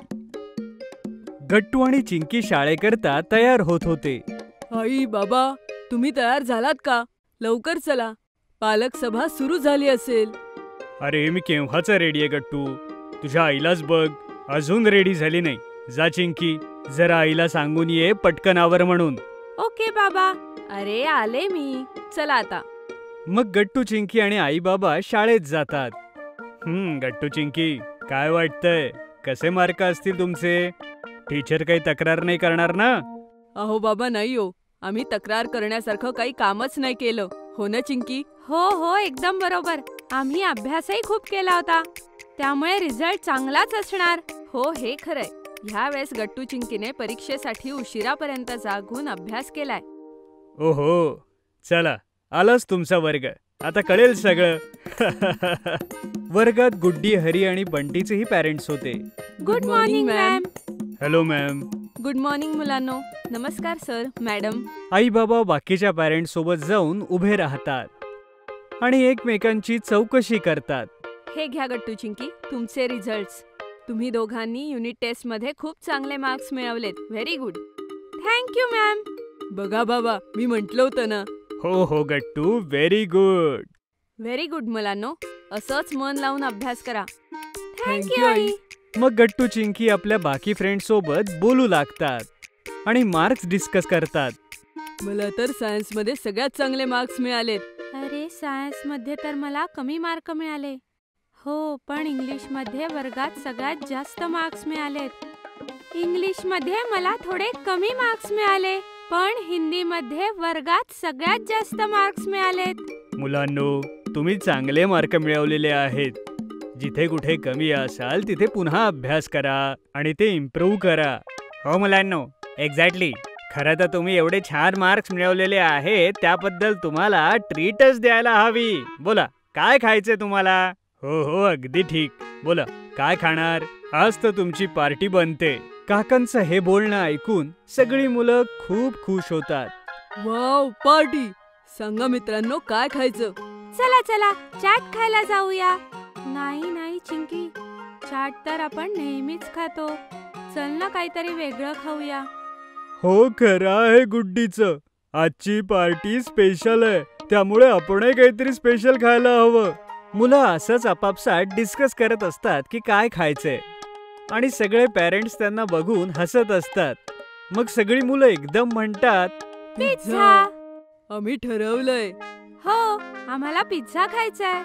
गट्टू आणि चिंकी शाळेकरता तयार होत होते. आई, बाबा, तुम्ही तयार झालात का? लवकर चला, पालक सभा सुरू झाली असेल. अरे मी केव्हाचा रेडी आहे गट्टू, तुझ्या आईलाच बघ, अजून रेडी झाली नाही. जा चिंकी, जरा आईला सांगून ये पटकन आवर म्हणून. ओके बाबा. अरे आले मी, चला आता. मग गट्टू, चिंकी आणि आई बाबा शाळेत जातात. गट्टू चिंकी, काय वाटतंय, कसे मार्क असतील तुमचे? टीचर काही तक्रार नाही करणार ना? अहो बाबा, नाही हो, आम्ही तक्रार करण्यासारखं काही कामच नाही केलं, हो ना चिंकी? हो हो, एकदम बरोबर. आम्ही अभ्यासही खूप केला होता, त्यामुळे रिझल्ट चांगलाच असणार. हो, हे खरंय. ह्या वेळेस गट्टू चिंकीने परीक्षेसाठी उशिरापर्यंत जागून अभ्यास केलाय. ओहो, चला, आलाच तुमचा वर्ग, आता कळेल सगळं. वर्गात गुड्डी, हरी आणि बंटीचेही पॅरेंट्स होते. Good morning ma'am. Hello ma'am. Good morning मुलांनो. नमस्कार सर, मॅडम. आई बाबा बाकीच्या पॅरेंट्स सोबत जाऊन उभे राहतात आणि एकमेकांची चौकशी करतात. हे घ्या गट्टू चिंकी, तुमचे रिझल्ट्स. तुम्ही दोघांनी युनिट टेस्ट मध्ये खूप चांगले मार्क्स मिळवलेत. Very good. Thank you ma'am. बघा बाबा, मी म्हटलं होतं ना. हो हो Gattu, very good. Very good मुलांनो, असंच मन लावून अभ्यास करा. थँक्यू आई. मग गट्टू चिंकी आपल्या बाकी फ्रेंड्स सोबत बोलू लागतात आणि मार्क्स डिस्कस करतात. मला तर सायन्स मध्ये सगळ्यात चांगले मार्क्स मिळालेत. अरे, सायन्स मध्ये तर मला कमी मार्क मिळाले. हो, पण इंग्लिश मध्ये वर्गात सगळ्यात जास्त मार्क्स मिळालेत. इंग्लिश मध्ये मला थोडे कमी मार्क्स मिळाले, पण हिंदी मध्ये वर्गात सगळ्यात जास्त मार्क्स मिळालेत. मुलांनो, तुम्ही चांगले मार्क मिळवलेले आहेत. जिथे कुठे कमी असाल तिथे पुन्हा अभ्यास करा आणि ते इम्प्रूव्ह करा. हो मुलांनो, एक्झॅक्टली. खरं तर तुम्ही एवढे छान मार्क्स मिळवलेले आहेत त्याबद्दल तुम्हाला ट्रीटच द्यायला हवी. बोला, काय खायचंय तुम्हाला? हो हो, अगदी ठीक. बोला, काय खाणार? आज तर तुमची पार्टी बनते. काकांचं हे बोलणं ऐकून सगळी मुलं खूप खुश होतात. Wow, party. सांगा मित्रांनो, काय खायचं? चला चला चाट खायला जाऊया. नाही नाही चिंकी, चाट तर आपण नेहमीच खातो. चल ना काहीतरी वेगळं खाऊया. हो, खरं आहे गुड्डीचं. आजची पार्टी स्पेशल आहे, त्यामुळे आपणही काहीतरी स्पेशल खायला हवं. मुलं असंच आपापसात डिस्कस करत असतात की काय खायचंय आणि सगळे पेरेंट्स त्यांना बघून हसत असतात. मग सगळी मुलं एकदम म्हणतात, पिझ्झा. आम्ही ठरवलंय. हो, आम्हाला पिझ्झा खायचाय.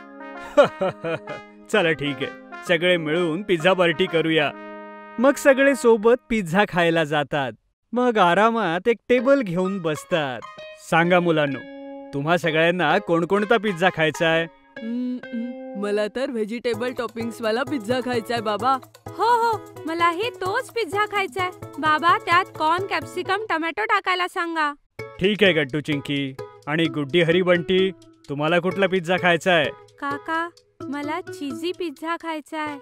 चला ठीक आहे, सगळे मिळून पिझ्झा पार्टी करूया. मग सगळे सोबत पिझ्झा खायला जातात. मग आरामात एक टेबल घेऊन बसतात. सांगा मुलांनो, तुम्हा सगळ्यांना कोणकोणता पिझ्झा खायचा आहे? मला तर व्हेजिटेबल टॉपिंग्स वाला पिझ्झा खायचाय बाबा. हो हो, मलाही तोच पिझ्झा खायचाय. बाबा, त्यात कॉर्न, कॅप्सिकम, टोमॅटो टाकायला सांगा. ठीक आहे गट्टू चिंकी. आणि गुड्डी हरी बंटी, तुम्हाला कुठला पिझ्झा खायचा आहे? काका, मला चीजी पिझ्झा खायचाय.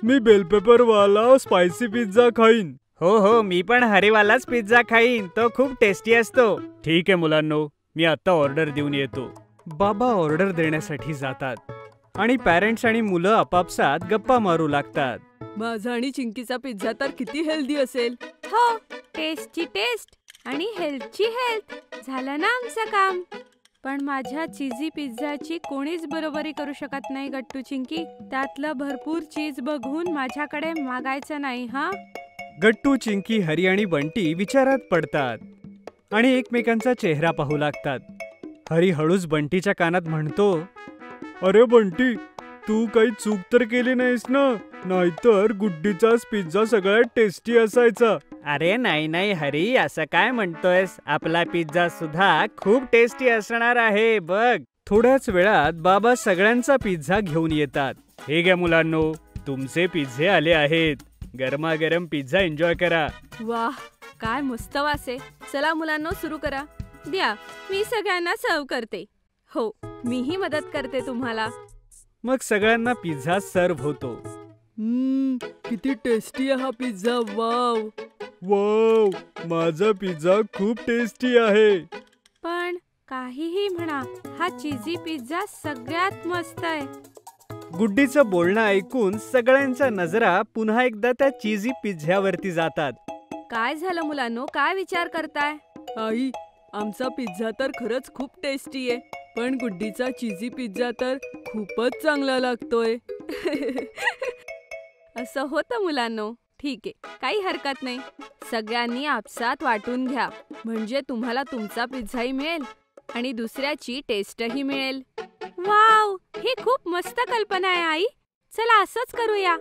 मी बेल पेपर वाला स्पायसी पिझ्झा खाईन. हो हो, मी पण हरीवालाच पिझ्झा खाईन, तो खूप टेस्टी असतो. ठीक आहे मुलांनो, मी आता ऑर्डर देऊन येतो. बाबा ऑर्डर देण्यासाठी जातात आणि पॅरेंट्स आणि मुलं आपापसात गप्पा मारू लागतात. माझा आणि चिंकीचा पिझ्झा तर किती हेल्दी असेल. हो, टेस्टची टेस्ट आणि हेल्थची हेल्थ. झालं ना आमचं काम. पण माझ्या चीजी पिझ्झाची कोणीच बरोबरी करू शकत नाही गट्टू चिंकी. त्यातलं भरपूर चीज बघून माझ्याकडे मागायचं नाही हा. गट्टू चिंकी हरी आणि बंटी विचारात पडतात आणि एकमेकांचा चेहरा पाहू लागतात. हरी हळूच बंटीच्या कानात म्हणतो, अरे बंटी, तू काही चूक तर केली नाहीस ना? नाहीतर गुड्डीचाच पिझ्झा सगळ्यात टेस्टी असायचा. अरे नाही नाही हरी, असं काय म्हणतोयस? आपला पिझ्झा सुद्धा खूप टेस्टी असणार आहे बघ. थोड्याच वेळात बाबा सगळ्यांचा पिझ्झा घेऊन येतात. हे घ्या मुलांनो, तुमचे पिझ्झे आले आहेत. गरमागरम पिझ्झा एन्जॉय करा. वाह, काय मस्त वास आहे. चला मुलांनो, सुरू करा. द्या, मी सगळ्यांना सर्व करते. हो, मीही मदत करते तुम्हाला. मग सगळ्यांना पिझ्झा सर्व्ह होतो. किती टेस्टी आहे हा पिझ्झा. वाव वाव, माझा पिझ्झा खूप टेस्टी आहे. पण काहीही म्हणा, हा चीजी पिझ्झा सगळ्यात मस्त आहे. गुड्डीचं बोलणं ऐकून सगळ्यांच्या नजरा पुन्हा एकदा त्या चीजी पिझ्झ्यावरती जातात. काय झालं मुलांनो, काय विचार करताय? आई, आमचा पिझ्झा तर खरंच खूप टेस्टी आहे, पण गुड्डीचा चीजी पिझ्झा तर खूपच चांगला लागतोय. असं होतं मुलांनो. ठीक आहे, काही हरकत नाही. सगळ्यांनी आपसात वाटून घ्या, म्हणजे तुम्हाला तुमचा पिझ्झाही मिळेल आणि दुसऱ्याची टेस्टही मिळेल. वाव, ही खूप मस्त कल्पना आहे आई. चला असंच करूया.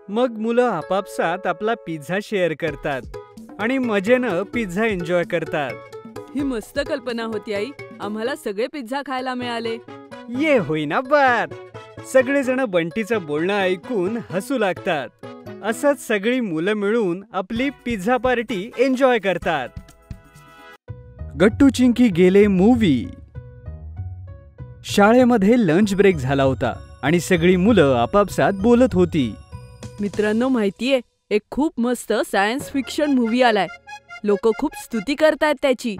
मग मुलं आपापसात आपला पिझ्झा शेअर करतात आणि मजेनं पिझ्झा एन्जॉय करतात. ही मस्त कल्पना होती आई. आम्हाला सगळे पिझ्झा खायला मिळाले. ये होईना बात. सगळेजण बंटीचं बोलणं ऐकून हसू लागतात. असंच सगळी मुलं मिळून आपली पिझ्झा पार्टी एन्जॉय करतात. गट्टू चिंकी गेले मूवी. शाळेमध्ये लंच ब्रेक झाला होता आणि सगळी मुलं आपापसात बोलत होती. मित्रांनो, माहितीये, एक खूप मस्त सायन्स फिक्शन मूवी आलाय. लोक खूप स्तुती करतायत त्याची.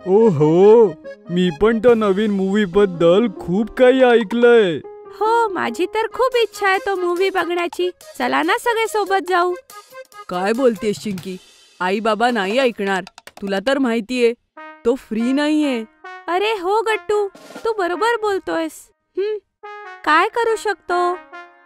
ओहो, मी पण त्या नवीन मूवी बद्दल खूप काही ऐकलंय. हो, माझी तर खूप इच्छा आहे तो मूवी बघण्याची. चला ना सगळे सोबत जाऊ. काय बोलतेस चिंकी? आई बाबा नाही ऐकणार. तुला तर माहितीये, तो फ्री नाहीये. अरे हो गट्टू, तू बरोबर बोलतोयस. काय करू शकतो?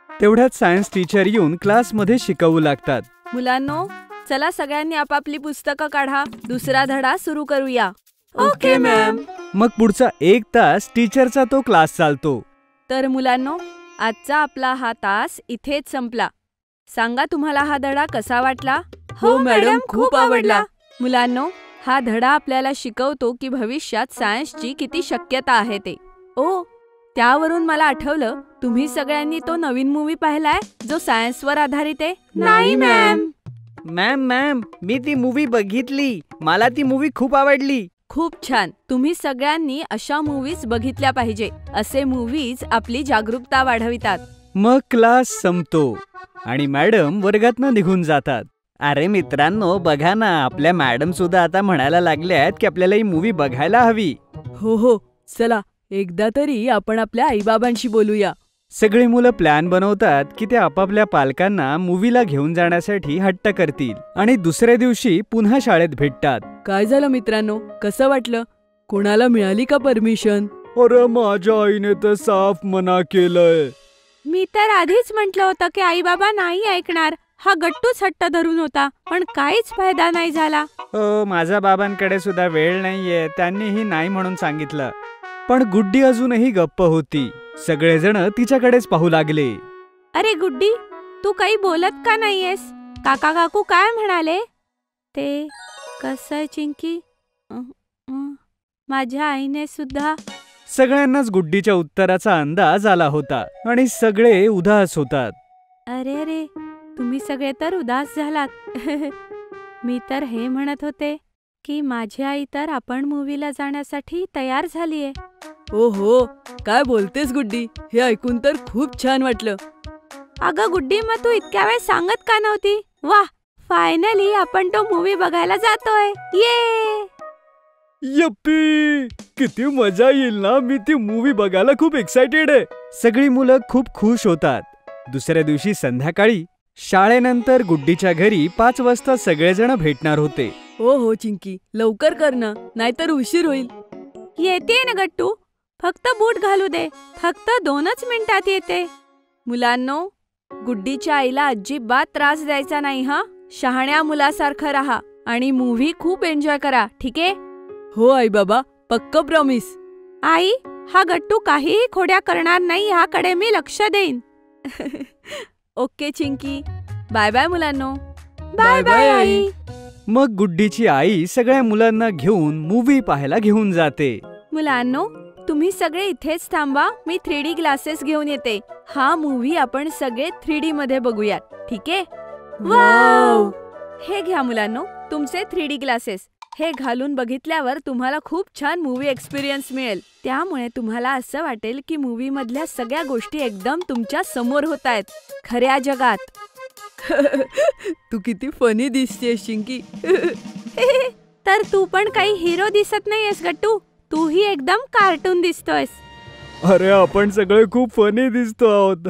तेवढ्यात सायन्स टीचर येऊन क्लासमध्ये शिकवू लागतात. मुलांनो, चला सगळ्यांनी आपापली पुस्तकं काढा. दुसरा धडा सुरू करूया. Okay ma'am. मग पुढचा 1 तास टीचरचा तो क्लास चालतो. तर मुलांनो, आजचा आपला हा तास इथेच संपला. सांगा, तुम्हाला हा धडा कसा वाटला? हो मॅडम, खूप आवडला. मुलांनो, हा धडा आपल्याला शिकवतो की भविष्यात सायन्सची किती शक्यता आहे ते. ओ, त्यावरून मला आठवलं, तुम्ही सगळ्यांनी तो नवीन मूवी पाहिलाय जो सायन्सवर आधारित आहे? नाही मॅम. मॅम मी ती मूवी बघितली. मला ती मूवी खूप आवडली. खूप छान. तुम्ही सगळ्यांनी अशा मूव्हीज बघितल्या पाहिजे. असे मूव्हीज आपली जागरूकता वाढवितात. मग क्लास संपतो आणि मॅडम वर्गातनं निघून जातात. अरे मित्रांनो, बघा ना, आपल्या मॅडम सुद्धा आता म्हणायला लागल्यात की आपल्याला ही मूवी बघायला हवी. हो, चला एकदा तरी आपण आपल्या आईबाबांशी बोलूया. सगळी मुलं प्लॅन बनवतात की ते आपापल्या पालकांना मूवीला घेऊन जाण्यासाठी हट्ट करतील आणि दुसऱ्या दिवशी पुन्हा शाळेत भेटतात. काय झालं मित्रांनो, कसं वाटलं? कोणाला मिळाली का परमिशन? अरे माझ्या आईने तर साफ मना केलंय. मी तर आधीच म्हटलं होतं की आई बाबा नाही ऐकणार. हा गट्टूच हट्ट धरून होता, पण काहीच फायदा नाही झाला. माझ्या बाबांकडे सुद्धा वेळ नाहीये, त्यांनीही नाही म्हणून सांगितलं. पण गुड्डी अजूनही गप्प होती. सगळेजण तिच्याकडेच पाहू लागले. अरे गुड्डी, तू काही बोलत का नाहीयेस? काका काकू काय म्हणाले? ते कसं आहे चिंकी, माझ्या आईने सुद्धा. सगळ्यांनाच गुड्डीच्या उत्तराचा अंदाज आला होता आणि सगळे उदास होतात. अरे तुम्ही सगळे तर उदास झालात. मी तर हे म्हणत होते की माझी आई तर आपण मूवीला जाण्यासाठी तयार झालीये. हो, काय बोलतेस गुड्डी? हे ऐकून तर खूप छान वाटलं. अगं गुड्डी, मग तू इतक्या वेळ सांगत का नव्हती? वाह, फायनली आपण तो मूवी बघायला जातोय. ये यप्पी, किती मजा येईल ना. मी ती मूवी बघायला खूप एक्साइटेड आहे. सगळी मुलं खूप खुश होतात. दुसऱ्या दिवशी संध्याकाळी शाळेनंतर गुड्डीच्या घरी 5 वाजता सगळेजण भेटणार होते. हो चिंकी, लवकर कर ना, नाहीतर उशीर होईल. येते ना गट्टू, फक्त बूट घालू दे. फक्त 2च मिनिटात येते. मुलांनो, गुड्डीच्या आईला अजिबात त्रास द्यायचा नाही हा. शहाण्या मुलासारखं राहा आणि मूव्ही खूप एन्जॉय करा, ठीक आहे? हो आई बाबा, पक्क प्रॉमिस. आई, हा गट्टू काहीही खोड्या करणार नाही, ह्याकडे मी लक्ष देईन. ओके चिंकी, बाय बाय मुलांनो. बाय बाय आई. मग गुड्डीची आई सगळ्या मुलांना घेऊन मूवी पाहायला घेऊन जाते. मुलांनो, तुम्ही सगळे इथेच थांबा, मी 3D ग्लासेस घेऊन येते. हा मूव्ही आपण सगळे 3D मध्ये बघूयात, ठीक आहे? वाव! हे घ्या मुलांनो, तुमचे 3D ग्लासेस. हे घालून बघितल्यावर तुम्हाला खूप छान मूव्ही एक्सपिरियन्स मिळेल. त्यामुळे तुम्हाला असं वाटेल की मूव्ही मधल्या सगळ्या गोष्टी एकदम तुमच्या समोर होत आहेत, खऱ्या जगात. तू किती फनी दिसतेस चिंकी. तर तू पण काही हिरो दिसत नाहीयेस गट्टू, तूही एकदम कार्टून दिसतोयस. अरे आपण सगळे खूप फनी दिसतो आहोत.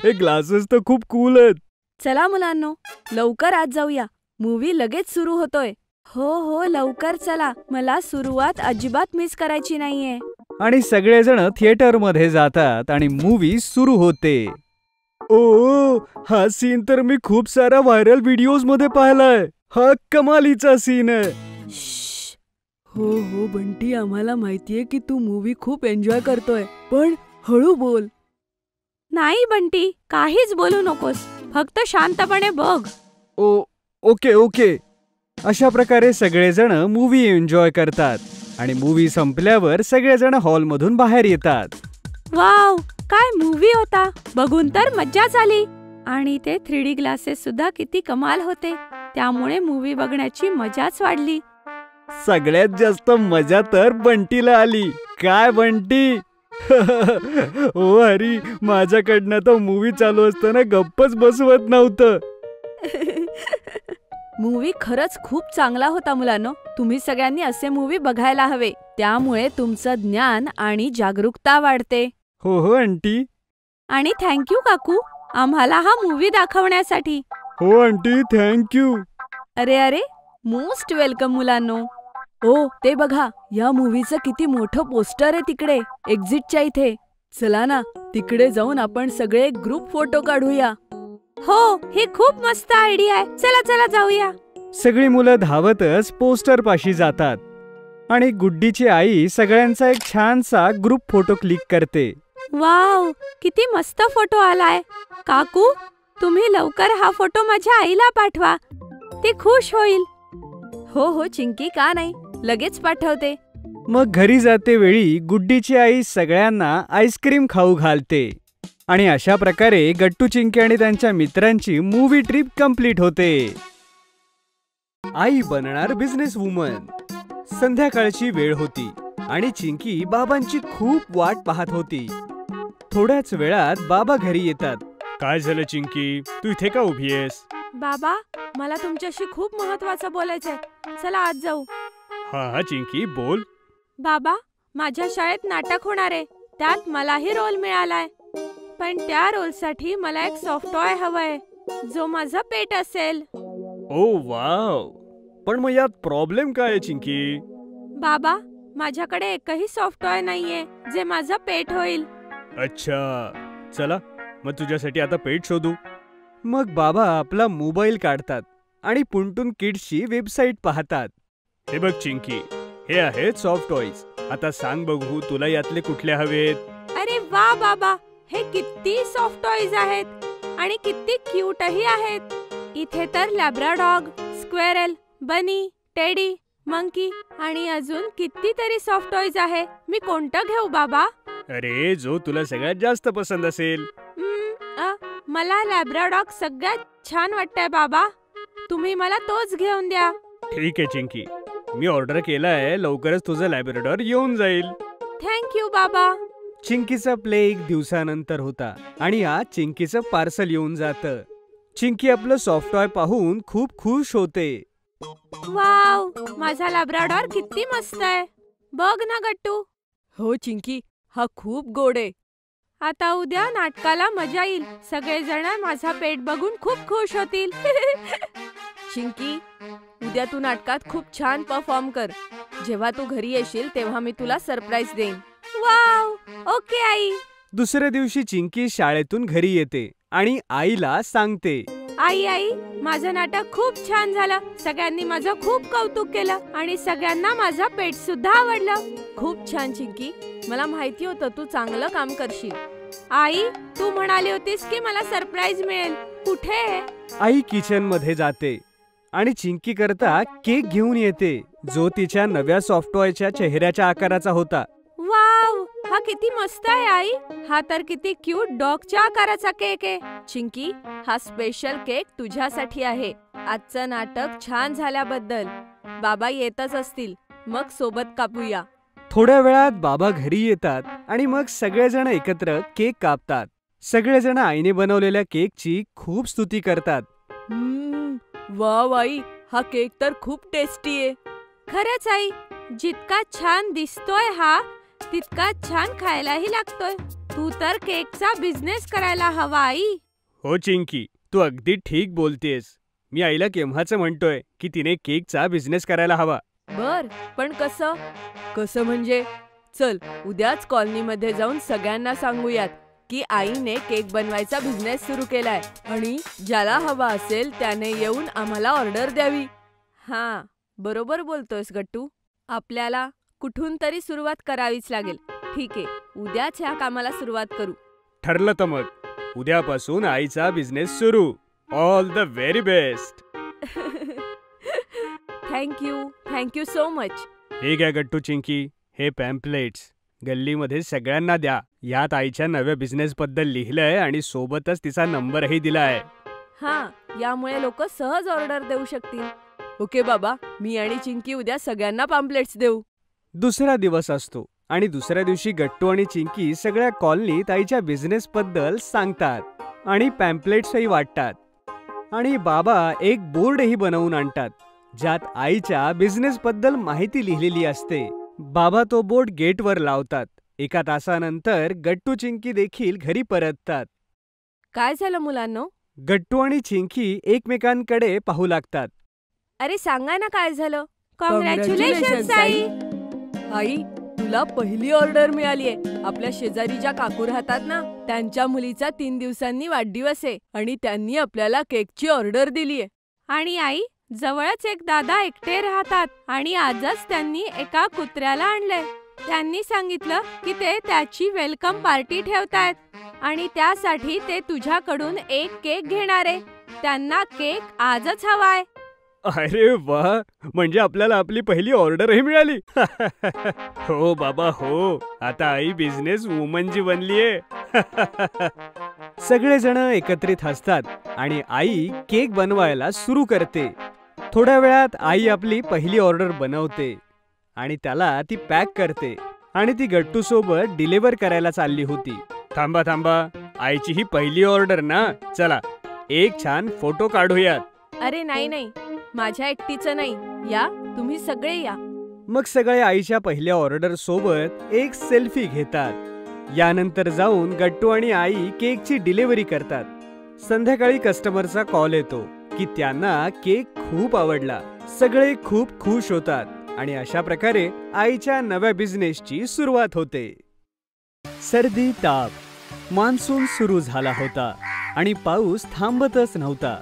हे ग्लासेस तर खूप कूल आहेत. चला मुलांनो, लवकर आत जाऊया, मूव्ही लगेच सुरू होतोय. हो लवकर चला, मला सुरुवात अजिबात मिस करायची नाहीये. आणि सगळेजण थिएटर मध्ये जातात आणि मूव्ही सुरू होते. ओ, हा सीन तर मी खूप साऱ्या व्हायरल व्हिडिओज मध्ये पाहिलाय. हा कमालीचा सीन आहे. हो बंटी, आम्हाला माहितीये की तू मूव्ही खूप एन्जॉय करतोय, पण हळू बोल. नाही बंटी, काहीच बोलू नकोस, फक्त शांतपणे बघ. ओके. अशा प्रकारे सगळेजण मूव्ही एन्जॉय करतात आणि मूव्ही संपल्यावर सगळेजण हॉलमधून बाहेर येतात. वाव, काय मूव्ही होता, बघून तर मज्जाच आली. आणि ते 3D ग्लासेस सुद्धा किती कमाल होते, त्यामुळे मूव्ही बघण्याची मजाच वाढली. सगळ्यात जास्त मजा तर बंटीला आली. काय बंटी? ओ हरी, माझ्याकडनं तर मूव्ही चालू असताना गप्पच बसवत नव्हतं. मूव्ही खरंच खूप चांगला होता मुलांनो. तुम्ही सगळ्यांनी असे मूव्ही बघायला हवे, त्यामुळे तुमचं ज्ञान आणि जागरूकता वाढते. हो आंटी. आणि थँक्यू काकू, आम्हाला हा मूव्ही दाखवण्यासाठी. हो आंटी, थँक्यू. अरे मोस्ट वेलकम मुलांनो. ते बघा, या मूव्हीचं किती मोठं पोस्टर आहे तिकडे, एक्झिटच्या इथे. चला ना, तिकडे जाऊन आपण सगळे ग्रुप फोटो काढूया. हो, ही खूप मस्त आयडिया आहे. चला जाऊया. सगळी मुलं धावतच पोस्टर पाशी जातात आणि गुड्डीची आई सगळ्यांचा एक छानसा ग्रुप फोटो क्लिक करते. वाव, किती मस्त फोटो आलाय. काकू, तुम्ही लवकर हा फोटो माझ्या आईला पाठवा, ती खुश होईल. हो चिंकी, का नाही, लगेच पाठवते. मग घरी जाते वेळी गुड्डीची आई सगळ्यांना आईस्क्रीम खाऊ घालते. आणि अशा प्रकारे गट्टू चिंकी आणि त्यांच्या मित्रांची मूवी ट्रिप कंप्लीट होते. आई बनणार बिझनेस वुमन. संध्याकाळची वेळ होती आणि चिंकी बाबांची खूप वाट पाहत होती. थोड्याच वेळात बाबा घरी येतात. काय झालं चिंकी, तू इथे का उभी आहेस? बाबा, मला तुमच्याशी खूप महत्वाचं बोलायचंय. चला आज जाऊ. हा चिंकी बोल. बाबा, माझ्या शाळेत नाटक होणार आहे. त्यात मलाही रोल मिळालाय. पण त्या रोलसाठी मला एक सॉफ्ट टॉय हवंय जो माझा पेट असेल. ओ वाव, पण मग यात प्रॉब्लेम काय आहे चिंकी? बाबा, माझ्याकडे एकही सॉफ्ट टॉय नाहीये जे माझा पेट होईल. अच्छा, चला मग तुझ्यासाठी आता पेट शोधू. मग बाबा आपला मोबाईल काढतात आणि पुंटून किड्सची वेबसाईट पाहतात. हे बघ चिंकी, हे आहेत सॉफ्ट टॉयज. आता सांग बघू तुला यातले कुठले हवेत? अरे वा बाबा, हे किती सॉफ्ट टॉयज आहेत आणि किती क्यूटही आहेत. इथे तर लॅब्राडॉग, स्क्वेरल, बनी, टेडी, मंकी आणि अजून कितीतरी सॉफ्ट टॉयज आहे. मी कोणतं घेऊ बाबा? अरे जो तुला सगळ्यात जास्त पसंत असेल. मला लॅब्राडॉग सगळ्यात छान वाटतंय बाबा. तुम्ही मला तोच घेऊन द्या. ठीक आहे चिंकी, मी ऑर्डर केलाय. लवकरच तुझा लॅब्राडॉर येऊन जाईल. थँक्यू बाबा. चिंकीचा प्ले 1 दिवसानंतर होता आणि आज चिंकीचं पार्सल येऊन जातं. चिंकी आपलं सॉफ्ट टॉय पाहून खूप खुश होते. वाव, माझा लॅब्राडॉर किती मस्त आहे. बघ ना गट्टू. हो चिंकी, हा खूप गोड आहे. आता उद्या नाटकाला मजा येईल. सगळेजण माझा पेट बघून खूप खुश होतील. चिंकी, उद्या तू नाटकात खूप छान परफॉर्म कर. जेव्हा तू घरी येशील तेव्हा मी तुला सरप्राईज देईन. Wow, okay I. दुसऱ्या दिवशी चिंकी शाळेतून घरी येते आणि आईला सांगते. आई आई, माझं नाटक खूप छान झालं. सगळ्यांनी माझं खूप कौतुक केलं आणि सगळ्यांना माझा पेट सुद्धा आवडलं. खूप छान चिंकी, मला माहिती होतं तू चांगलं काम करशील. आई, तू म्हणाली होतीस की मला सरप्राईज मिळेल. कुठे? आई किचन मध्ये जाते आणि चिंकी करता केक घेऊन येते जो तिच्या नव्या सॉफ्ट टॉयच्या चेहऱ्याच्या आकाराचा होता. वाव, हा किती मस्त आहे आई. हा तर किती क्यूट डॉगच्या आकाराचा केक आहे. चिंकी, हा स्पेशल केक तुझ्यासाठी आहे. आजचं नाटक छान झाल्याबद्दल. बाबा येतच असतील, मग सोबत कापूया. थोड्या वेळात बाबा घरी येतात आणि मग सगळेजण एकत्र केक कापतात. सगळेजण आईने बनवलेल्या केकची खूप स्तुती करतात. वाव आई, हा केक तर खूप टेस्टी आहे. खरंच आई, जितका छान दिसतोय हा तितका छान खायलाही लागतोय. तू तर केकचा बिझनेस करायला हवा आई. हो चिंकी, तू अगदी ठीक बोलतेस. मी आईला केव्हाच म्हणतोय की तिने केकचा बिझनेस करायला हवा. बर, पण कसं? कसं म्हणजे? चल उद्याच कॉलनीमध्ये जाऊन सगळ्यांना सांगूयात की आईने केक बनवायचा बिझनेस सुरू केलाय आणि ज्याला हवा असेल त्याने येऊन आम्हाला ऑर्डर द्यावी. हा, बरोबर बोलतोयस गट्टू. आपल्याला कुठून तरी सुरुवात करावीच लागेल. ठीक आहे, उद्याच ह्या कामाला सुरुवात करू. ठरलं तर मग उद्यापासून आईचा बिझनेस सुरू. All the very best. Thank you so much. हे घ्या गट्टू चिंकी, हे पॅम्पलेट्स गल्लीमध्ये सगळ्यांना द्या. यात आईच्या नव्या बिझनेस बद्दल लिहिलंय आणि सोबतच तिचा नंबरही दिलाय. हा, यामुळे लोक सहज ऑर्डर देऊ शकतील. ओके बाबा, मी आणि चिंकी उद्या सगळ्यांना पॅम्पलेट्स देऊ. दुसरा दिवस असतो आणि दुसऱ्या दिवशी गट्टू आणि चिंकी सगळ्या कॉलनीत आईच्या बिझनेस बद्दल सांगतात आणि पॅम्पलेट्सही वाटतात. आणि बाबा एक बोर्डही बनवून आणतात ज्यात आईच्या बिझनेस बद्दल माहिती लिहिलेली असते. बाबा तो बोर्ड गेटवर लावतात. 1 तासानंतर गट्टू चिंकी देखील घरी परततात. काय झालं मुलांनो? गट्टू आणि चिंकी एकमेकांकडे पाहू लागतात. अरे सांगा ना काय झालं? कॉंग्रॅच्युलेशन्स आई. आई, तुला पहिली ऑर्डर मिळालीये. आपल्या शेजारी ज्या काकू राहतात ना, त्यांच्या मुलीचा 3 दिवसांनी वाढदिवस आहे आणि त्यांनी आपल्याला केकची ऑर्डर दिलीये. आणि आई, जवळच एक दादा एकटे राहतात आणि आजच त्यांनी एका कुत्र्याला आणलंय. त्यांनी सांगितलं की ते त्याची वेलकम पार्टी ठेवतायत आणि त्यासाठी ते तुझ्याकडून एक केक घेणार आहे. त्यांना केक आजच हवाय. अरे वा, म्हणजे आपल्याला आपली पहिली ऑर्डरही मिळाली. हो बाबा हो, आता आई बिझनेस वुमन जी बनलीये. सगळेजण एकत्रित हसतात आणि आई केक बनवायला सुरू करते. थोड्या वेळात आई आपली पहिली ऑर्डर बनवते आणि त्याला ती पॅक करते आणि ती गट्टू सोबत डिलिव्हर करायला चालली होती. थांबा थांबा, आईची ही पहिली ऑर्डर ना, चला एक छान फोटो काढूयात. अरे नाही नाही, माझ्या एकटीचं नाही, या तुम्ही सगळे या. मग सगळे आईच्या पहिल्या ऑर्डर सोबत एक सेल्फी घेतात. यानंतर जाऊन गट्टू आणि आई केकची डिलिव्हरी करतात. संध्याकाळी कस्टमरचा कॉल येतो की त्यांना केक खूप आवडला. सगळे खूप खुश होतात आणि अशा प्रकारे आईच्या नव्या बिझनेसची सुरुवात होते. सर्दी ताप, मान्सून सुरू झाला होता आणि पाऊस थांबतच नव्हता.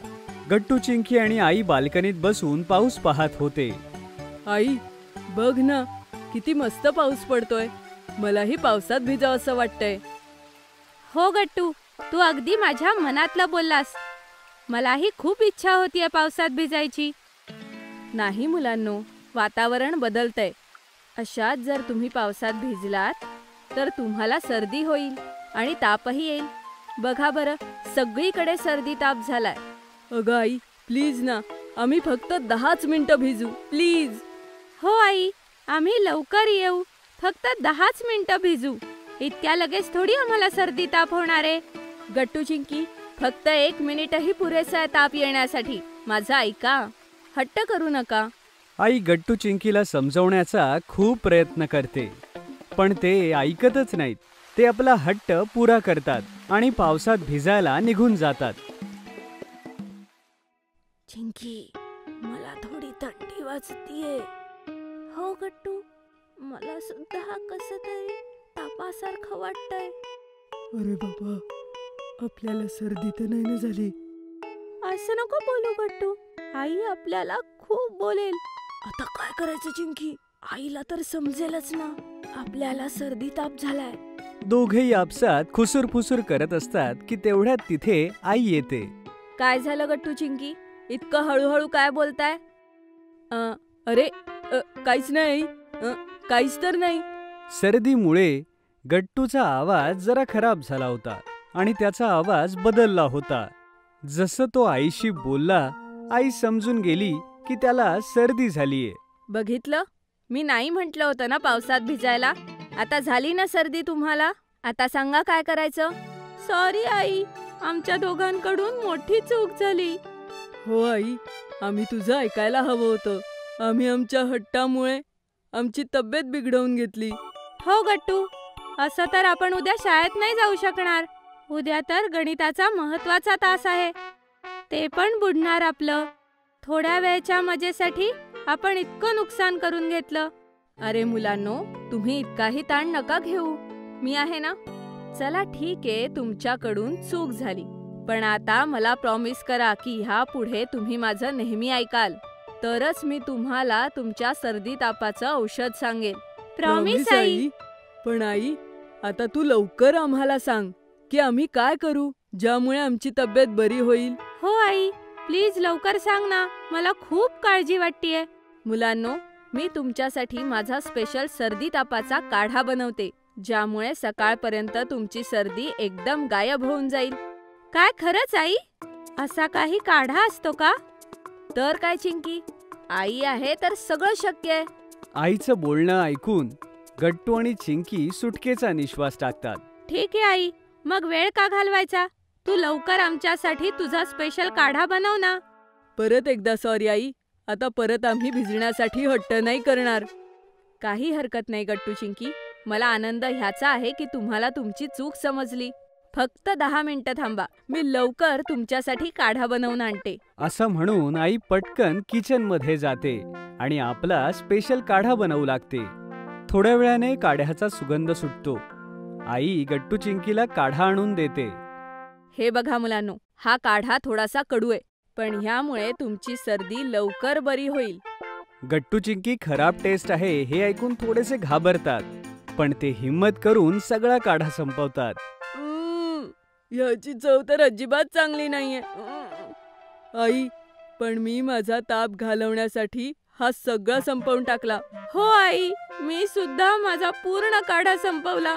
गट्टू, चिंकी आणि आई बाल्कनीत बसून पाऊस पाहत होते. आई बघ ना, किती मस्त पाऊस पडतोय. मलाही पावसात भिजावं असं वाटतंय. हो गट्टू, तू अगदी माझ्या मनातलं बोललास. मलाही खूप इच्छा होतीये पावसात भिजायची. नाही मुलांनो, वातावरण बदलतंय. अशात जर तुम्ही पावसात भिजलात तर तुम्हाला सर्दी होईल आणि तापही येईल. बघा बरं, सगळीकडे सर्दी ताप झालाय. अगं आई, प्लीज ना, आम्ही फक्त 10च मिनिटं भिजू प्लीज. हो आई, आम्ही लवकर येऊ. फक्त 10च मिनिटं भिजू. इतक्या लगेच थोडी आम्हाला सर्दी ताप होणार आहे. गट्टू, चिंकी, फक्त 1 मिनिटही पुरेसा आहे ताप येण्यासाठी. माझा ऐका, हट्ट करू नका. आई गट्टू, चिंकीला समजवण्याचा खूप प्रयत्न करते, पण ते ऐकतच नाहीत. ते आपला हट्ट पुरा करतात आणि पावसात भिजायला निघून जातात. चिंकी, मला थोडी थंडी वाजतीये. हो गट्टू, मला सुद्धा कसं तरी तापासारखं वाटतंय. अरे बाबा, आपल्याला सर्दी तर नाही ना झाली? असं नको बोलू गट्टू, आई आपल्याला खूप बोलेल. आता काय करायचं चिंकी? आईला तर समजेलच ना आपल्याला सर्दी ताप झालाय. दोघेही आपसात खुसूर करत असतात की तेवढ्यात तिथे आई येते. काय झालं गट्टू, चिंकी, इतकं हळूहळू काय बोलताय? अरे काहीच नाही, काहीच तर नाही. सर्दीमुळे गट्टूचा आवाज जरा खराब झाला होता आणि त्याचा आवाज बदलला होता. जसं तो आईशी बोलला, आई समजून गेली की त्याला सर्दी झालीये. बघितलं, मी नाही म्हटलं होतं ना पावसात भिजायला. आता झाली ना सर्दी तुम्हाला. आता सांगा काय करायचं? सॉरी आई, आमच्या दोघांकडून मोठी चूक झाली. हो आई, आम्ही तुझं ऐकायला हवं होतं. आम्ही आमच्या हट्टामुळे आमची तब्येत बिघडवून घेतली. हो गट्टू, असं तर आपण उद्या शाळेत नाही जाऊ शकणार. उद्या तर गणिताचा महत्वाचा तास आहे, ते पण बुडणार आपलं. थोड्या वेळच्या मजेसाठी आपण इतकं नुकसान करून घेतलं. अरे मुलांनो, तुम्ही इतकाही ताण नका घेऊ, मी आहे ना. चला ठीक आहे, तुमच्याकडून चूक झाली, पण आता मला प्रॉमिस करा की ह्या पुढे तुम्ही माझं नेहमी ऐकाल, तरच मी तुम्हाला तुमच्या सर्दी तापाचं औषध सांगेन. Promise I. पण आई, आता तू लवकर आम्हाला सांग की आम्ही काय करू ज्यामुळे आमची तब्येत बरी होईल. हो आई, प्लीज लवकर सांग ना, मला खूप काळजी वाटतेय. मुलांनो, मी तुमच्यासाठी माझा स्पेशल सर्दी तापाचा काढा बनवते, ज्यामुळे सकाळपर्यंत तुमची सर्दी एकदम गायब होऊन जाईल. काय खरंच आई? असा काही काढा असतो का? तर काय चिंकी, आई आहे तर सगळं शक्य आहे. आईचं बोलणं ऐकून गट्टू आणि चिंकी सुटकेचा निश्वास टाकतात. ठीक आहे आई, मग वेळ का घालवायचा? तू लवकर आमच्यासाठी तुझा स्पेशल काढा बनव ना. परत एकदा सॉरी आई, आता परत आम्ही भिजण्यासाठी हट्ट नाही करणार. काही हरकत नाही गट्टू, चिंकी, मला आनंद ह्याचा आहे की तुम्हाला तुमची चूक समजली. फक्त 10 मिनिटं थांबा, मी लवकर तुमच्यासाठी काढा बनवून आणते. असं म्हणून आई पटकन किचन मध्ये जाते आणि आपला स्पेशल काढा बनवू लागते. थोड्या वेळाने काढ्याचा सुगंध सुटतो. आई गट्टू, चिंकीला काढा आणून देते. हे बघा मुलांनो, हा काढा थोडासा कडू आहे, पण ह्यामुळे तुमची सर्दी लवकर बरी होईल. गट्टू, चिंकी खराब टेस्ट आहे हे ऐकून थोडेसे घाबरतात, पण ते हिम्मत करून सगळा काढा संपवतात. याची चव तर अजिबात चांगली नाहीये. आई, पण मी माझा ताप घालवण्यासाठी हा सगळा संपवून टाकला. हो आई, मी सुद्धा माझा पूर्ण काढा संपवला.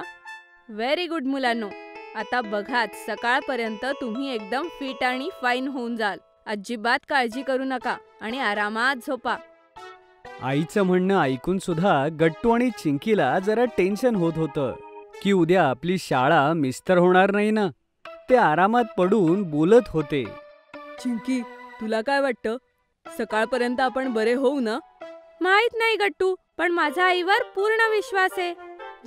व्हेरी गुड मुलांनो. आता बघाच, सकाळपर्यंत तुम्ही एकदम फिट आणि फाईन होऊन जाल. अजिबात काळजी करू नका आणि आरामात झोपा. आईचं म्हणणं ऐकून सुद्धा गट्टू आणि चिंकीला जरा टेन्शन होत होतं की उद्या आपली शाळा मिस्तर होणार नाही ना. ते आरामात पडून बोलत होते. चिंकी, तुला काय वाटतं? सकाळपर्यंत आपण बरे होऊ ना? माहित नाही गट्टू, पण माझा आईवर पूर्ण विश्वास आहे.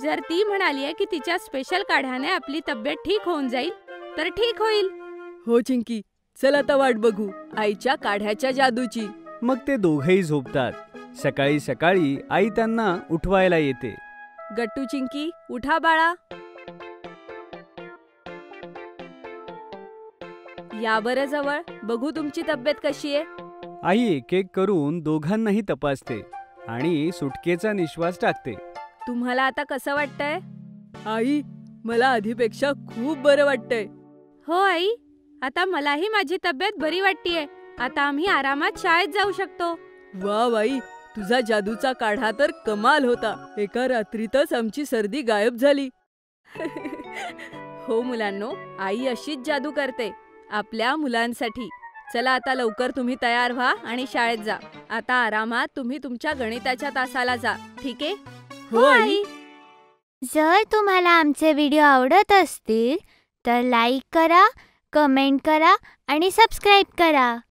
जर ती म्हणालीये की तिच्या स्पेशल काढ्याने आपली तब्येत ठीक होऊन जाईल, तर ठीक होईल. हो चिंकी, चल आता वाट बघू आईच्या काढ्याच्या जादूची. मग ते दोघेही झोपतात. सकाळी सकाळी आई त्यांना उठवायला येते. गट्टू, चिंकी, उठा बाळा. या बरं जवळ, बघू तुमची तब्येत कशी आहे. आई एक एक करून दोघांनाही तपासते आणि सुटकेचा निश्वास टाकते. तुम्हाला आता कसं वाटतंय? आई, मला आधीपेक्षा खूप बरं वाटतंय. हो आई, आता मलाही माझी तब्येत बरी वाटतेय. आता आम्ही आरामात शाळेत जाऊ शकतो. वा बाई, तुझा जादूचा काढा तर कमाल होता. एका रात्रीतच आमची सर्दी गायब झाली. हो मुलांनो, आई अशीच जादू करते आपल्या मुलांसाठी. चला आता लवकर तुम्ही तयार व्हा आणि शाळेत जा. आता आरामात तुम्ही तुमच्या गणिताच्या तासाला जा, ठीक आहे? हो आई. जर तुम्हाला आमचे व्हिडिओ आवडत असतील तर लाईक करा, कमेंट करा आणि सबस्क्राईब करा.